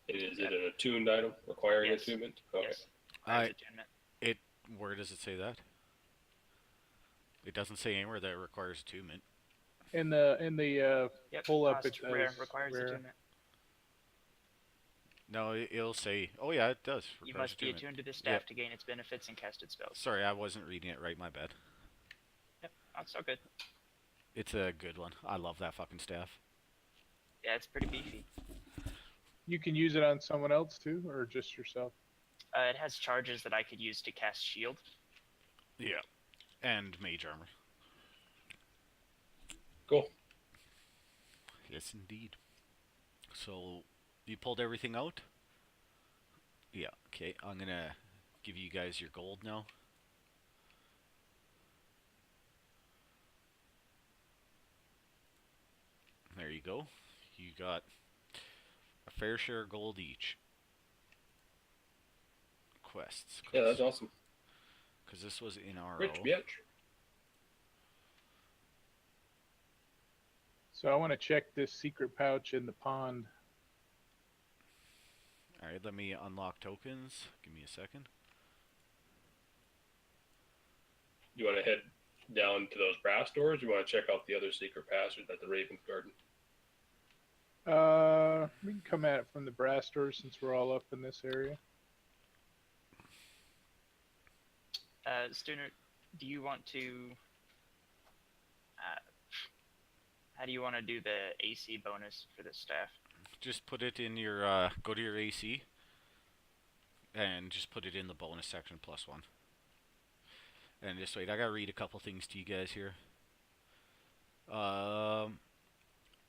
Is it an attuned item requiring Yes. attunement? Okay. Yes. I- Attunement. Where does it say that? It doesn't say anywhere that it requires attunement. In the Yep. pull up, cost it rare does. requires Rare. attunement. No, it'll say. Oh yeah, it does. You requires must be attunement. attuned to this staff to gain its benefits and cast its spells. Sorry, I wasn't reading it right. My bad. Yep. That's so good. It's a good one. I love that fucking staff. Yeah, it's pretty beefy. You can use it on someone else too, or just yourself. It has charges that I could use to cast shield. Yeah. And mage armor. Cool. Yes, indeed. So, you pulled everything out? Yeah, okay. I'm gonna give you guys your gold now. There you go. You got a fair share of gold each. Quests. Yeah, that's awesome. Because this was in RO. Rich bitch. So I want to check this secret pouch in the pond. Alright, let me unlock tokens. Give me a second. You want to head down to those brass doors? Or you want to check out the other secret passage at the Raven's Garden? We can come at it from the brass doors since we're all up in this area. Student, do you want to? How do you want to do the AC bonus for this staff? Just put it in your, go to your AC. And just put it in the bonus section +1. And just wait, I gotta read a couple things to you guys here.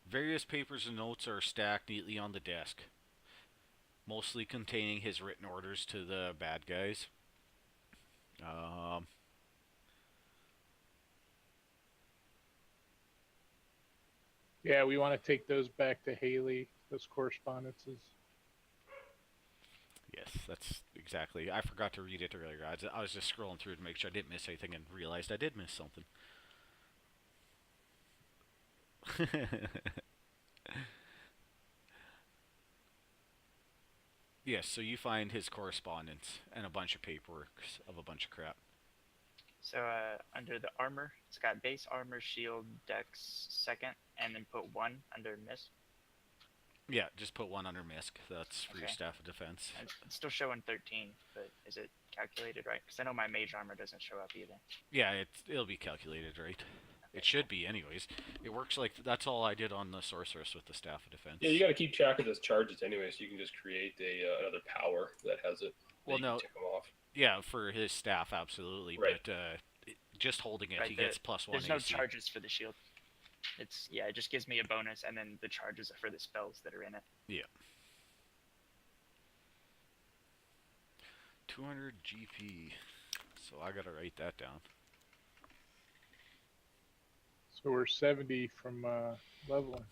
Various papers and notes are stacked neatly on the desk, mostly containing his written orders to the bad guys. Yeah, we want to take those back to Haley, those correspondences. Yes, that's exactly. I forgot to read it earlier. I was just scrolling through to make sure I didn't miss anything and realized I did miss something. Yes, so you find his correspondence and a bunch of paperwork of a bunch of crap. So under the armor, it's got base armor, shield, dex, second, and then put 1 under miss. Yeah, just put 1 under misc. That's for your Okay. staff of defense. And it's still showing 13, but is it calculated right? Because I know my mage armor doesn't show up either. Yeah, it'll be calculated right. It should be, anyways. It works like that's all I did on the sorceress with the staff of defense. Yeah, you got to keep track of those charges anyway, so you can just create another power that has it. Well, no. Tick them off. Yeah, for his staff, absolutely. Right. But just holding it, Right, he gets +1 There's no AC. charges for the shield. It just gives me a bonus, and then the charges are for the spells that are in it. Yeah. 200 GP. So I gotta write that down. So we're 70 from leveling.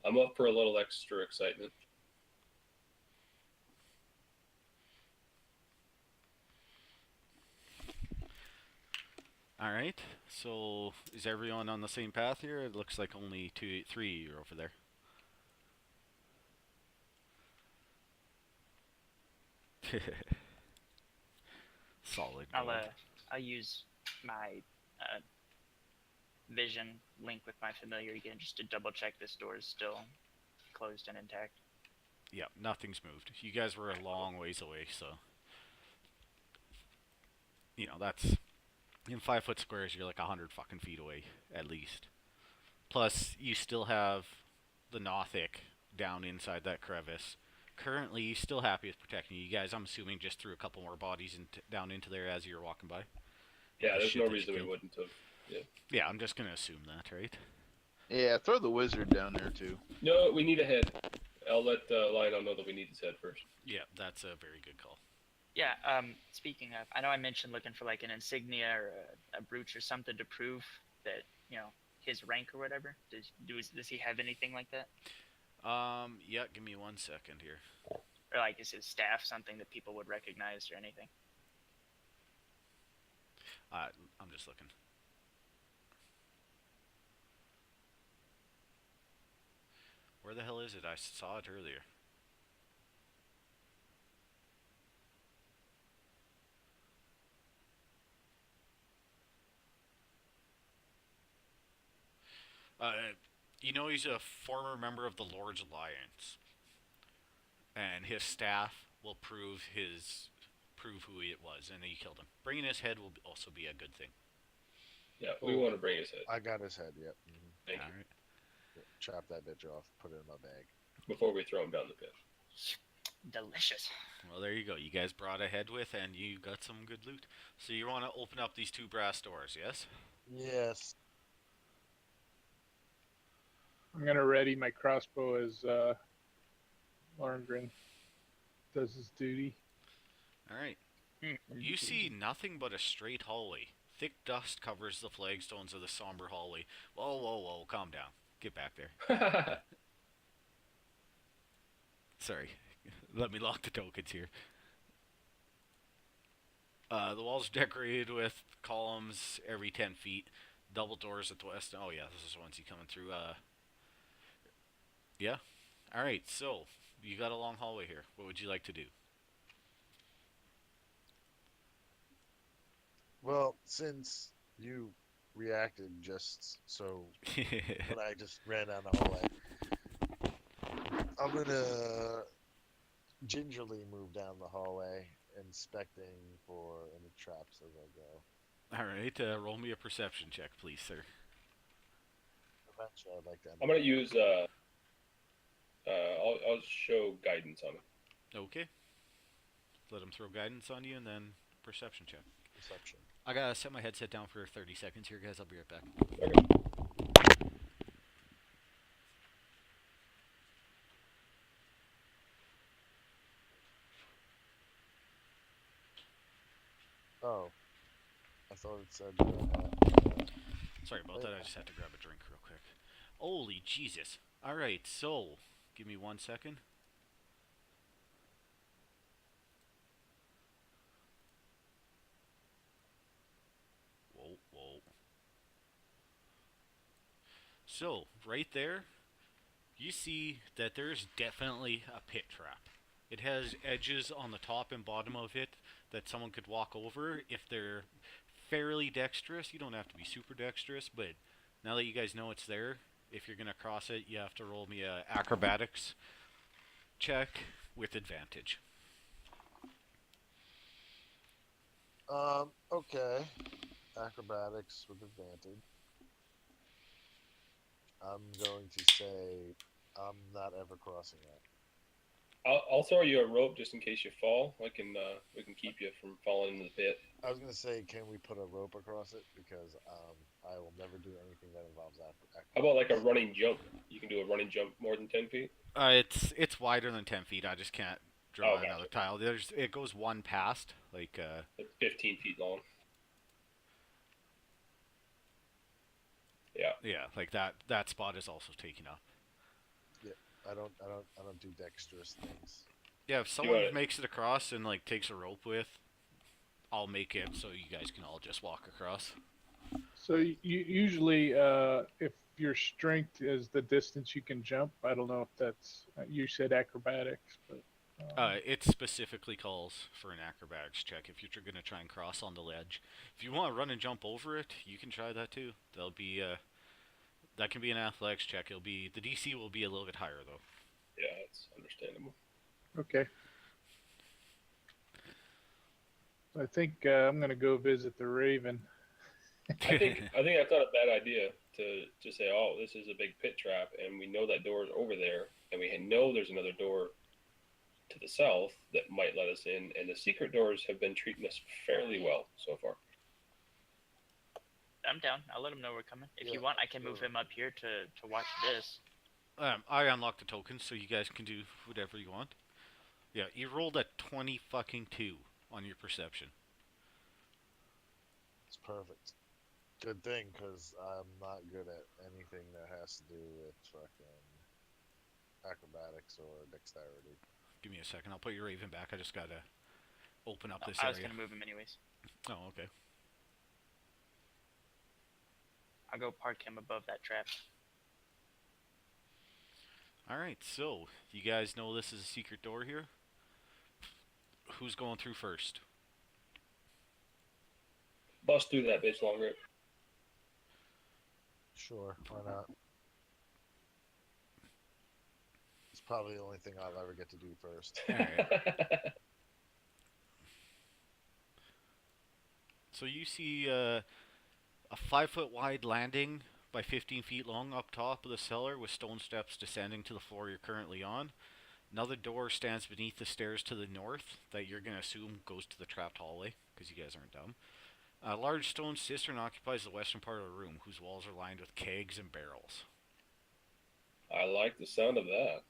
I'm up for a little extra excitement. Alright, so is everyone on the same path here? It looks like only 3 are over there. Solid gold. I'll use my vision link with my familiar again just to double check this door is still closed and intact. Yeah, nothing's moved. You guys were a long ways away, so you know that's in 5-foot squares. You're like 100 fucking feet away at least. Plus, you still have the Nothic down inside that crevice. Currently, he's still happy with protecting you guys. I'm assuming just threw a couple more bodies down into there as you were walking by. Yeah, there's Shit no that you reason we killed. wouldn't have. Yeah, I'm just gonna assume that, right? Yeah, throw the wizard down there too. No, we need a head. I'll let Lionel know that we need his head first. Yeah, that's a very good call. Yeah, speaking of, I know I mentioned looking for like an insignia or a brooch or something to prove that, his rank or whatever. Does he have anything like that? Yeah, give me 1 second here. Or like is his staff something that people would recognize or anything? I'm just looking. Where the hell is it? I saw it earlier. He's a former member of the Lord's Alliance, and his staff will prove who it was, and he killed him. Bringing his head will also be a good thing. Yeah, we Oh, want to bring his head. I got his head. Yep. Thank All you. right. Yep. Chop that bitch off. Put it in my bag. Before we throw him down the pit. Delicious. Well, there you go. You guys brought a head with, and you got some good loot. So you want to open up these 2 brass doors, yes? Yes. I'm gonna ready my crossbow as Larngren does his duty. All right. Mm. You see nothing but a straight hallway. Thick dust covers the flagstones of the somber hallway. Whoa, whoa, whoa! Calm down. Get back there. Sorry. Let me lock the tokens here. The walls are decorated with columns every 10 feet. Double doors at the west. Oh, yeah, this is once you coming through. Yeah. Alright, so, you got a long hallway here. What would you like to do? Well, since you reacted just so when I just ran down the hallway, I'm gonna gingerly move down the hallway, inspecting for any traps as I go. Alright, roll me a perception check, please, sir. Eventually, I'd like to. I'm gonna use. I'll show guidance on it. Okay. Let him throw guidance on you, and then perception check. Perception. I gotta set my headset down for 30 seconds here, guys. I'll be right back. Okay. Oh, I thought it said. Sorry about that. I just had to grab a drink real quick. Holy Jesus. Alright, so, give me 1 second. Whoa, whoa. So, right there, you see that there's definitely a pit trap. It has edges on the top and bottom of it that someone could walk over if they're fairly dexterous. You don't have to be super dexterous, but now that you guys know it's there, if you're going to cross it, you have to roll me a acrobatics check with advantage. Okay. Acrobatics with advantage. I'm going to say I'm not ever crossing that. I'll throw you a rope just in case you fall. We can keep you from falling into the pit. I was gonna say, can we put a rope across it? Because I will never do anything that involves acrobatics. How about like a running jump? You can do a running jump more than 10 feet. It's wider than 10 feet. I just can't draw another tile. It goes one past, like It's 15 feet long. Yeah. yeah, like that spot is also taken up. Yeah, I don't do dexterous things. Yeah, if someone makes it across and like takes a rope with, I'll make it so you guys can all just walk across. So you usually, if your strength is the distance you can jump, I don't know if that's you said acrobatics, but It specifically calls for an acrobatics check if you're gonna try and cross on the ledge. If you want to run and jump over it, you can try that too. That'll be that can be an athletics check. It'll be the DC will be a little bit higher though. Yeah, it's understandable. okay. I think I'm gonna go visit the Raven. I think that's not a bad idea to say, oh, this is a big pit trap, and we know that door is over there, and we know there's another door to the south that might let us in, and the secret doors have been treating us fairly well so far. I'm down. I'll let him know we're coming. If you Yeah, want, I can move him up here to watch this. I unlocked the tokens so you guys can do whatever you want. Yeah, you rolled a 20 fucking 2 on your perception. It's perfect. Good thing, because I'm not good at anything that has to do with fucking acrobatics or dexterity. Give me a second. I'll put your Raven back. I just gotta open up this I was area. gonna move him anyways. Oh, okay. I'll go park him above that trap. Alright, so, you guys know this is a secret door here? Who's going through first? Bust through that bitch, long grip. Sure, why not? It's probably the only thing I'll ever get to do first. Alright. So you see a A 5 foot wide landing by 15 feet long up top of the cellar with stone steps descending to the floor you're currently on. Another door stands beneath the stairs to the north that you're going to assume goes to the trapped hallway, because you guys aren't dumb. A large stone cistern occupies the western part of the room, whose walls are lined with kegs and barrels. I like the sound of that.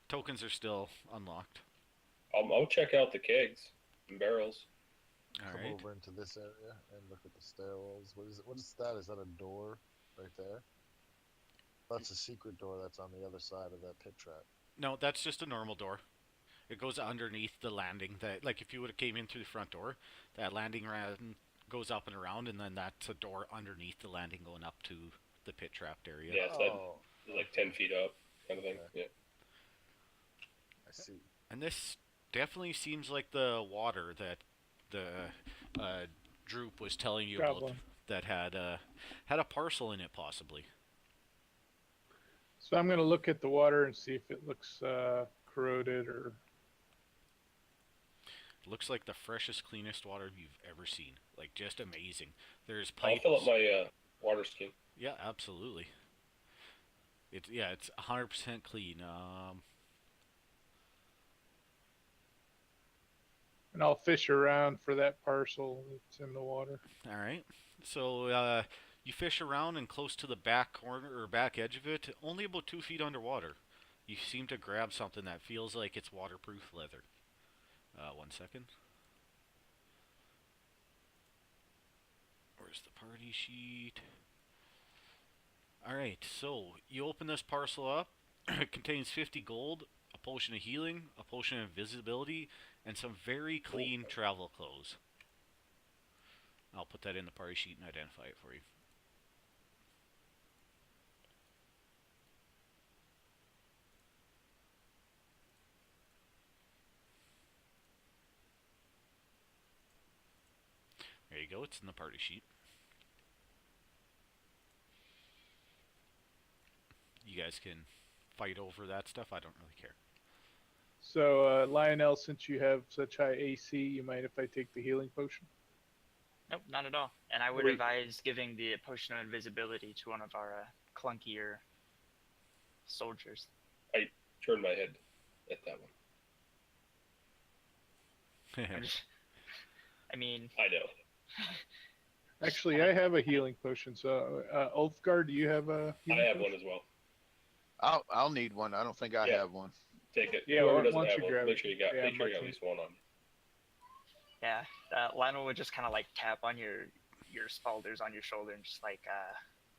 Tokens are still unlocked. I'll check out the kegs and barrels. All Come right. over into this area and look at the stairwells. What is it? What is that? Is that a door right there? That's a secret door that's on the other side of that pit trap. No, that's just a normal door. It goes underneath the landing. That, like, if you would have came in through the front door, that landing goes up and around, and then that's a door underneath the landing going up to the pit trapped area. Yeah, so Oh, that, like 10 feet up, kind of thing. Okay. Yeah. I see. And this definitely seems like the water that the Droop was telling you about, Problem. that had a parcel in it, possibly. So I'm going to look at the water and see if it looks corroded or. Looks like the freshest, cleanest water you've ever seen. Like, just amazing. There's I'll pipes. fill up my water skin. Yeah, absolutely. It's 100% clean. And I'll fish around for that parcel that's in the water. All right. So you fish around and close to the back corner or back edge of it, only about 2 feet underwater. You seem to grab something that feels like it's waterproof leather. 1 second. Where's the party sheet? Alright, so you open this parcel up. It contains 50 gold, a potion of healing, a potion of invisibility, and some very clean travel clothes. I'll put that in the party sheet and identify it for you. There you go, it's in the party sheet. You guys can fight over that stuff, I don't really care. So, Lionel, since you have such high AC, you mind if I take the healing potion? Nope, not at all. And I would Wait. advise giving the potion of invisibility to one of our clunkier soldiers. Turn my head at that one. I mean, I know. Actually, I have a healing potion. So, Ulfgar, do you have a I healing have potion? one as well. I'll need one. I don't think I Yeah. have one. Take it. Yeah, Whoever why doesn't don't have you one, grab make it? sure you got Yeah, make sure you got at Martin. least one on. yeah, Lionel would just kind of like tap on your spalders on your shoulder and just like,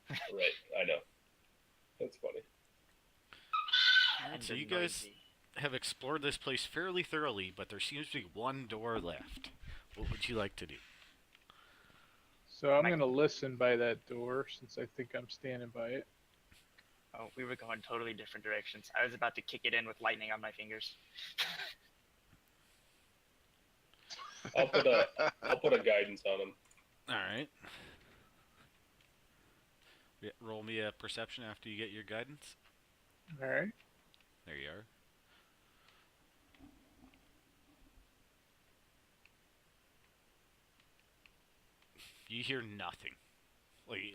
Right, I know. That's funny. Alright, so "Kinda you guys noisy." have explored this place fairly thoroughly, but there seems to be one door left. What would you like to do? So I'm Mike. going to listen by that door since I think I'm standing by it. Oh, we were going totally different directions. I was about to kick it in with lightning on my fingers. I'll put a guidance on him. Alright. Yeah, roll me a perception after you get your guidance. All right. There you are. You hear nothing.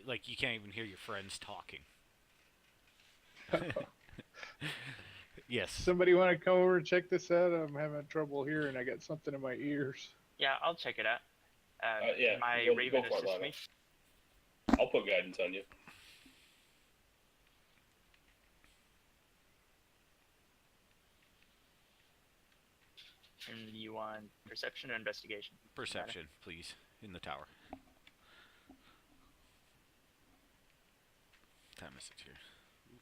Like you can't even hear your friends talking. Yes. Somebody want to come over and check this out? I'm having trouble hearing. I got something in my ears. Yeah, I'll check it out. Yeah, My go raven for it, assist Lionel. me. I'll put guidance on you. And you want perception or investigation? Perception, please, in the tower. Time is it here? Ooh,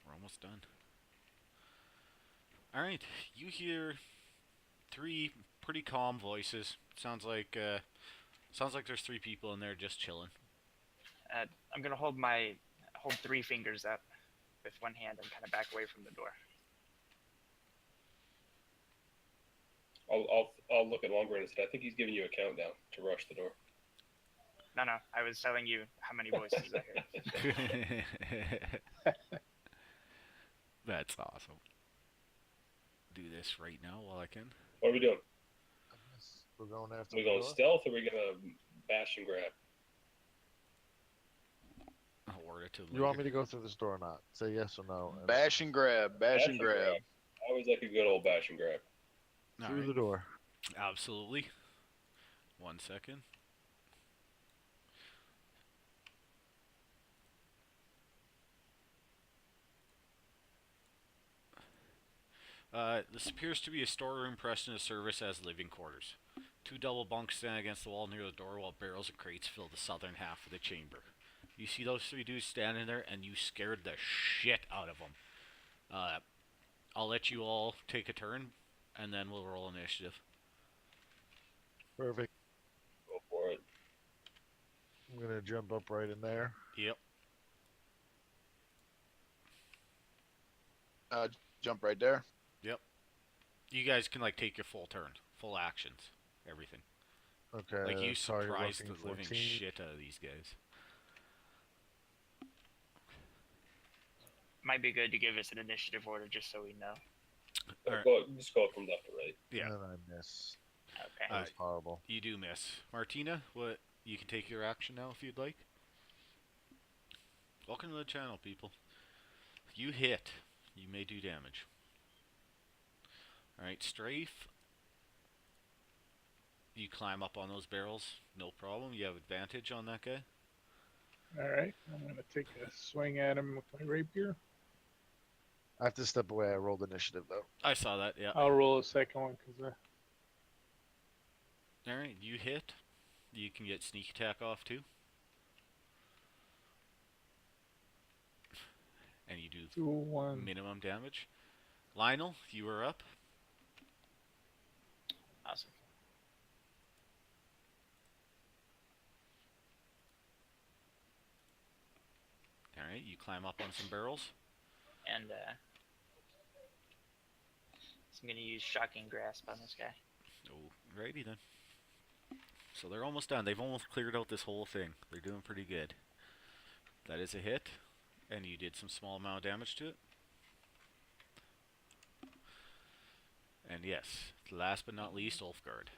we're almost done. Alright, you hear three pretty calm voices. Sounds like there's three people in there just chilling. I'm gonna hold 3 fingers up with one hand and kind of back away from the door. I'll look at Longbrandt and say, I think he's giving you a countdown to rush the door. No, I was telling you how many voices I heard. That's awesome. Do this right now while I can. What are we doing? We're going after We the going door? stealth, or we gonna bash and grab? I'll word it to You want later. me to go through this door or not? Say yes or no. and- Bash and grab. Bash and grab. I always like a good old bash and grab. All Through right. the door. Absolutely. 1 second. This appears to be a storeroom pressed into service as living quarters. 2 double bunks stand against the wall near the door while barrels and crates fill the southern half of the chamber. You see those 3 dudes standing there and you scared the shit out of them. I'll let you all take a turn and then we'll roll initiative. Perfect. Go for it. I'm gonna jump up right in there. Yep. Jump right there. You guys can like take your full turn, full actions, everything. Okay. Like you target surprised the roughing living 14. shit out of these guys. Might be good to give us an initiative order just so we know. Alright. Just go from left to right. Yeah. And I miss. Okay. That was horrible. You do miss. Martina, what you can take your action now if you'd like. Welcome to the channel, people. You hit. You may do damage. Alright, strafe. You climb up on those barrels, no problem. You have advantage on that guy. All right, I'm gonna take a swing at him with my rapier. I have to step away. I rolled initiative though. I saw that, yeah. I'll roll a second one because Alright, you hit. You can get sneak attack off too. And you do 2, 1. minimum damage. Lionel, you are up. Awesome. Alright, you climb up on some barrels. And so I'm gonna use shocking grasp on this guy. Alrighty then. So they're almost done. They've almost cleared out this whole thing. They're doing pretty good. That is a hit. And you did some small amount of damage to it. And yes, last but not least, Ulfgard.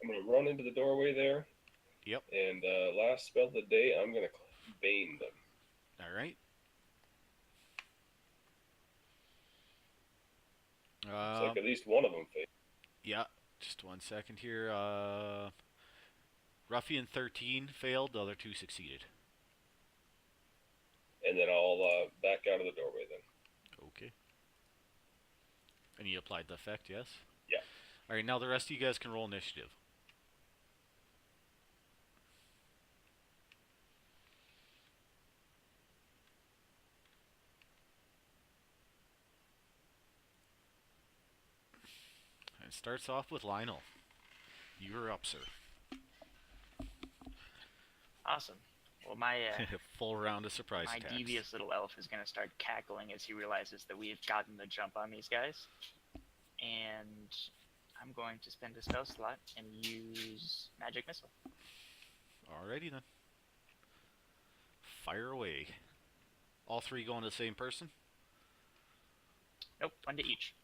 I'm gonna run into the doorway there. Yep. And last spell of the day, I'm gonna bane them. Alright. It's like at least one of them failed. Yeah, just 1 second here. Ruffian 13 failed, the other 2 succeeded. And then I'll back out of the doorway then. Okay. And you applied the effect, yes? Yeah. Alright, now the rest of you guys can roll initiative. It starts off with Lionel. You're up, sir. Awesome. Well, my Full round of surprise my attacks. devious little elf is gonna start cackling as he realizes that we have gotten the jump on these guys, and I'm going to spend a spell slot and use magic missile. Alrighty then. Fire away. All 3 going to the same person? Nope, 1 to each.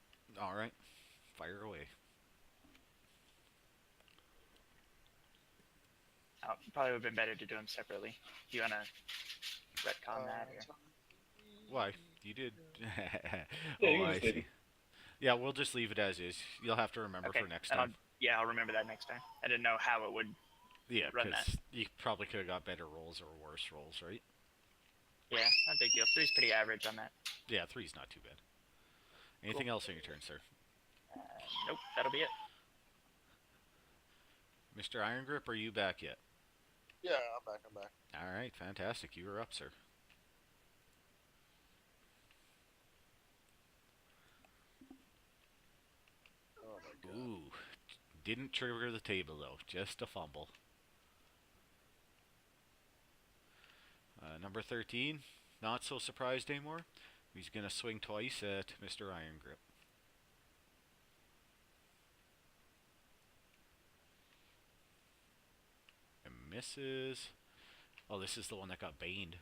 Alright. Fire away. Oh, probably would have been better to do them separately. Do you wanna retcon that? Or? Why? You did. Yeah, Oh, you I just did. see. Yeah, we'll just leave it as is. You'll have to remember Okay, for next and time. yeah, I'll remember that next time. I didn't know how it would. Yeah, run because you probably could have got better rolls or worse rolls, right? Yeah, not a big deal. 3's pretty average on that. Yeah, 3's not too bad. Anything else on your turn, sir? Nope, that'll be it. Mr. Iron Grip, are you back yet? Yeah, I'm back. Alright, fantastic. You are up, sir. Oh my god. Ooh. Didn't trigger the table, though. Just a fumble. Number 13. Not so surprised anymore. He's going to swing twice at Mr. Iron Grip. And misses. Oh, this is the one that got baned.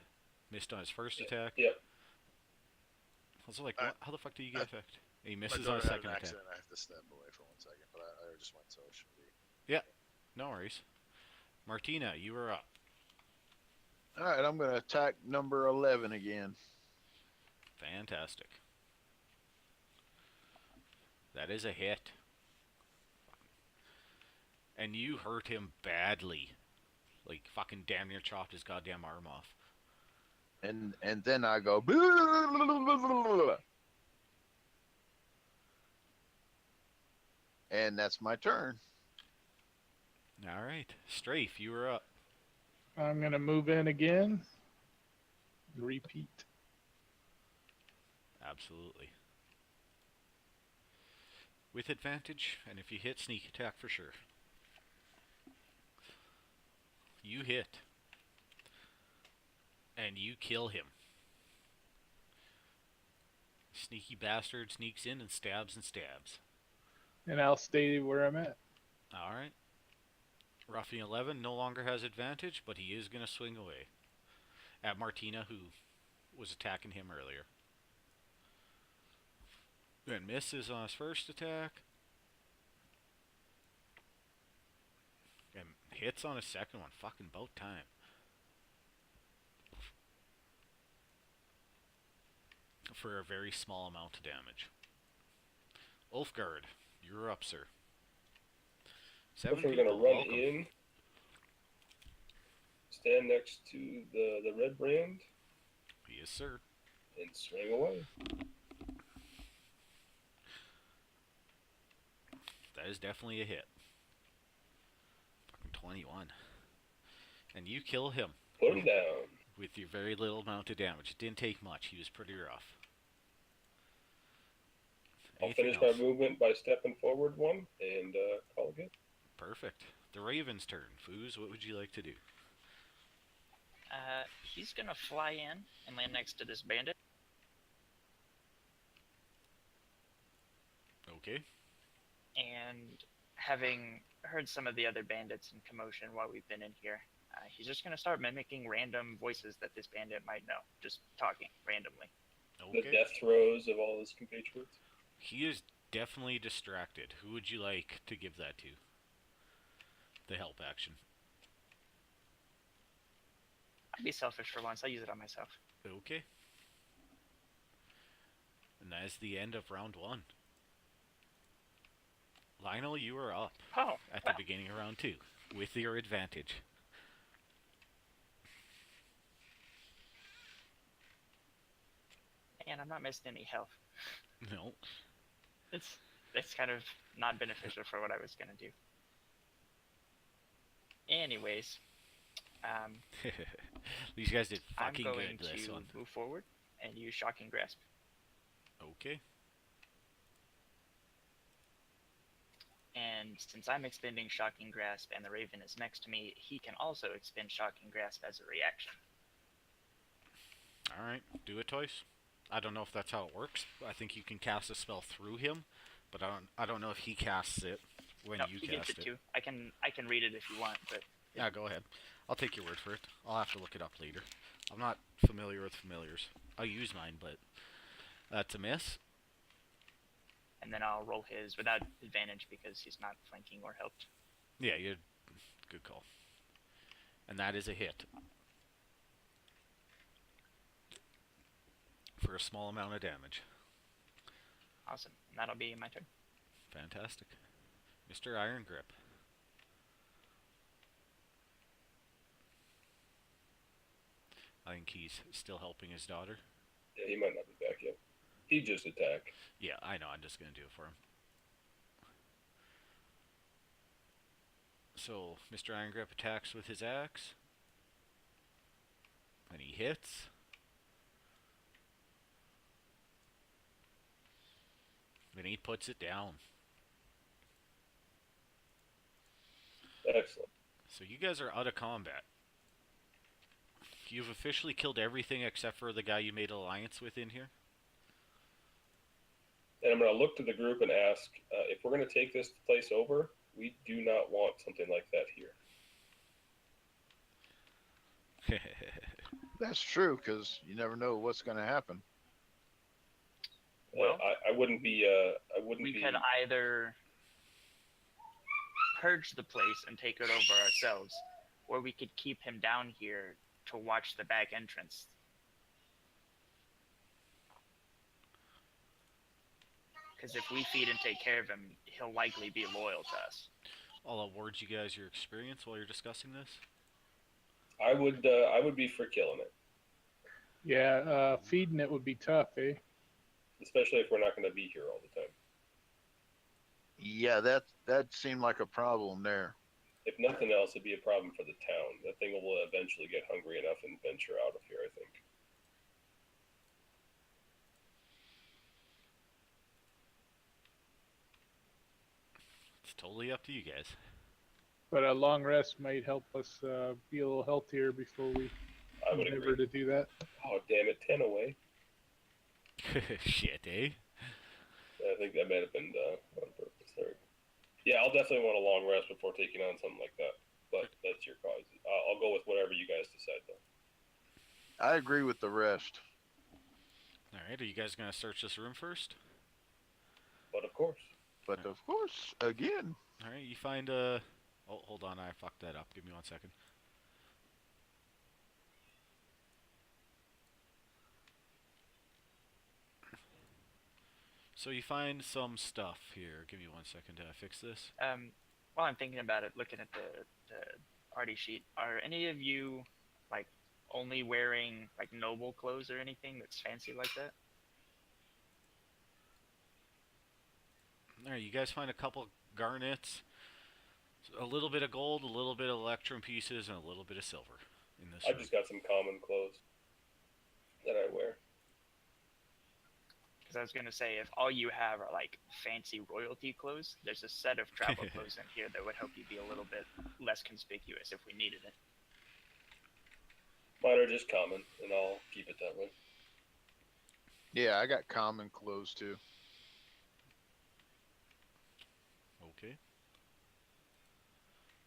Missed on his first attack. Yep. I was like, what? How the fuck do you get effect? He My misses daughter on a had second an attack. accident. I have to step away for 1 second, but I just went, so it should be. Yeah, no worries. Martina, you are up. All right, I'm gonna attack number 11 again. Fantastic. That is a hit. And you hurt him badly. Like fucking damn near chopped his goddamn arm off. And then I go, and that's my turn. All right, Strafe, you are up. I'm gonna move in again. Repeat. Absolutely. With advantage, and if you hit, sneak attack for sure. You hit. And you kill him. Sneaky bastard sneaks in and stabs and stabs. And I'll stay where I'm at. Alright. Ruffian 11 no longer has advantage, but he is going to swing away. At Martina, who was attacking him earlier. And misses on his first attack. And hits on his second one. Fucking about time. For a very small amount of damage. Ulfgard, you're up, sir. Seven We're people, gonna run welcome. in, stand next to the red brand, Yes, sir. and swing away. That is definitely a hit. Fucking 21. And you kill him. Put him down. With your very little amount of damage. It didn't take much. He was pretty rough. I'll Anything finish else? my movement by stepping forward one and call again. Perfect. The Raven's turn. Foos, what would you like to do? He's gonna fly in and land next to this bandit. Okay. And having heard some of the other bandits in commotion while we've been in here, he's just gonna start mimicking random voices that this bandit might know, just talking randomly. The Okay. death throes of all his compatriots. He is definitely distracted. Who would you like to give that to? The help action. I'd be selfish for once. I'll use it on myself. Okay. And that is the end of round 1. Lionel, you are up Oh, at the beginning of round 2 with your advantage. and I'm not missing any health. No. It's kind of not beneficial for what I was gonna do. Anyways, These guys did I'm fucking going good this to one. move forward and use Shocking Grasp. Okay. And since I'm expending Shocking Grasp and the Raven is next to me, he can also expend Shocking Grasp as a reaction. Alright, do it twice. I don't know if that's how it works. I think you can cast a spell through him, but I don't know if he casts it when No, you he cast gets it it. too. I can read it if you want, but Yeah, go ahead. I'll take your word for it. I'll have to look it up later. I'm not familiar with familiars. I'll use mine, but that's a miss. and then I'll roll his without advantage because he's not flanking or helped. Yeah, you're good call. And that is a hit. For a small amount of damage. Awesome. And that'll be my turn. Fantastic. Mr. Iron Grip. I think he's still helping his daughter. Yeah, he might not be back yet. He just attacked. Yeah, I know. I'm just going to do it for him. So, Mr. Iron Grip attacks with his axe. And he hits. Then he puts it down. Excellent. So you guys are out of combat. You've officially killed everything except for the guy you made alliance with in here. And I'm going to look to the group and ask if we're going to take this place over, we do not want something like that here. That's true, because you never know what's going to happen. Well, I wouldn't be. I wouldn't We be. could either purge the place and take it over ourselves, or we could keep him down here to watch the back entrance. Because if we feed and take care of him, he'll likely be loyal to us. I'll award you guys your experience while you're discussing this. I would be for killing it, Yeah, feeding it would be tough, eh? especially if we're not going to be here all the time. Yeah, that seemed like a problem there. If nothing else, it'd be a problem for the town. That thing will eventually get hungry enough and venture out of here, I think. It's totally up to you guys. But a long rest might help us be a little healthier before we I would endeavor agree. to do that. Oh, damn it, 10 away. Shit, eh? I think that might have been on purpose there. Yeah, I'll definitely want a long rest before taking on something like that. But that's your cause. I'll go with whatever you guys decide, though. I agree with the rest. Alright, are you guys gonna search this room first? But of course. But of course, again, Alright, you find a... Oh, hold on, I fucked that up. Give me 1 second. So you find some stuff here. Give me 1 second to fix this. While I'm thinking about it, looking at the party sheet, are any of you like only wearing like noble clothes or anything that's fancy like that? Alright, you guys find a couple garnets, a little bit of gold, a little bit of electrum pieces, and a little bit of silver in this I room. just got some common clothes that I wear. Because I was gonna say, if all you have are like fancy royalty clothes, there's a set of travel clothes in here that would help you be a little bit less conspicuous if we needed it. Mine are just common, and I'll keep it that way. yeah, I got common clothes too. Okay.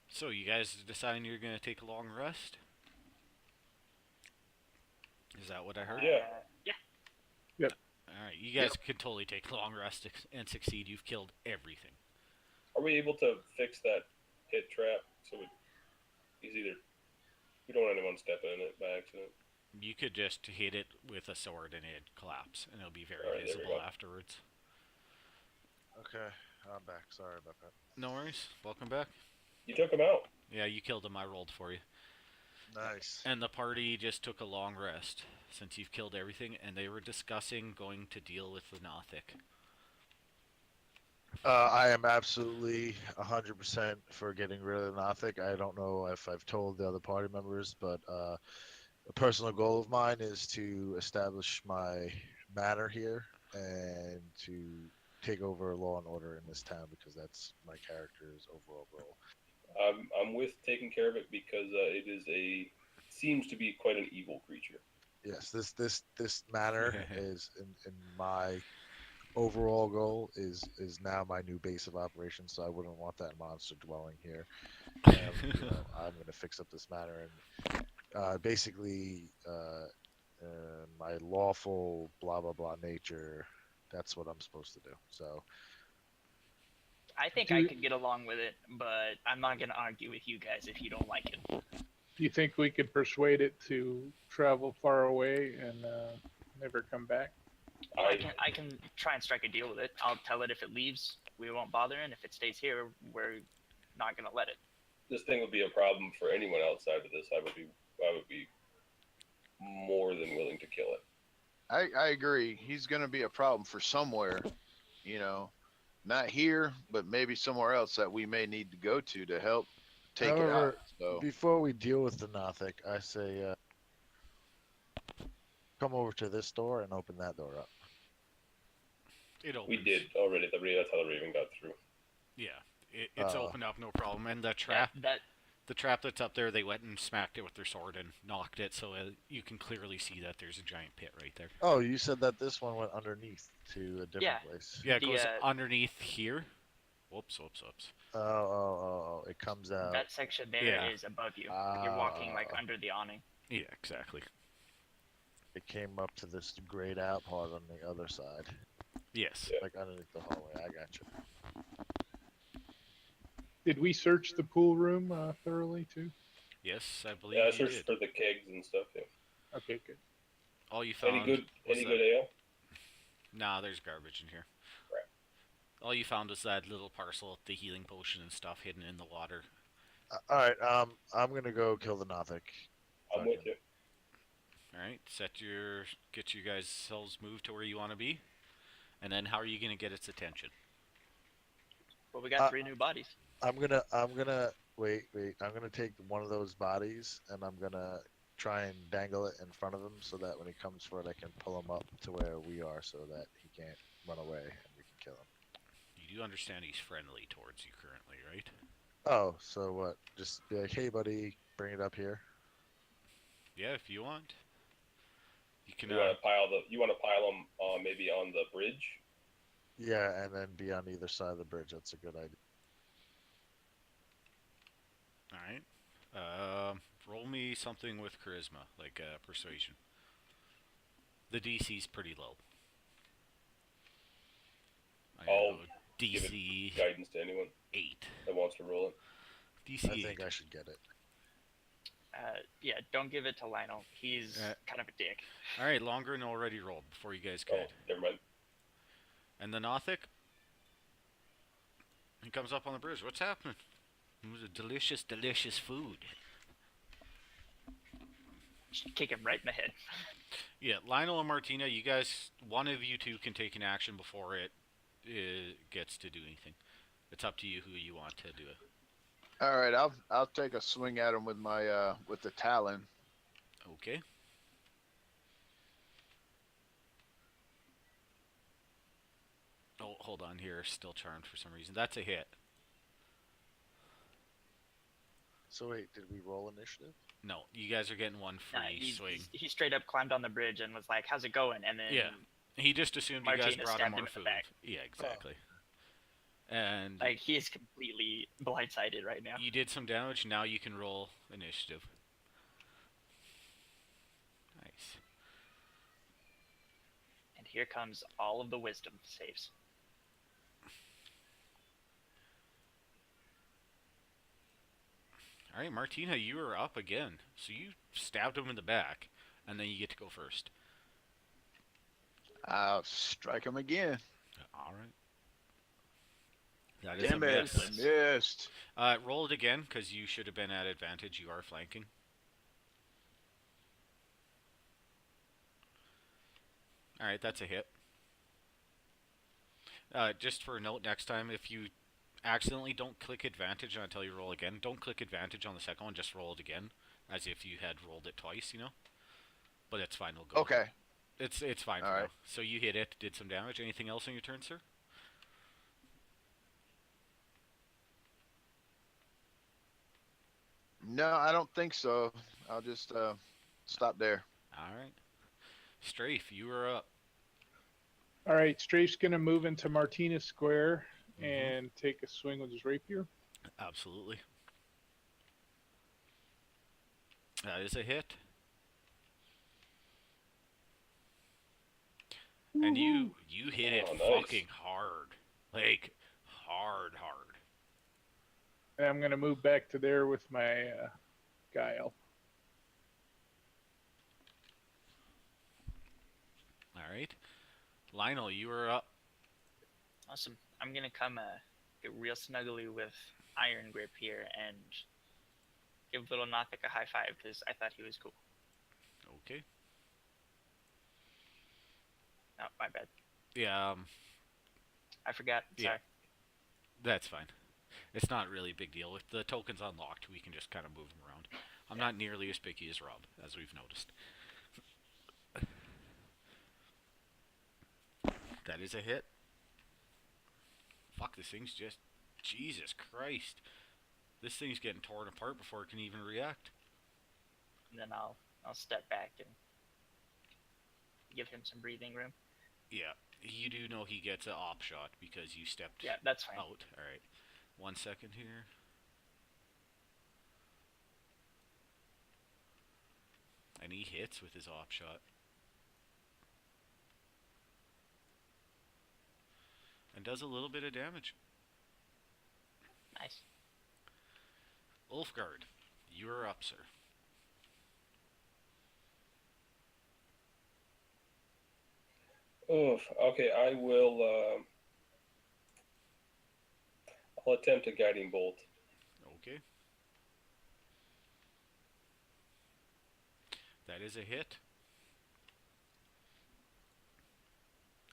So you guys deciding you're gonna take a long rest? Is that what I heard? Yeah. Yeah. Alright, you guys can totally take a long rest and succeed. You've killed everything. Are we able to fix that hit trap so we don't want anyone stepping in it by accident? You could just hit it with a sword and it'd collapse, and it'll be very Alright, there we visible go. afterwards. Okay, I'm back. Sorry about that. No worries. Welcome back. You took him out. Yeah, you killed him. I rolled for you. Nice. And the party just took a long rest since you've killed everything, and they were discussing going to deal with the Nothic. I am absolutely 100% for getting rid of the Nothic. I don't know if I've told the other party members, but a personal goal of mine is to establish my manor here and to take over law and order in this town because that's my character's overall goal. I'm with taking care of it because seems to be quite an evil creature. Yes, this manor is in my overall goal is now my new base of operations, so I wouldn't want that monster dwelling here. And, I'm going to fix up this manor and basically my lawful blah blah blah nature. That's what I'm supposed to do. So I think I could get along with it, but I'm not gonna argue with you guys if you don't like it. Do you think we could persuade it to travel far away and never come back? I can try and strike a deal with it. I'll tell it if it leaves, we won't bother, and if it stays here, we're not gonna let it. This thing would be a problem for anyone outside of this. I would be more than willing to kill it. I agree. He's gonna be a problem for somewhere, not here, but maybe somewhere else that we may need to go to help take it However, out. So before we deal with the Nothic, I say come over to this door and open that door up. It opens. We did already. That's how the Raven got through. Yeah, it's opened up, no problem. And the trap, That the trap that's up there, they went and smacked it with their sword and knocked it, so you can clearly see that there's a giant pit right there. Oh, you said that this one went underneath to a different place. Yeah, it goes underneath here. Whoops. Oh, it comes out. that section there is above you. You're walking like under the awning. Yeah, exactly. It came up to this grayed out part on the other side, Yes. Yeah. like underneath the hallway. I got you. Did we search the pool room thoroughly too? Yes, I Yeah, I believe you searched did. for the kegs and stuff. Yeah. Okay, good. All you Any found good? was Any that. good ale? Nah, there's garbage in here. All you found was that little parcel, the healing potion and stuff hidden in the water. All right. I'm gonna go kill the Nothic. I'm with you. All right, get you guys selves moved to where you want to be, and then how are you gonna get its attention? Well, we got Uh, 3 new bodies. I'm gonna wait. I'm gonna take one of those bodies and I'm gonna try and dangle it in front of him so that when he comes for it, I can pull him up to where we are so that he can't run away and we can kill him. You do understand he's friendly towards you currently, right? Oh, so what? Just be like, hey, buddy, bring it up here. Yeah, if you want. You can. You want to pile the? You want to pile them maybe on the bridge? Yeah, and then be on either side of the bridge. That's a good idea. All right. Roll me something with charisma, like persuasion. The DC's pretty low. I I'll know. give DC Guidance to anyone 8. that wants to roll it. DC I 8. think I should get it. Yeah, don't give it to Lionel. He's kind of a dick. All right, Longren already rolled before you guys Oh, could. never mind. And the Nothic, he comes up on the bridge. What's happening? It was a delicious, delicious food. Just kick him right in the head. Yeah, Lionel and Martina, you guys, one of you two can take an action before it gets to do anything. It's up to you who you want to do it. All right, I'll take a swing at him with my with the talon. Okay. Oh, hold on here. Still charmed for some reason. That's a hit. So wait, did we roll initiative? No, you guys are getting one free swing. He straight up climbed on the bridge and was like, "How's it going?" And then Yeah. He just assumed you guys Martina brought him stabbed him more in the food. back. Yeah, exactly. And like he is completely blindsided right now. you did some damage. Now you can roll initiative. Nice. And here comes all of the wisdom saves. All right, Martina, you are up again. So you stabbed him in the back, and then you get to go first. I'll strike him again. All right. That is Damn a it, miss. missed. Roll it again, because you should have been at advantage. You are flanking. All right, that's a hit. Just for a note, next time, if you accidentally don't click advantage until you roll again, don't click advantage on the second one, just roll it again, as if you had rolled it twice, you know? But it's fine, we'll go. Okay. It's fine All for right. now. So you hit it, did some damage. Anything else on your turn, sir? No, I don't think so. I'll just stop there. All right. Strafe, you are up. All right, Strafe's gonna move into Martina Square Mhm. and take a swing with his rapier. Absolutely. That is a hit. And you hit it Oh, nice. fucking hard. Like, hard. And I'm gonna move back to there with my guile. All right. Lionel, you are up. Awesome. I'm gonna come get real snuggly with Iron Grip here and give little Nothic a high five because I thought he was cool. Okay. No, my bad. Yeah, I forgot. Yeah. Sorry. that's fine. It's not really a big deal. With the tokens unlocked, we can just kind of move them around. I'm not nearly as picky as Rob, as we've noticed. That is a hit. Fuck, this thing's just... Jesus Christ. This thing's getting torn apart before it can even react. And then I'll step back and give him some breathing room. Yeah, you do know he gets an op shot because you stepped Yeah, that's fine. out. Alright, 1 second here. And he hits with his op shot. And does a little bit of damage. Nice. Ulfgard, you're up, sir. Oh, okay. I will. I'll attempt a guiding bolt. Okay. That is a hit.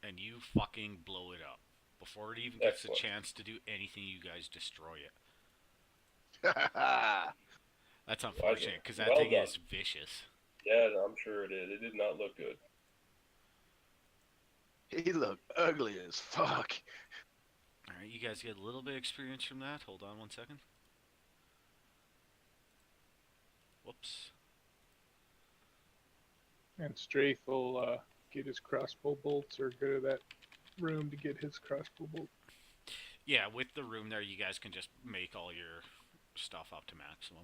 And you fucking blow it up. Before it even gets Excellent. a chance to do anything, you guys destroy it. Ha That's unfortunate, because that Well thing done. is vicious. Yeah, I'm sure it is. It did not look good. He looked ugly as fuck. Alright, you guys get a little bit of experience from that. Hold on one second. Whoops. And Strafe will get his crossbow bolts or go to that room to get his crossbow bolt. Yeah, with the room there, you guys can just make all your stuff up to maximum.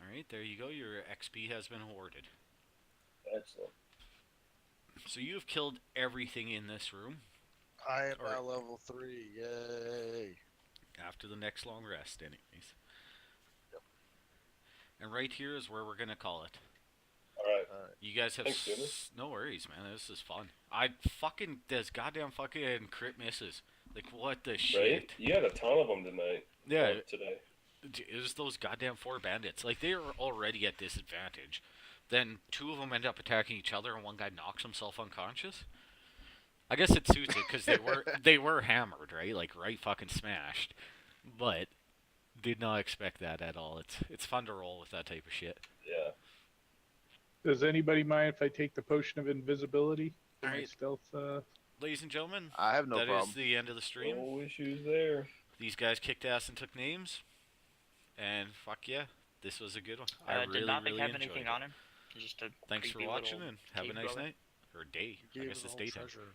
Alright, there you go. Your XP has been hoarded. Excellent. So you've killed everything in this room I am Alright. now level 3. Yay! after the next long rest, anyways. Yep. And right here is where we're gonna call it. All right. You guys have Thanks, Jimmy. no worries, man. This is fun. There's goddamn fucking crit misses. Like what the shit? Right? You had a ton of them tonight. Yeah, Today. it was those goddamn 4 bandits. Like they are already at disadvantage. Then 2 of them end up attacking each other, and one guy knocks himself unconscious. I guess it suits it because they were hammered, right? Like right fucking smashed. But did not expect that at all. It's fun to roll with that type of shit. Yeah. Does anybody mind if I take the potion of invisibility for my Alright. stealth? Ladies and gentlemen, I have no that problem. is the end of the stream. No issues there. These guys kicked ass and took names. And fuck yeah, this was a good one. I Did really, not think really have enjoyed anything it. on him. Just a Thanks for creepy watching little and have a cave nice dweller. night. Or day. I Gave guess us it's all daytime. treasure.